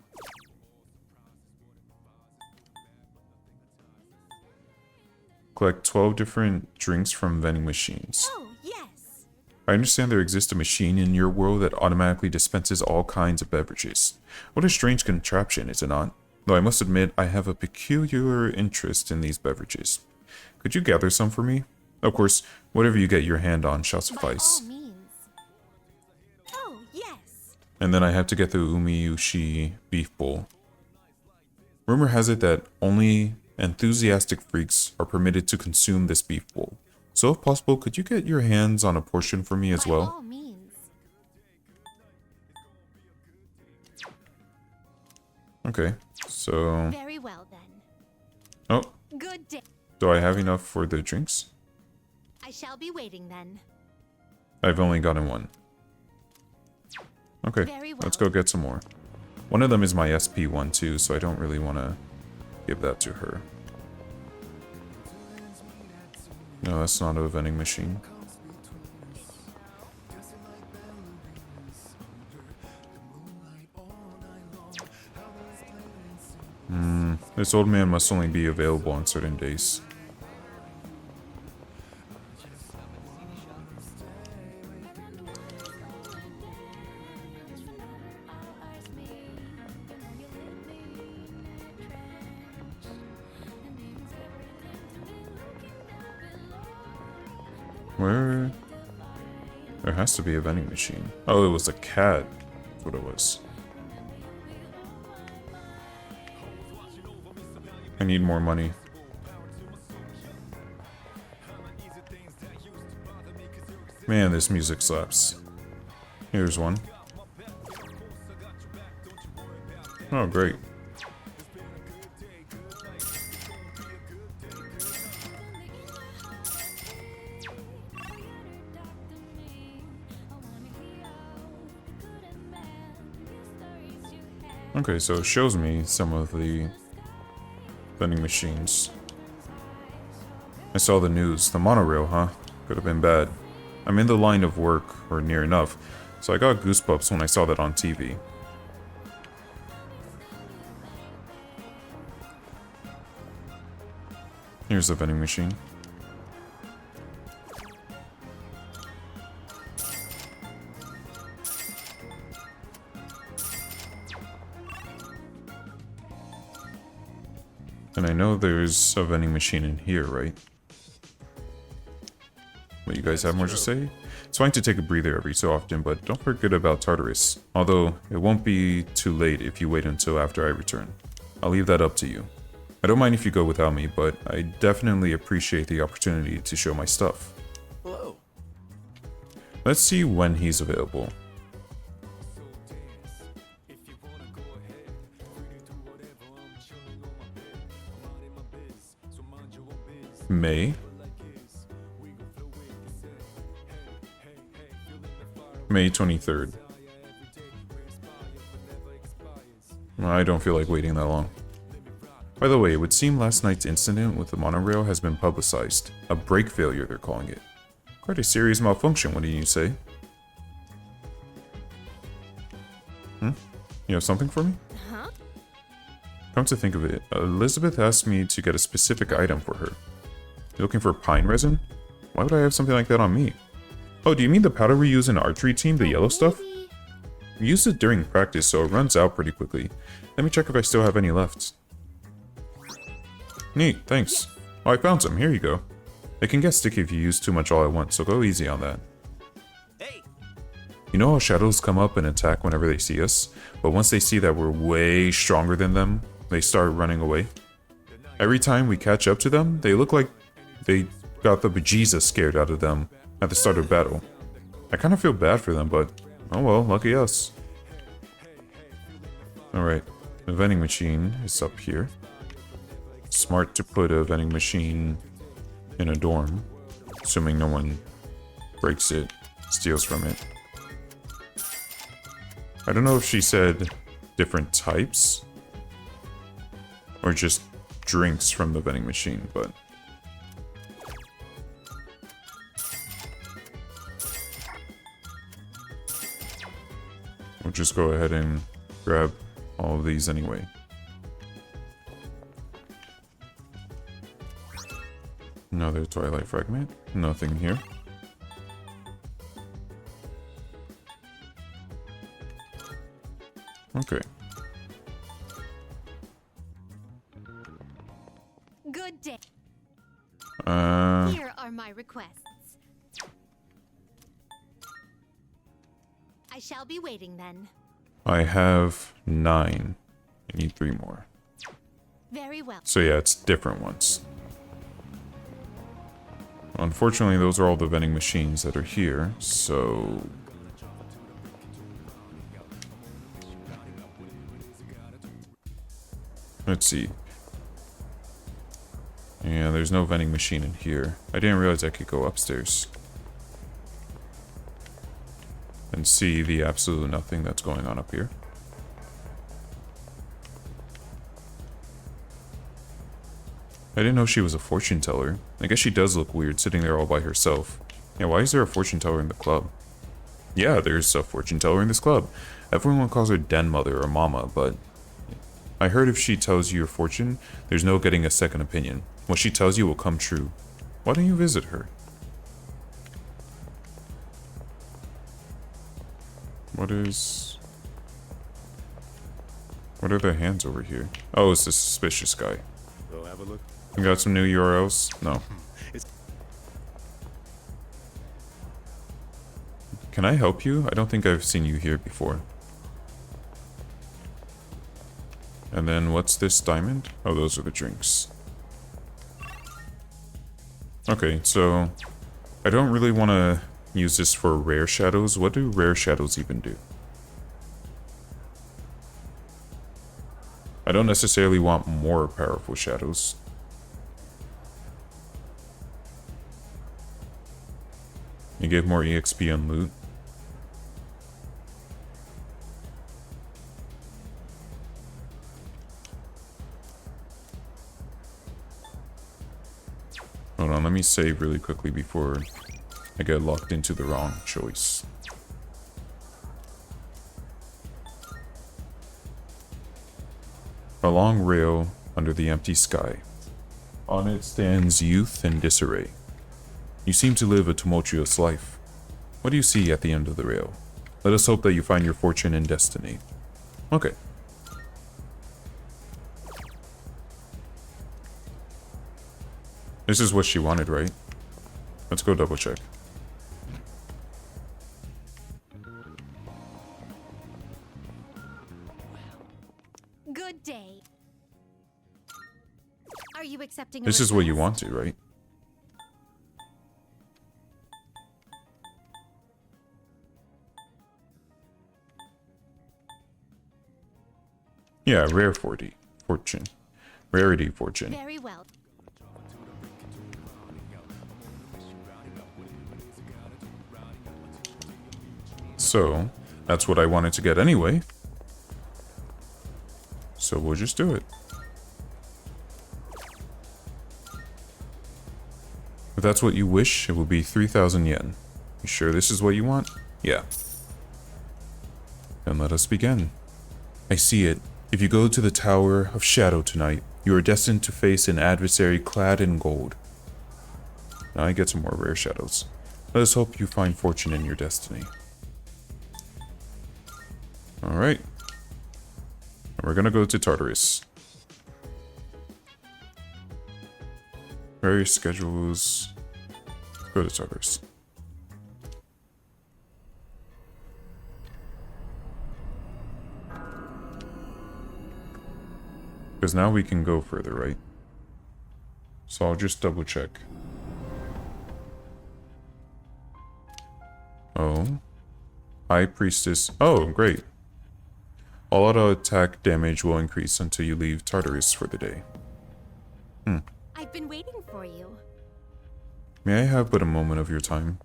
Collect 12 different drinks from vending machines. Oh, yes. I understand there exists a machine in your world that automatically dispenses all kinds of beverages. What a strange contraption, is it not? Though I must admit, I have a peculiar interest in these beverages. Could you gather some for me? Of course, whatever you get your hand on shall suffice. By all means. Oh, yes. And then I have to get the Umiyushi beef bowl. Rumor has it that only enthusiastic freaks are permitted to consume this beef bowl. So if possible, could you get your hands on a portion for me as By well? all means. Okay, so... Very well then. Oh, Good day. do I have enough for the drinks? I shall be waiting then. I've only gotten 1. Okay, Very well. let's go get some more. One of them is my SP one too, so I don't really want to give that to her. No, that's not a vending machine. This old man must only be available on certain days. Where? There has to be a vending machine. Oh, it was a cat. That's what it was. I need more money. Man, this music slaps. Here's one. Oh, great. Okay, so it shows me some of the vending machines. I saw the news. The monorail, huh? Could have been bad. I'm in the line of work, or near enough, so I got goosebumps when I saw that on TV. Here's the vending machine. And I know there's a vending machine in here, right? What, you guys have more to say? It's fine to take a breather every so often, but don't forget about Tartarus. Although, it won't be too late if you wait until after I return. I'll leave that up to you. I don't mind if you go without me, but I definitely appreciate the opportunity to show my stuff. Hello. Let's see when he's available. May 23rd. I don't feel like waiting that long. By the way, it would seem last night's incident with the monorail has been publicized. A brake failure, they're calling it. Quite a serious malfunction, wouldn't you say? You have something for me? Huh? Come to think of it, Elizabeth asked me to get a specific item for her. You looking for pine resin? Why would I have something like that on me? Oh, do you mean the powder we use in our archery team, the yellow stuff? We used it during practice, so it runs out pretty quickly. Let me check if I still have any left. Neat, thanks. Oh, I found some. Here you go. It can get sticky if you use too much all at once, so go easy on that. Hey. You know how shadows come up and attack whenever they see us? But once they see that we're way stronger than them, they start running away. Every time we catch up to them, they look like they got the bejesus scared out of them at the start of battle. I kind of feel bad for them, but oh well, lucky us. Alright, the vending machine is up here. Smart to put a vending machine in a dorm, assuming no one breaks it, steals from it. I don't know if she said different types or just drinks from the vending machine, but we'll just go ahead and grab all of these anyway. Another Twilight fragment. Nothing here. Okay. Good day. Here are my requests. I shall be waiting then. I have 9. I need 3 more. Very well. So yeah, it's different ones. Unfortunately, those are all the vending machines that are here, so let's see. Yeah, there's no vending machine in here. I didn't realize I could go upstairs and see the absolute nothing that's going on up here. I didn't know she was a fortune teller. I guess she does look weird sitting there all by herself. Yeah, why is there a fortune teller in the club? Yeah, there's a fortune teller in this club. Everyone calls her den mother or mama, but I heard if she tells you your fortune, there's no getting a second opinion. What she tells you will come true. Why don't you visit her? What are the hands over here? Oh, it's the suspicious guy. Go have a look. You got some new URLs? No. Can I help you? I don't think I've seen you here before. And then what's this diamond? Oh, those are the drinks. Okay, so I don't really want to use this for rare shadows. What do rare shadows even do? I don't necessarily want more powerful shadows. You get more EXP on loot. Hold on, let me save really quickly before I get locked into the wrong choice. A long rail under the empty sky. On it stands youth in disarray. You seem to live a tumultuous life. What do you see at the end of the rail? Let us hope that you find your fortune and destiny. Okay. This is what she wanted, right? Let's go double check. Good day. Are you accepting a This is what you request? wanted, right? Yeah, rare 40. Fortune. Rarity fortune. Very well. So, that's what I wanted to get anyway. So we'll just do it. If that's what you wish, it will be 3,000 yen. You sure this is what you want? Yeah. Then let us begin. I see it. If you go to the Tower of Shadow tonight, you are destined to face an adversary clad in gold. Now I get some more rare shadows. Let us hope you find fortune in your destiny. Alright. We're gonna go to Tartarus. Various schedules. Go to Tartarus. Because now we can go further, right? So I'll just double check. Oh. High Priestess. Oh, great. All auto attack damage will increase until you leave Tartarus for the day. I've been waiting for you. May I have but a moment of your time?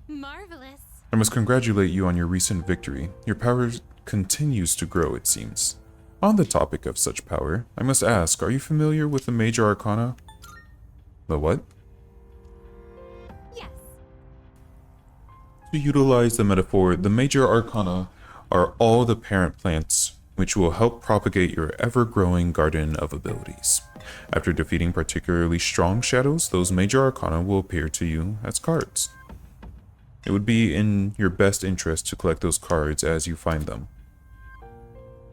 Marvelous. I must congratulate you on your recent victory. Your power continues to grow, it seems. On the topic of such power, I must ask, are you familiar with the Major Arcana? The what? Yes. To utilize the metaphor, the Major Arcana are all the parent plants which will help propagate your ever-growing garden of abilities. After defeating particularly strong shadows, those Major Arcana will appear to you as cards. It would be in your best interest to collect those cards as you find them.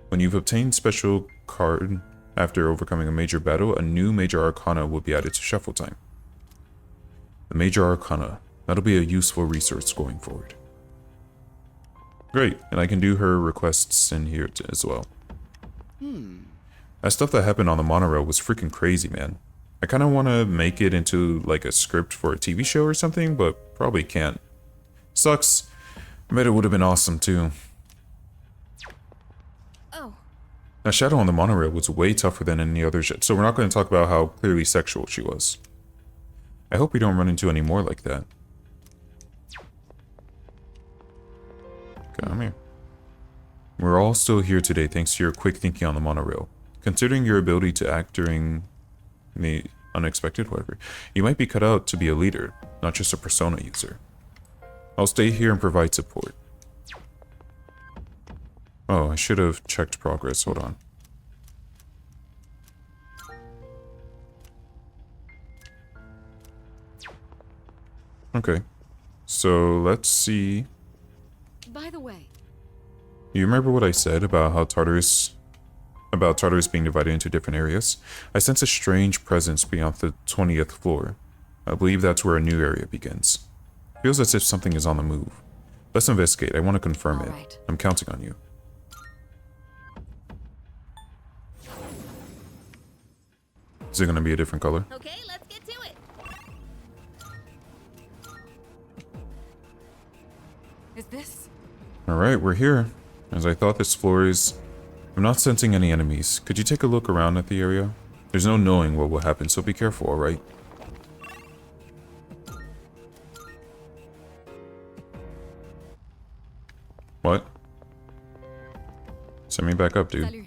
When you've obtained special card after overcoming a major battle, a new Major Arcana will be added to Shuffle Time. The Major Arcana, that'll be a useful resource going forward. Great, and I can do her requests in here as well. That stuff that happened on the monorail was freaking crazy, man. I kind of want to make it into like a script for a TV show or something, but probably can't. Sucks. I bet it would have been awesome too. Oh. Now, Shadow on the monorail was way tougher than any other shit, so we're not going to talk about how clearly sexual she was. I hope we don't run into any more like that. Come here. We're all still here today thanks to your quick thinking on the monorail. Considering your ability to act during the unexpected, whatever, you might be cut out to be a leader, not just a persona user. I'll stay here and provide support. Oh, I should have checked progress. Hold on. Okay. So let's see. By the way, You remember what I said about how Tartarus being divided into different areas? I sense a strange presence beyond the 20th floor. I believe that's where a new area begins. Feels as if something is on the move. Let's investigate. I want to confirm it. right. I'm counting on you. Is it going to be a different color? Okay, let's get to it. is this? Alright, we're here. As I thought, this floor is... I'm not sensing any enemies. Could you take a look around at the area? There's no knowing what will happen, so be careful, alright? What? Send me back up, dude. Salut.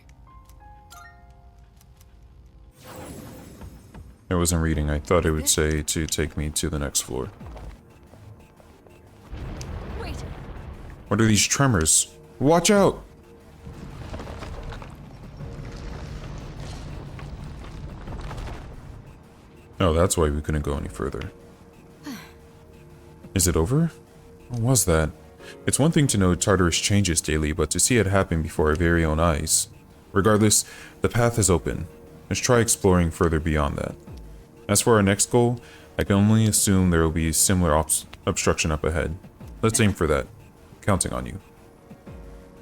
I wasn't reading. I thought it would say to take me to the next floor. Wait. What are these tremors? Watch out! Oh, that's why we couldn't go any further. Is it over? What was that? It's one thing to know Tartarus changes daily, but to see it happen before our very own eyes. Regardless, the path is open. Let's try exploring further beyond that. As for our next goal, I can only assume there will be similar obstruction up ahead. Let's aim for that. I'm counting on you.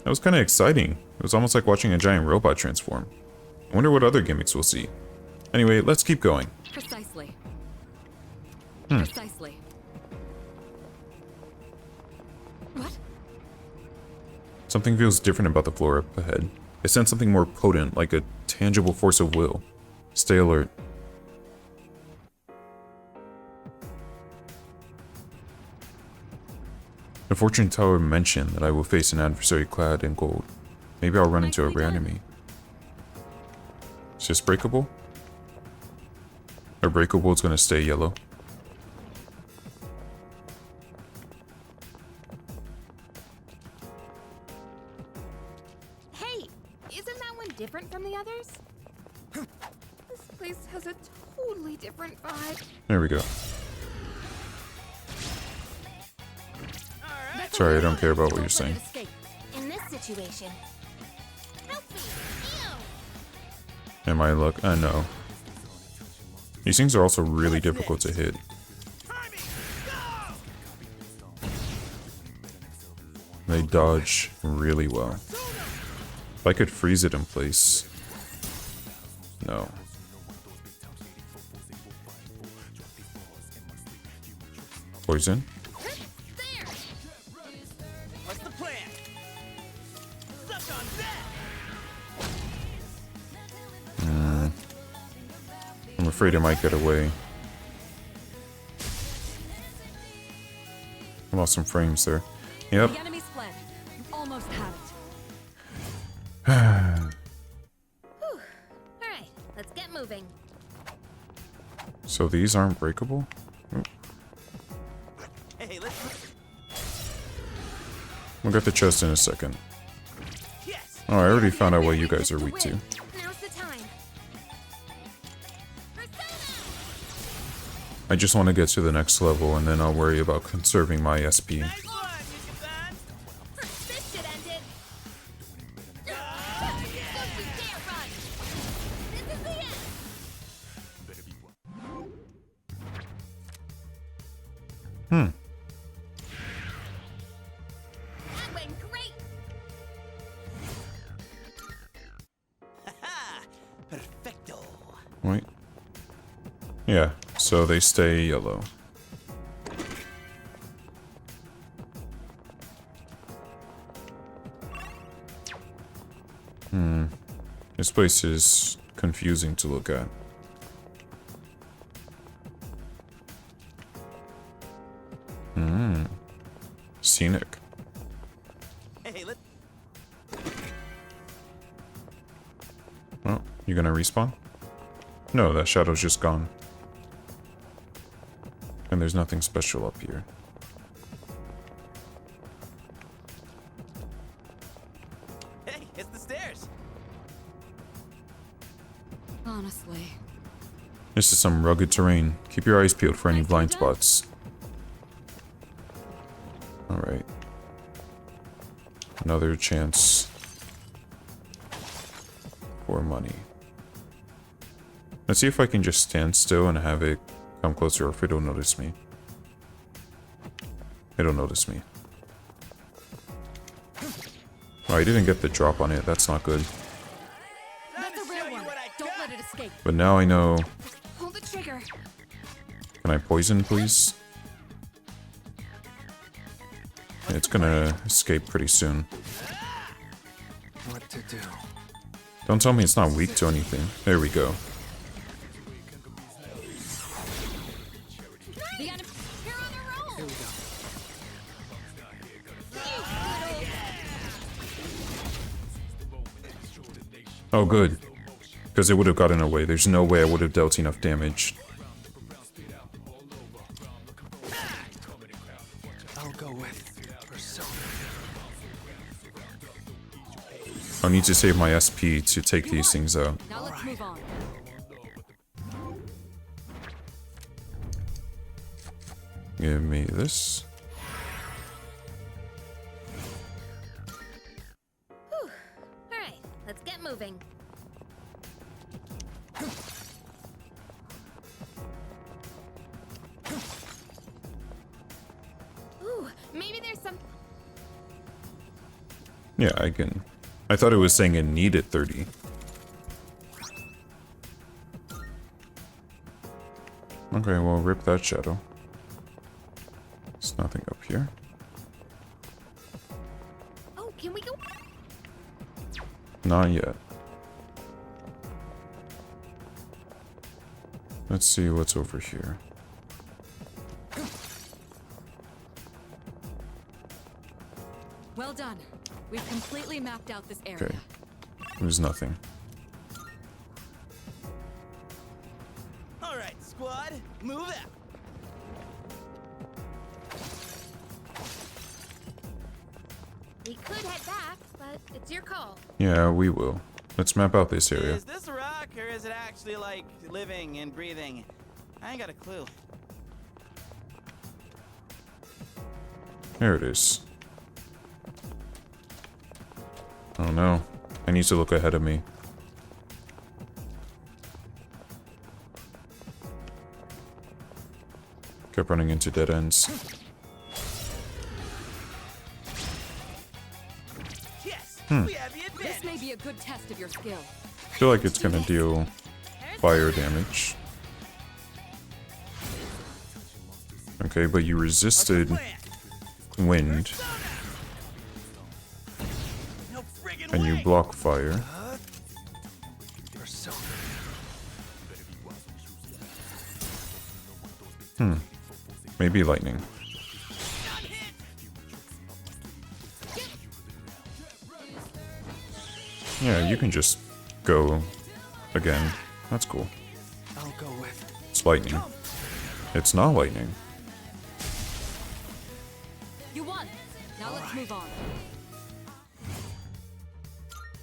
That was kind of exciting. It was almost like watching a giant robot transform. I wonder what other gimmicks we'll see. Anyway, let's keep going. Precisely. Hmm. Precisely. What? Something feels different about the floor up ahead. I sense something more potent, like a tangible force of will. Stay alert. The fortune teller mentioned that I will face an adversary clad in gold. Maybe I'll run into a rare enemy. Is this breakable? Or breakable is gonna stay yellow. Hey, isn't that one different from the others? This place has a totally different vibe. There we go. Sorry, I don't care about what you're saying. In this situation, Am I luck? No. These things are also really difficult to hit. They dodge really well. If I could freeze it in place. No. Poison? What's the plan? Suck on that! I'm afraid I might get away. I lost some frames there. Yep. The enemy's fled. You almost had it. Whew. Alright, let's get moving. So these aren't breakable? Oh. Hey, let's. We'll get the chest in a second. Oh, I already found out what you guys are weak to. Now's the time. I just want to get to the next level and then I'll worry about conserving my SP. This should end it. Don't you dare run. This is the end. Hmm. That went great. Perfecto. Wait. Yeah, so they stay yellow. This place is confusing to look at. Scenic. Hey, let. Oh, you gonna respawn? No, that shadow's just gone. And there's nothing special up here. Hey, it's the stairs. Honestly. This is some rugged terrain. Keep your eyes peeled for any blind spots. Alright. Another chance for money. Let's see if I can just stand still and have it come closer, or if it'll notice me. It'll notice me. Oh, I didn't get the drop on it. That's not good. That's a real one. Don't let it escape. But now I know. Pull the trigger. Can I poison, please? It's gonna escape pretty soon. What to do? Don't tell me it's not weak to anything. There we go. The enemy. You're on a roll. Oh, good. Because it would have gotten away. There's no way I would have dealt enough damage. I'll go with Persona. I'll need to save my SP to take these things out. Now let's move on. Give me this. Whew. Alright, let's get moving. Ooh, maybe there's some. Yeah, I can. I thought it was saying it needed 30. Okay, well, rip that shadow. There's nothing up here. Oh, can we go? Not yet. Let's see what's over here. Well done. We've completely mapped out this area. Okay. There's nothing. All right, squad, move out. We could head back, but it's your call. Yeah, we will. Let's map out this area. Is this a rock or is it actually like living and breathing? I ain't got a clue. There it is. Oh no. I need to look ahead of me. Kept running into dead ends. This may be a good test of your skill. I feel like it's gonna deal fire damage. Okay, but you resisted wind. And you block fire. Maybe lightning. Yeah, you can just go again. That's cool. I'll go with. It's lightning. It's not lightning. You won. Now let's move on.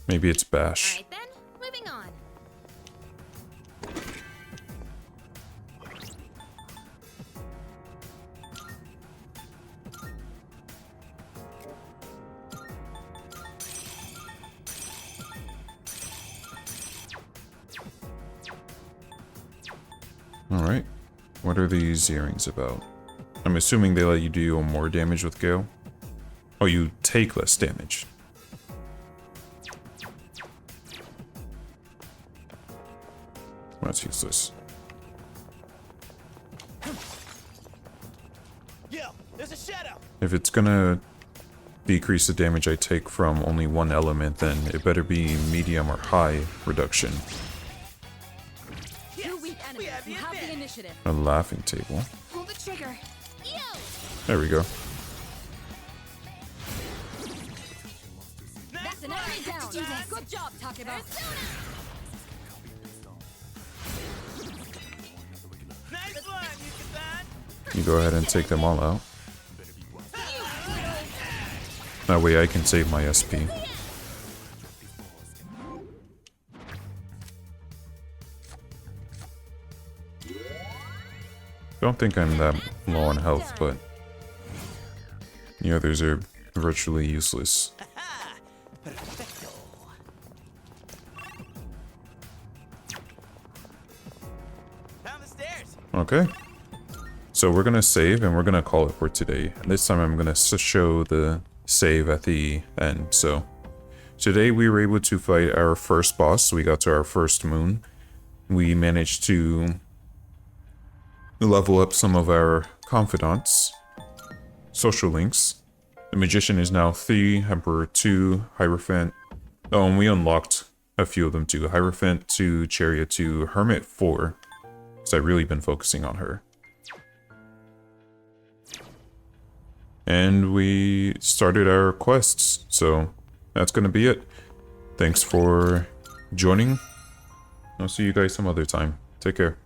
Maybe it's bash. Alright then, moving on. Alright. What are these earrings about? I'm assuming they let you do more damage with Gale. Oh, you take less damage. That's useless. Yo, there's a shadow. If it's gonna decrease the damage I take from only one element, then it better be medium or high reduction. Two weak enemies. You have the initiative. A laughing table. Pull the trigger. Yo! There we go. That's an enemy down. Good job, Takeba. Nice one, Yuka-san. You go ahead and take them all out. That way I can save my SP. Don't think I'm that low on health, but the others are virtually useless. Down the stairs. Okay. So we're gonna save and we're gonna call it for today. And this time I'm gonna show the save at the end. So today we were able to fight our first boss. We got to our first moon. We managed to level up some of our confidants, social links. The magician is now 3, Emperor 2, Hierophant. Oh, and we unlocked a few of them too. Hierophant 2, Chariot 2, Hermit 4. Because I've really been focusing on her. And we started our quests, so that's gonna be it. Thanks for joining. I'll see you guys some other time. Take care.